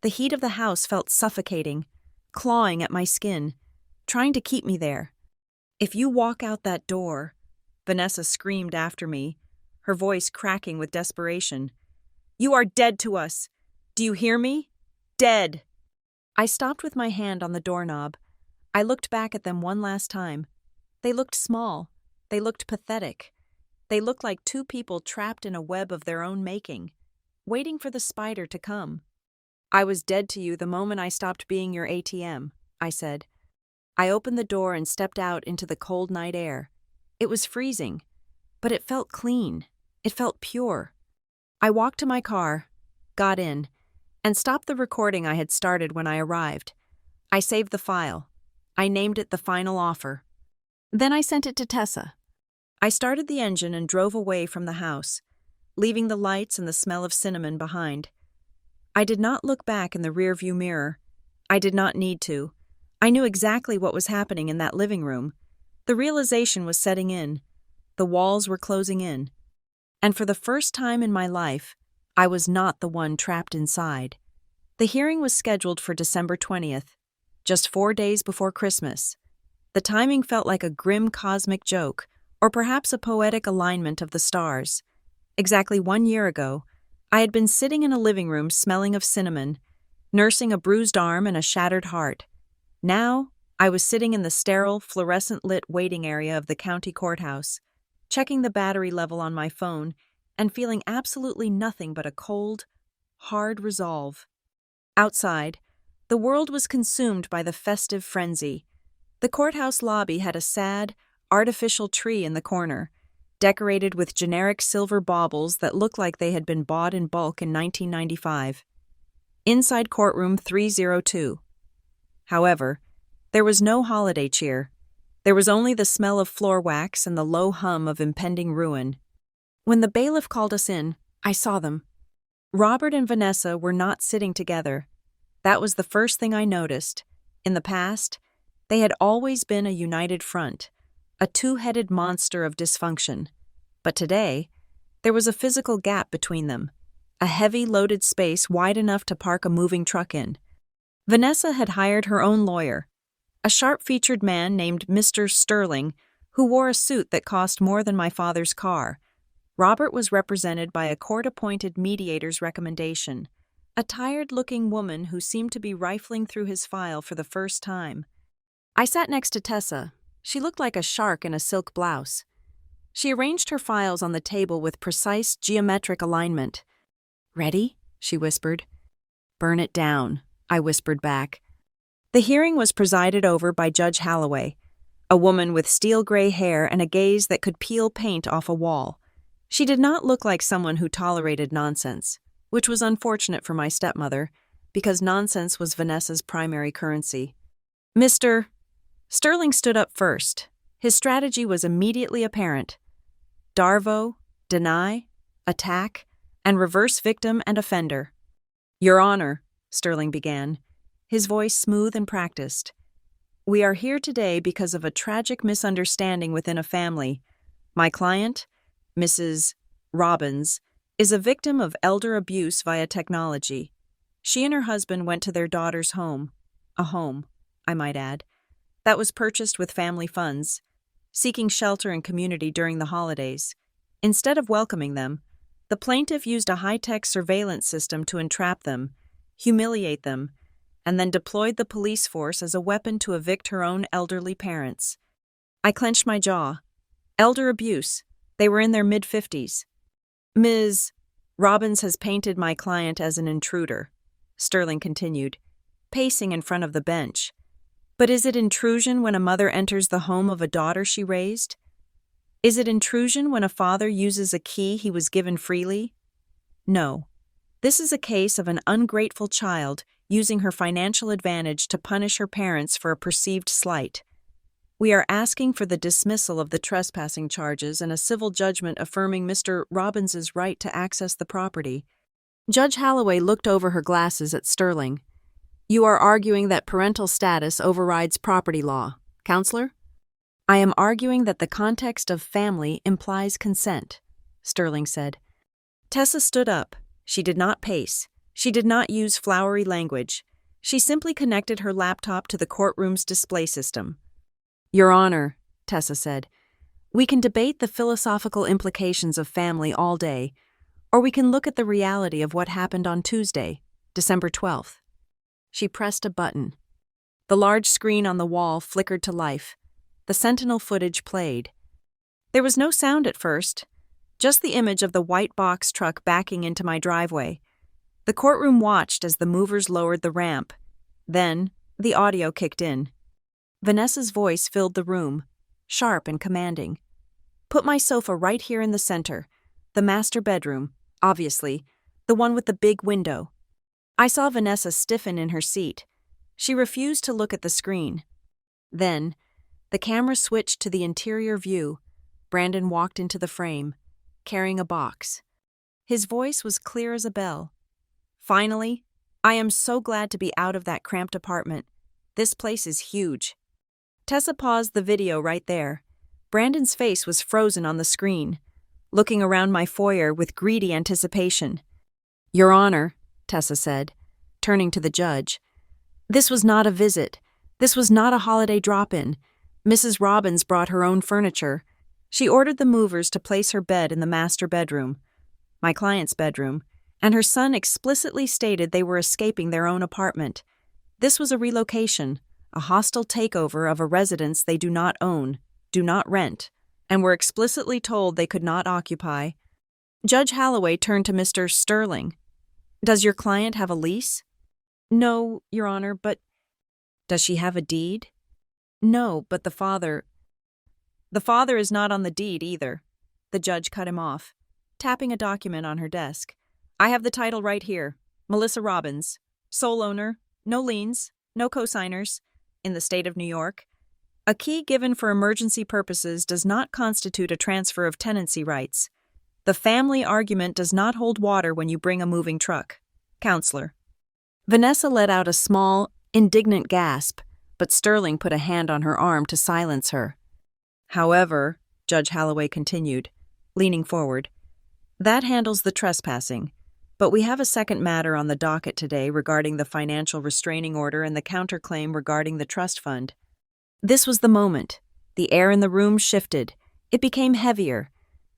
The heat of the house felt suffocating, clawing at my skin, trying to keep me there. "If you walk out that door," Vanessa screamed after me, her voice cracking with desperation, "you are dead to us. Do you hear me? Dead." I stopped with my hand on the doorknob. I looked back at them one last time. They looked small. They looked pathetic. They looked like two people trapped in a web of their own making, waiting for the spider to come. "I was dead to you the moment I stopped being your ATM," I said. I opened the door and stepped out into the cold night air. It was freezing, but it felt clean. It felt pure. I walked to my car, got in, and stopped the recording I had started when I arrived. I saved the file. I named it The Final Offer. Then I sent it to Tessa. I started the engine and drove away from the house, leaving the lights and the smell of cinnamon behind. I did not look back in the rearview mirror. I did not need to. I knew exactly what was happening in that living room. The realization was setting in. The walls were closing in. And for the first time in my life, I was not the one trapped inside. The hearing was scheduled for December 20th, just 4 days before Christmas. The timing felt like a grim cosmic joke, or perhaps a poetic alignment of the stars. Exactly 1 year ago, I had been sitting in a living room smelling of cinnamon, nursing a bruised arm and a shattered heart. Now, I was sitting in the sterile, fluorescent-lit waiting area of the county courthouse, checking the battery level on my phone and feeling absolutely nothing but a cold, hard resolve. Outside, the world was consumed by the festive frenzy. The courthouse lobby had a sad, artificial tree in the corner, decorated with generic silver baubles that looked like they had been bought in bulk in 1995. Inside courtroom 302. However, there was no holiday cheer. There was only the smell of floor wax and the low hum of impending ruin. When the bailiff called us in, I saw them. Robert and Vanessa were not sitting together. That was the first thing I noticed. In the past, they had always been a united front, a two-headed monster of dysfunction. But today, there was a physical gap between them. a heavy, loaded space wide enough to park a moving truck in. Vanessa had hired her own lawyer, a sharp-featured man named Mr. Sterling, who wore a suit that cost more than my father's car. Robert was represented by a court-appointed mediator's recommendation, a tired-looking woman who seemed to be rifling through his file for the first time. I sat next to Tessa. She looked like a shark in a silk blouse. She arranged her files on the table with precise geometric alignment. "Ready?" she whispered. "Burn it down," I whispered back. The hearing was presided over by Judge Holloway, a woman with steel-gray hair and a gaze that could peel paint off a wall. She did not look like someone who tolerated nonsense, which was unfortunate for my stepmother, because nonsense was Vanessa's primary currency. Mr. Sterling stood up first. His strategy was immediately apparent. Darvo, deny, attack, and reverse victim and offender. "Your Honor," Sterling began, his voice smooth and practiced. "We are here today because of a tragic misunderstanding within a family. My client, Mrs. Robbins, is a victim of elder abuse via technology. She and her husband went to their daughter's home, a home, I might add, that was purchased with family funds, seeking shelter and community during the holidays. Instead of welcoming them, the plaintiff used a high-tech surveillance system to entrap them, humiliate them, and then deployed the police force as a weapon to evict her own elderly parents." I clenched my jaw. Elder abuse. They were in their mid-50s. "Ms. Robbins has painted my client as an intruder," Sterling continued, pacing in front of the bench. "But is it intrusion when a mother enters the home of a daughter she raised? Is it intrusion when a father uses a key he was given freely? No. This is a case of an ungrateful child using her financial advantage to punish her parents for a perceived slight. We are asking for the dismissal of the trespassing charges and a civil judgment affirming Mr. Robbins's right to access the property." Judge Holloway looked over her glasses at Sterling. "You are arguing that parental status overrides property law, Counselor?" "I am arguing that the context of family implies consent," Sterling said. Tessa stood up. She did not pace. She did not use flowery language. She simply connected her laptop to the courtroom's display system. "Your Honor," Tessa said, "we can debate the philosophical implications of family all day, or we can look at the reality of what happened on Tuesday, December 12th. She pressed a button. The large screen on the wall flickered to life. The Sentinel footage played. There was no sound at first, just the image of the white box truck backing into my driveway. The courtroom watched as the movers lowered the ramp. Then, the audio kicked in. Vanessa's voice filled the room, sharp and commanding. "Put my sofa right here in the center. The master bedroom, obviously, the one with the big window." I saw Vanessa stiffen in her seat. She refused to look at the screen. Then, the camera switched to the interior view. Brandon walked into the frame, carrying a box. His voice was clear as a bell. "Finally, I am so glad to be out of that cramped apartment. This place is huge." Tessa paused the video right there. Brandon's face was frozen on the screen, looking around my foyer with greedy anticipation. "Your Honor," Tessa said, turning to the judge, "this was not a visit. This was not a holiday drop-in. Mrs. Robbins brought her own furniture. She ordered the movers to place her bed in the master bedroom, my client's bedroom, and her son explicitly stated they were escaping their own apartment. This was a relocation, a hostile takeover of a residence they do not own, do not rent, and were explicitly told they could not occupy." Judge Holloway turned to Mr. Sterling. "Does your client have a lease?" "No, Your Honor, but—" "Does she have a deed?" "No, but the father—" "The father is not on the deed either." The judge cut him off, tapping a document on her desk. "I have the title right here. Melissa Robbins, sole owner, no liens, no cosigners, in the state of New York. A key given for emergency purposes does not constitute a transfer of tenancy rights. The family argument does not hold water when you bring a moving truck. Counselor." Vanessa let out a small, indignant gasp, but Sterling put a hand on her arm to silence her. "However," Judge Holloway continued, leaning forward, "that handles the trespassing. but we have a second matter on the docket today regarding the financial restraining order and the counterclaim regarding the trust fund. This was the moment. The air in the room shifted. It became heavier,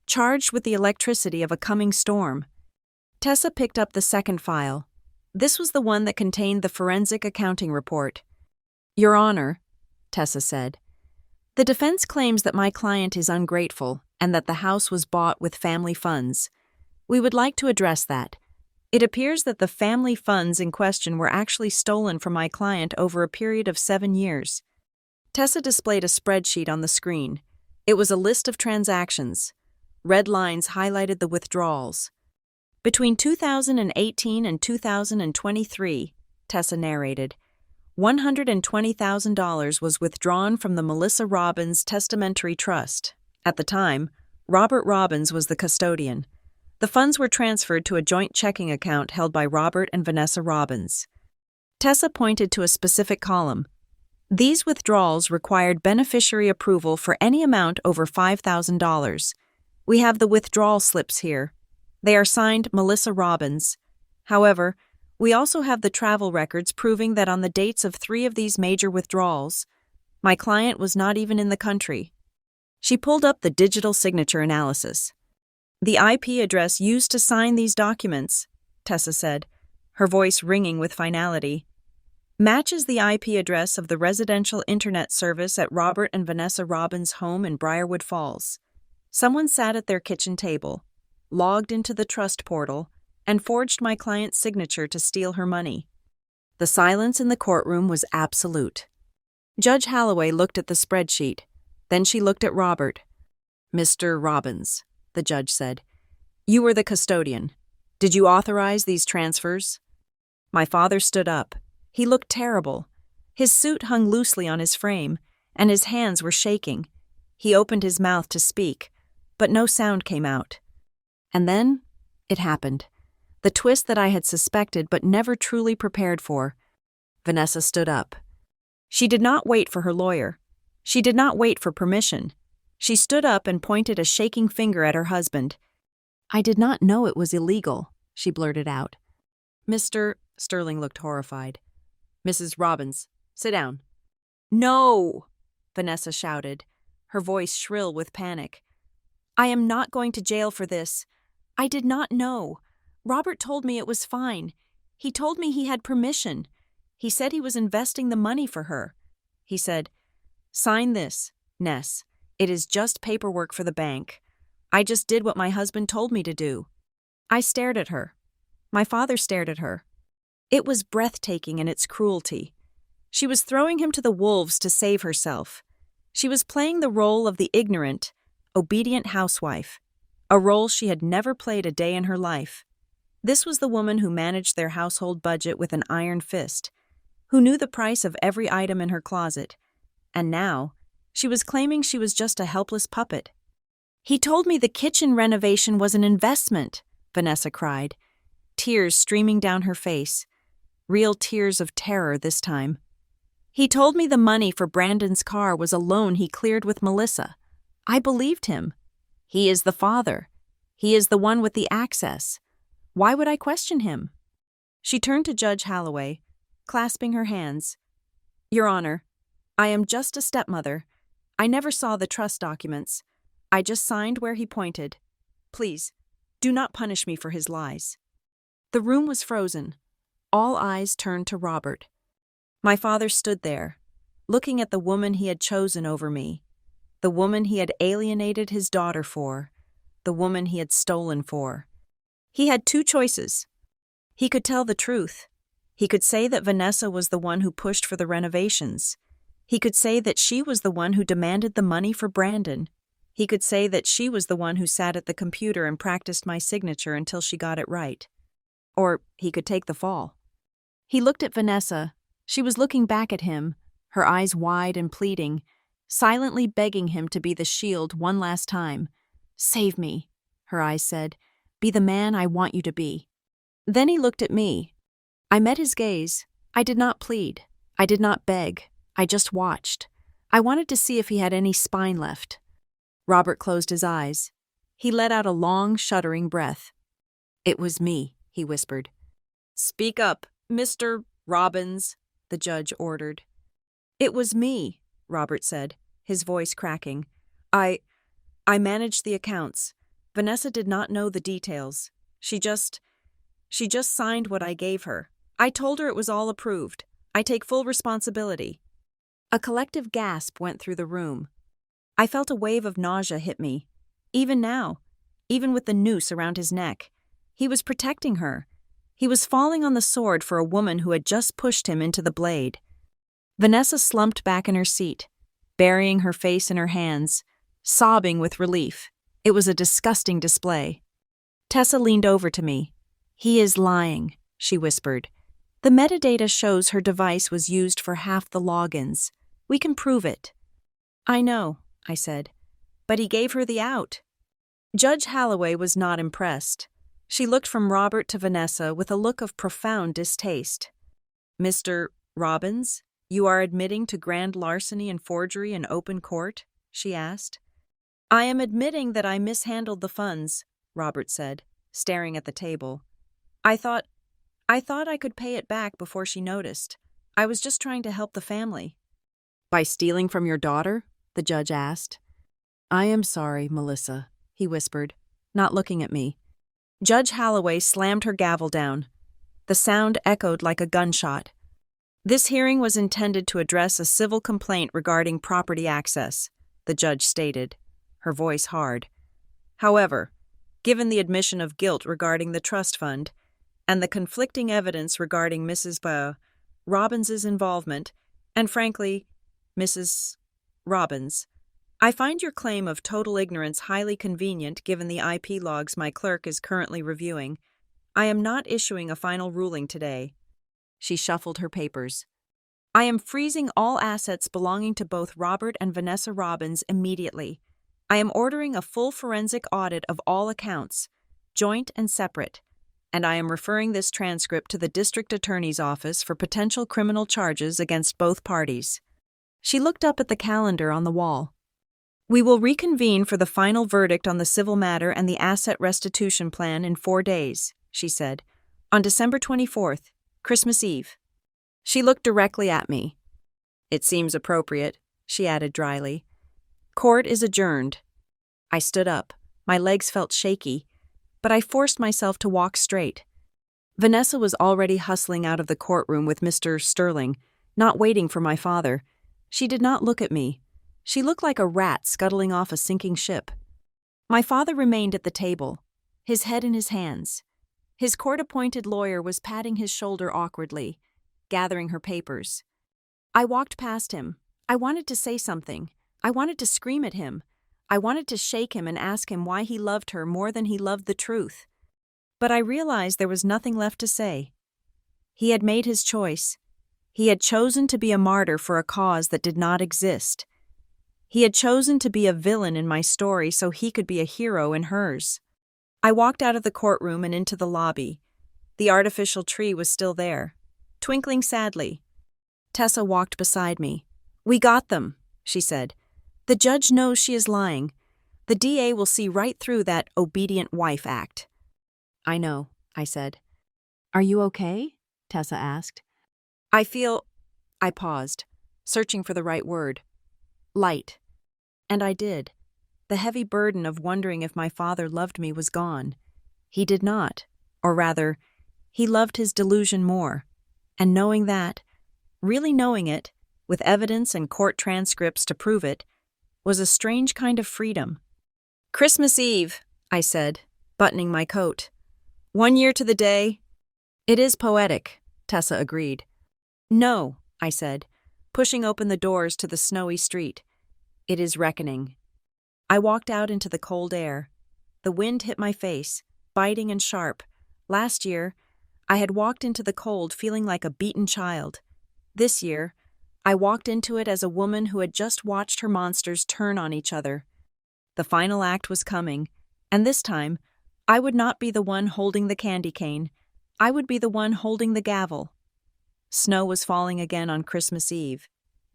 charged with the electricity of a coming storm. Tessa picked up the second file. This was the one that contained the forensic accounting report. "Your Honor," Tessa said, "the defense claims that my client is ungrateful and that the house was bought with family funds. We would like to address that. It appears that the family funds in question were actually stolen from my client over a period of 7 years." Tessa displayed a spreadsheet on the screen. It was a list of transactions. Red lines highlighted the withdrawals. Between 2018 and 2023, Tessa narrated, $120,000 was withdrawn from the Melissa Robbins Testamentary Trust. At the time, Robert Robbins was the custodian. The funds were transferred to a joint checking account held by Robert and Vanessa Robbins. Tessa pointed to a specific column. These withdrawals required beneficiary approval for any amount over $5,000. We have the withdrawal slips here. They are signed Melissa Robbins. However, we also have the travel records proving that on the dates of 3 of these major withdrawals, my client was not even in the country. She pulled up the digital signature analysis. "The IP address used to sign these documents," Tessa said, her voice ringing with finality, "matches the IP address of the residential internet service at Robert and Vanessa Robbins' home in Briarwood Falls. Someone sat at their kitchen table, logged into the trust portal, and forged my client's signature to steal her money." The silence in the courtroom was absolute. Judge Holloway looked at the spreadsheet. Then she looked at Robert. "Mr. Robbins," the judge said, "you were the custodian. Did you authorize these transfers?" My father stood up. He looked terrible. His suit hung loosely on his frame, and his hands were shaking. He opened his mouth to speak, but no sound came out. And then it happened. The twist that I had suspected but never truly prepared for. Vanessa stood up. She did not wait for her lawyer. She did not wait for permission. She stood up and pointed a shaking finger at her husband. "I did not know it was illegal," she blurted out. "Mr. Sterling looked horrified. "Mrs. Robbins, sit down." "No!" Vanessa shouted, her voice shrill with panic. "I am not going to jail for this. I did not know. Robert told me it was fine. He told me he had permission. He said he was investing the money for her. He said, 'Sign this, Ness. It is just paperwork for the bank. I just did what my husband told me to do.'" I stared at her. My father stared at her. It was breathtaking in its cruelty. She was throwing him to the wolves to save herself. She was playing the role of the ignorant, obedient housewife, a role she had never played a day in her life. This was the woman who managed their household budget with an iron fist, who knew the price of every item in her closet, and now she was claiming she was just a helpless puppet. "He told me the kitchen renovation was an investment," Vanessa cried, tears streaming down her face, real tears of terror this time. "He told me the money for Brandon's car was a loan he cleared with Melissa. I believed him. He is the father. He is the one with the access. Why would I question him?" She turned to Judge Holloway, clasping her hands. "Your Honor, I am just a stepmother. I never saw the trust documents. I just signed where he pointed. Please, do not punish me for his lies." The room was frozen. All eyes turned to Robert. My father stood there, looking at the woman he had chosen over me, the woman he had alienated his daughter for, the woman he had stolen for. He had 2 choices. He could tell the truth. He could say that Vanessa was the one who pushed for the renovations. He could say that she was the one who demanded the money for Brandon. He could say that she was the one who sat at the computer and practiced my signature until she got it right. Or he could take the fall. He looked at Vanessa. She was looking back at him, her eyes wide and pleading, silently begging him to be the shield one last time. "Save me," her eyes said. "Be the man I want you to be." Then he looked at me. I met his gaze. I did not plead. I did not beg. I just watched. I wanted to see if he had any spine left. Robert closed his eyes. He let out a long, shuddering breath. "It was me," he whispered. "Speak up, Mr. Robbins," the judge ordered. "It was me," Robert said, his voice cracking. I managed the accounts. Vanessa did not know the details. She just signed what I gave her. I told her it was all approved. I take full responsibility." A collective gasp went through the room. I felt a wave of nausea hit me. Even now, even with the noose around his neck, he was protecting her. He was falling on the sword for a woman who had just pushed him into the blade. Vanessa slumped back in her seat, burying her face in her hands, sobbing with relief. It was a disgusting display. Tessa leaned over to me. "He is lying," she whispered. "The metadata shows her device was used for half the logins. We can prove it." "I know," I said, "but he gave her the out." Judge Holloway was not impressed. She looked from Robert to Vanessa with a look of profound distaste. "Mr. Robbins, you are admitting to grand larceny and forgery in open court?" she asked. "I am admitting that I mishandled the funds," Robert said, staring at the table. I thought I could pay it back before she noticed. I was just trying to help the family." "By stealing from your daughter?" the judge asked. "I am sorry, Melissa," he whispered, not looking at me. Judge Holloway slammed her gavel down. The sound echoed like a gunshot. "This hearing was intended to address a civil complaint regarding property access," the judge stated, her voice hard. "However, given the admission of guilt regarding the trust fund and the conflicting evidence regarding Mrs. Robbins's involvement, and frankly, Mrs. Robbins, I find your claim of total ignorance highly convenient given the IP logs my clerk is currently reviewing. I am not issuing a final ruling today." She shuffled her papers. "I am freezing all assets belonging to both Robert and Vanessa Robbins immediately. I am ordering a full forensic audit of all accounts, joint and separate, and I am referring this transcript to the district attorney's office for potential criminal charges against both parties." She looked up at the calendar on the wall. "We will reconvene for the final verdict on the civil matter and the asset restitution plan in 4 days," she said, "on December 24th, Christmas Eve." She looked directly at me. "It seems appropriate," she added dryly. "Court is adjourned." I stood up. My legs felt shaky, but I forced myself to walk straight. Vanessa was already hustling out of the courtroom with Mr. Sterling, not waiting for my father. She did not look at me. She looked like a rat scuttling off a sinking ship. My father remained at the table, his head in his hands. His court-appointed lawyer was patting his shoulder awkwardly, gathering her papers. I walked past him. I wanted to say something. I wanted to scream at him. I wanted to shake him and ask him why he loved her more than he loved the truth. But I realized there was nothing left to say. He had made his choice. He had chosen to be a martyr for a cause that did not exist. He had chosen to be a villain in my story so he could be a hero in hers. I walked out of the courtroom and into the lobby. The artificial tree was still there, twinkling sadly. Tessa walked beside me. "We got them," she said. "The judge knows she is lying. The DA will see right through that obedient wife act." "I know," I said. "Are you okay?" Tessa asked. I paused, searching for the right word. "Light." And I did. The heavy burden of wondering if my father loved me was gone. He did not. Or rather, he loved his delusion more. And knowing that, really knowing it, with evidence and court transcripts to prove it, was a strange kind of freedom. "Christmas Eve," I said, buttoning my coat. "1 year to the day." "It is poetic," Tessa agreed. "No," I said, pushing open the doors to the snowy street. "It is reckoning." I walked out into the cold air. The wind hit my face, biting and sharp. Last year, I had walked into the cold feeling like a beaten child. This year, I walked into it as a woman who had just watched her monsters turn on each other. The final act was coming, and this time, I would not be the one holding the candy cane. I would be the one holding the gavel. Snow was falling again on Christmas Eve.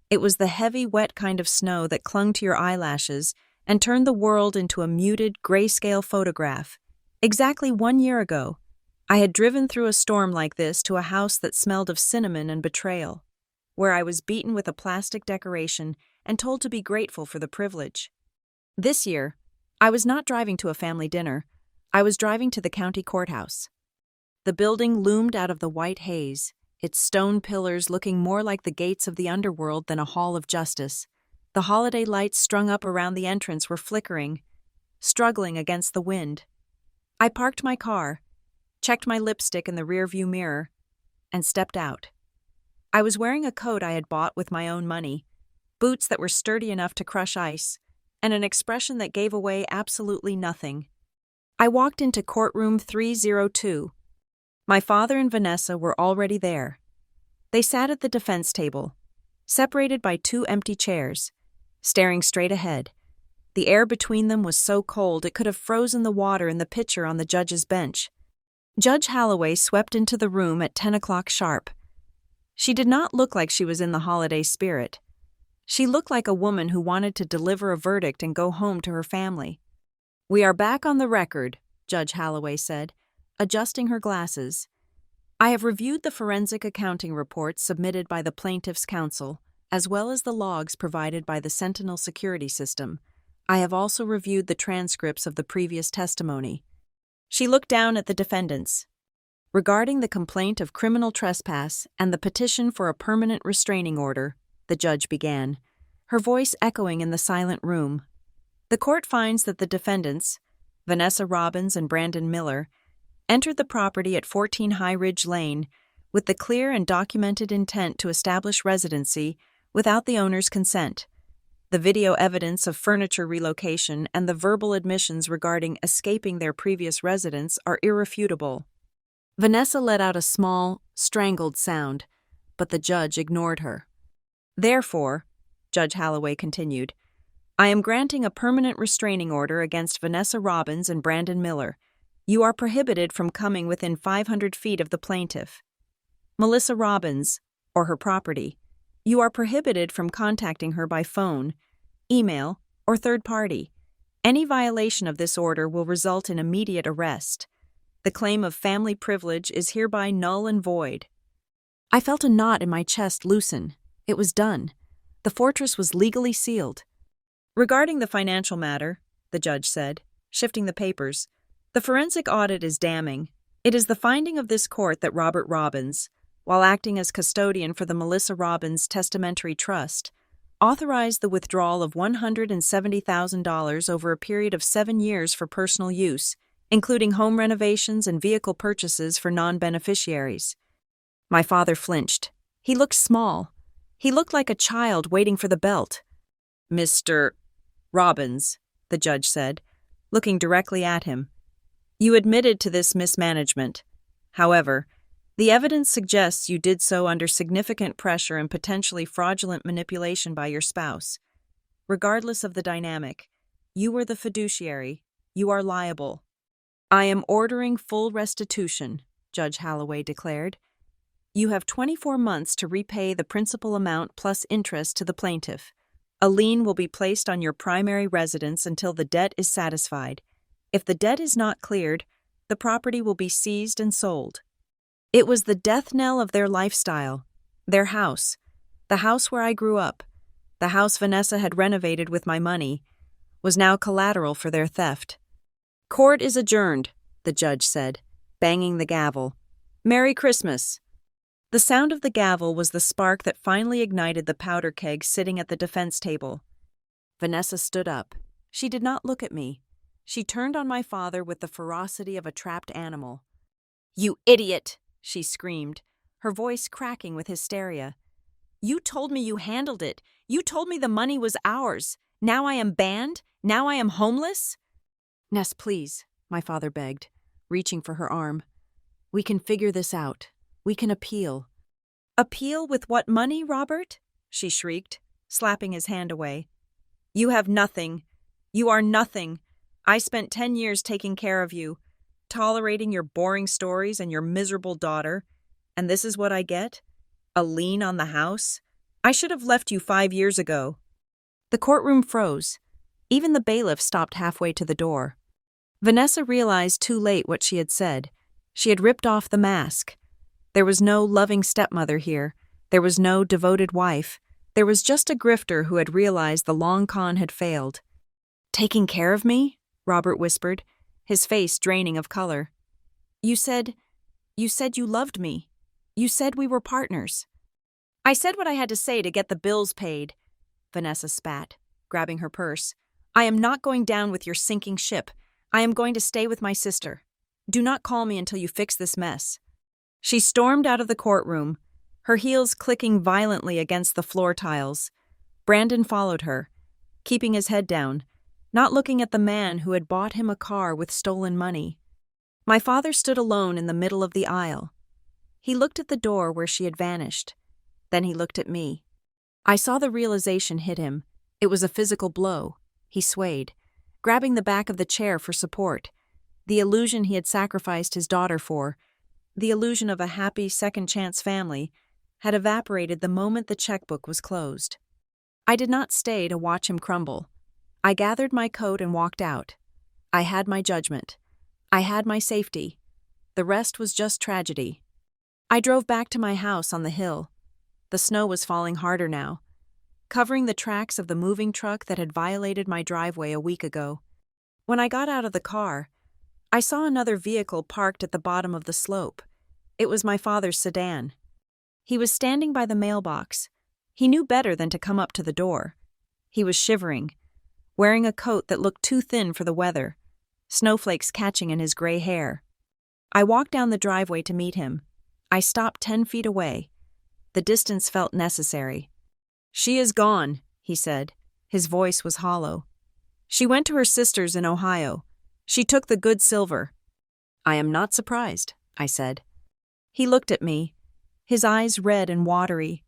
It was the heavy, wet kind of snow that clung to your eyelashes and turned the world into a muted, grayscale photograph. Exactly 1 year ago, I had driven through a storm like this to a house that smelled of cinnamon and betrayal, where I was beaten with a plastic decoration and told to be grateful for the privilege. This year, I was not driving to a family dinner. I was driving to the county courthouse. The building loomed out of the white haze, its stone pillars looking more like the gates of the underworld than a hall of justice. The holiday lights strung up around the entrance were flickering, struggling against the wind. I parked my car, checked my lipstick in the rearview mirror, and stepped out. I was wearing a coat I had bought with my own money, boots that were sturdy enough to crush ice, and an expression that gave away absolutely nothing. I walked into courtroom 302. My father and Vanessa were already there. They sat at the defense table, separated by two empty chairs, staring straight ahead. The air between them was so cold it could have frozen the water in the pitcher on the judge's bench. Judge Holloway swept into the room at 10 o'clock sharp. She did not look like she was in the holiday spirit. She looked like a woman who wanted to deliver a verdict and go home to her family. "We are back on the record," Judge Holloway said, adjusting her glasses. "I have reviewed the forensic accounting reports submitted by the plaintiff's counsel, as well as the logs provided by the Sentinel security system. I have also reviewed the transcripts of the previous testimony." She looked down at the defendants. "Regarding the complaint of criminal trespass and the petition for a permanent restraining order," the judge began, her voice echoing in the silent room. "The court finds that the defendants, Vanessa Robbins and Brandon Miller, entered the property at 14 High Ridge Lane with the clear and documented intent to establish residency without the owner's consent. The video evidence of furniture relocation and the verbal admissions regarding escaping their previous residence are irrefutable." Vanessa let out a small, strangled sound, but the judge ignored her. "Therefore," Judge Holloway continued, "I am granting a permanent restraining order against Vanessa Robbins and Brandon Miller. You are prohibited from coming within 500 feet of the plaintiff. Melissa Robbins, or her property. You are prohibited from contacting her by phone, email, or third party. Any violation of this order will result in immediate arrest. The claim of family privilege is hereby null and void." I felt a knot in my chest loosen. It was done. The fortress was legally sealed. "Regarding the financial matter," the judge said, shifting the papers, "the forensic audit is damning. It is the finding of this court that Robert Robbins, while acting as custodian for the Melissa Robbins Testamentary Trust, authorized the withdrawal of $170,000 over a period of 7 years for personal use, including home renovations and vehicle purchases for non-beneficiaries." My father flinched. He looked small. He looked like a child waiting for the belt. "Mr. Robbins," the judge said, looking directly at him, "you admitted to this mismanagement. However, the evidence suggests you did so under significant pressure and potentially fraudulent manipulation by your spouse. Regardless of the dynamic, you were the fiduciary. You are liable." "I am ordering full restitution," Judge Holloway declared. "You have 24 months to repay the principal amount plus interest to the plaintiff. A lien will be placed on your primary residence until the debt is satisfied. If the debt is not cleared, the property will be seized and sold." It was the death knell of their lifestyle, their house, the house where I grew up, the house Vanessa had renovated with my money, was now collateral for their theft. "Court is adjourned," the judge said, banging the gavel. "Merry Christmas." The sound of the gavel was the spark that finally ignited the powder keg sitting at the defense table. Vanessa stood up. She did not look at me. She turned on my father with the ferocity of a trapped animal. "You idiot!" she screamed, her voice cracking with hysteria. "You told me you handled it. You told me the money was ours. Now I am banned? Now I am homeless?" "Ness, please," my father begged, reaching for her arm. "We can figure this out. We can appeal." "Appeal with what money, Robert?" she shrieked, slapping his hand away. "You have nothing. You are nothing. I spent 10 years taking care of you, tolerating your boring stories and your miserable daughter, and this is what I get? A lien on the house? I should have left you 5 years ago." The courtroom froze. Even the bailiff stopped halfway to the door. Vanessa realized too late what she had said. She had ripped off the mask. There was no loving stepmother here. There was no devoted wife. There was just a grifter who had realized the long con had failed. "Taking care of me?" Robert whispered, his face draining of color. You said you loved me. You said we were partners." "I said what I had to say to get the bills paid," Vanessa spat, grabbing her purse. "I am not going down with your sinking ship. I am going to stay with my sister. Do not call me until you fix this mess." She stormed out of the courtroom, her heels clicking violently against the floor tiles. Brandon followed her, keeping his head down, not looking at the man who had bought him a car with stolen money. My father stood alone in the middle of the aisle. He looked at the door where she had vanished. Then he looked at me. I saw the realization hit him. It was a physical blow. He swayed, grabbing the back of the chair for support. The illusion he had sacrificed his daughter for, the illusion of a happy second-chance family, had evaporated the moment the checkbook was closed. I did not stay to watch him crumble. I gathered my coat and walked out. I had my judgment. I had my safety. The rest was just tragedy. I drove back to my house on the hill. The snow was falling harder now, covering the tracks of the moving truck that had violated my driveway a week ago. When I got out of the car, I saw another vehicle parked at the bottom of the slope. It was my father's sedan. He was standing by the mailbox. He knew better than to come up to the door. He was shivering, wearing a coat that looked too thin for the weather, snowflakes catching in his gray hair. I walked down the driveway to meet him. I stopped 10 feet away. The distance felt necessary. "She is gone," he said. His voice was hollow. "She went to her sister's in Ohio. She took the good silver." "I am not surprised," I said. He looked at me, his eyes red and watery.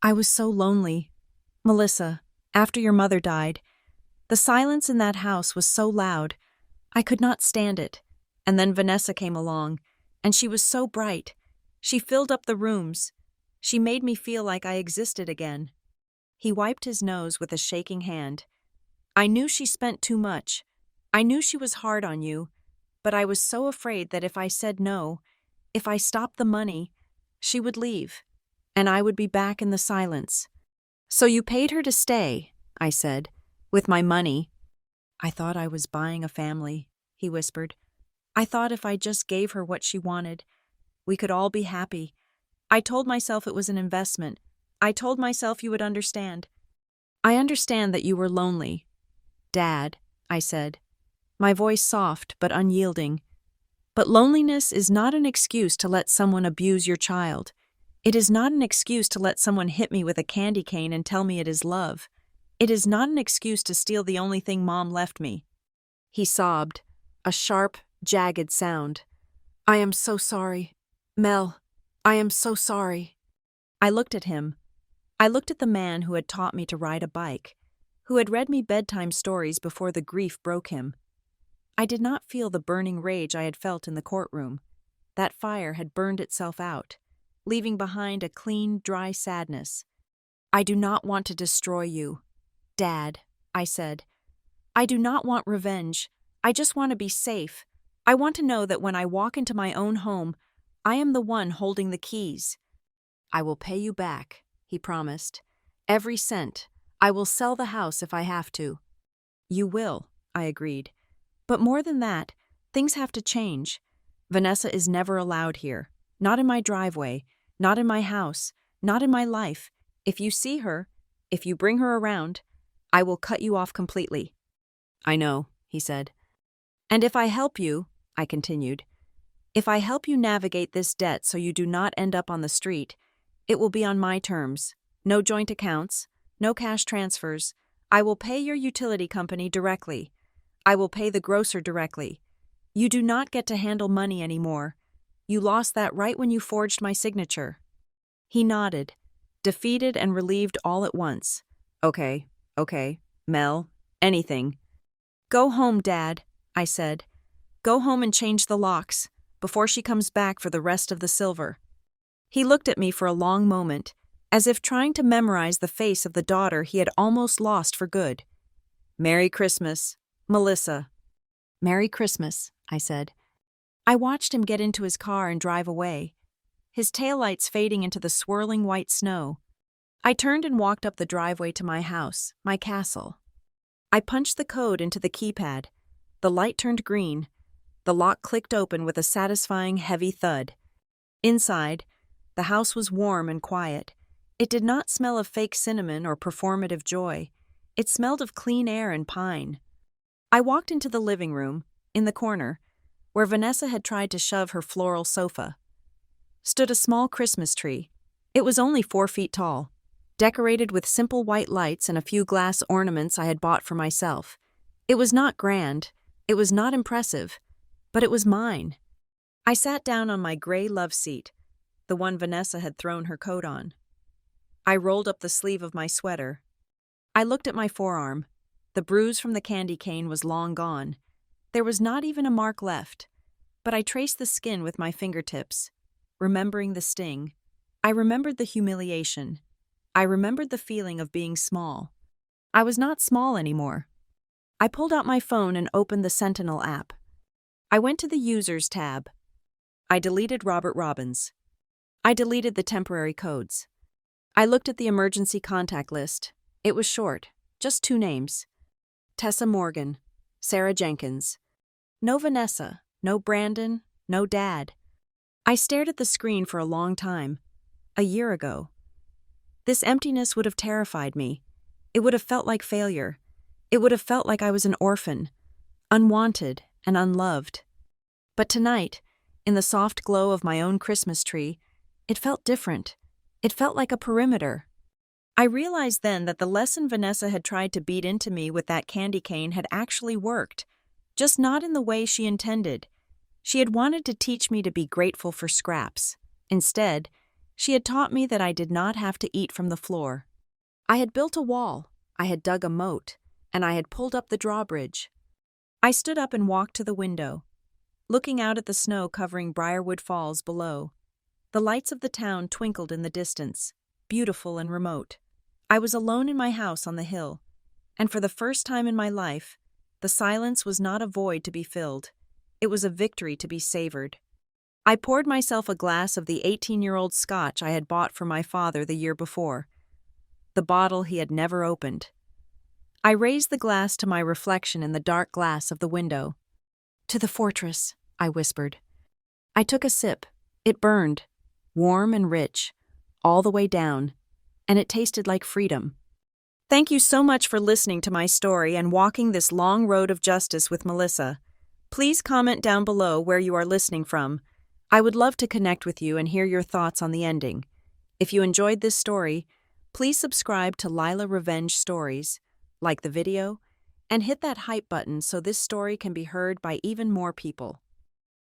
"I was so lonely. Melissa, after your mother died, the silence in that house was so loud. I could not stand it. And then Vanessa came along, and she was so bright. She filled up the rooms. She made me feel like I existed again." He wiped his nose with a shaking hand. "I knew she spent too much. I knew she was hard on you, but I was so afraid that if I said no, if I stopped the money, she would leave, and I would be back in the silence." "So you paid her to stay," I said, "with my money." "I thought I was buying a family," he whispered. "I thought if I just gave her what she wanted, we could all be happy. I told myself it was an investment. I told myself you would understand." "I understand that you were lonely." "Dad," I said, my voice soft but unyielding, "but loneliness is not an excuse to let someone abuse your child. It is not an excuse to let someone hit me with a candy cane and tell me it is love. It is not an excuse to steal the only thing Mom left me." He sobbed, a sharp, jagged sound. "I am so sorry. Mel, I am so sorry." I looked at him. I looked at the man who had taught me to ride a bike, who had read me bedtime stories before the grief broke him. I did not feel the burning rage I had felt in the courtroom. That fire had burned itself out, leaving behind a clean, dry sadness. "I do not want to destroy you, Dad," I said. "I do not want revenge. I just want to be safe. I want to know that when I walk into my own home, I am the one holding the keys." "I will pay you back," he promised. "Every cent. I will sell the house if I have to." "You will," I agreed. "But more than that, things have to change. Vanessa is never allowed here. Not in my driveway, not in my house, not in my life. If you see her, if you bring her around, I will cut you off completely." "I know," he said. "And if I help you," I continued, "if I help you navigate this debt so you do not end up on the street, it will be on my terms. No joint accounts, no cash transfers. I will pay your utility company directly. I will pay the grocer directly. You do not get to handle money anymore. You lost that right when you forged my signature." He nodded, defeated and relieved all at once. Okay, Mel, anything." "Go home, Dad," I said. "Go home and change the locks, before she comes back for the rest of the silver." He looked at me for a long moment, as if trying to memorize the face of the daughter he had almost lost for good. "Merry Christmas, Melissa." "Merry Christmas," I said. I watched him get into his car and drive away, his taillights fading into the swirling white snow. I turned and walked up the driveway to my house, my castle. I punched the code into the keypad. The light turned green. The lock clicked open with a satisfying heavy thud. Inside, the house was warm and quiet. It did not smell of fake cinnamon or performative joy. It smelled of clean air and pine. I walked into the living room, in the corner, where Vanessa had tried to shove her floral sofa. Stood a small Christmas tree. It was only 4 feet tall, decorated with simple white lights and a few glass ornaments I had bought for myself. It was not grand, it was not impressive, but it was mine. I sat down on my gray love seat, the one Vanessa had thrown her coat on. I rolled up the sleeve of my sweater. I looked at my forearm. The bruise from the candy cane was long gone. There was not even a mark left, but I traced the skin with my fingertips, remembering the sting. I remembered the humiliation. I remembered the feeling of being small. I was not small anymore. I pulled out my phone and opened the Sentinel app. I went to the Users tab. I deleted Robert Robbins. I deleted the temporary codes. I looked at the emergency contact list. It was short, just 2 names. Tessa Morgan, Sarah Jenkins. No Vanessa, no Brandon, no Dad. I stared at the screen for a long time. A year ago. This emptiness would have terrified me. It would have felt like failure. It would have felt like I was an orphan, unwanted and unloved. But tonight, in the soft glow of my own Christmas tree, it felt different. It felt like a perimeter. I realized then that the lesson Vanessa had tried to beat into me with that candy cane had actually worked, just not in the way she intended. She had wanted to teach me to be grateful for scraps. Instead, she had taught me that I did not have to eat from the floor. I had built a wall, I had dug a moat, and I had pulled up the drawbridge. I stood up and walked to the window, looking out at the snow covering Briarwood Falls below. The lights of the town twinkled in the distance, beautiful and remote. I was alone in my house on the hill, and for the first time in my life, the silence was not a void to be filled. It was a victory to be savored. I poured myself a glass of the 18-year-old scotch I had bought for my father the year before, the bottle he had never opened. I raised the glass to my reflection in the dark glass of the window. "To the fortress," I whispered. I took a sip. It burned, warm and rich, all the way down, and it tasted like freedom. Thank you so much for listening to my story and walking this long road of justice with Melissa. Please comment down below where you are listening from. I would love to connect with you and hear your thoughts on the ending. If you enjoyed this story, please subscribe to Lila Revenge Stories, like the video, and hit that hype button so this story can be heard by even more people.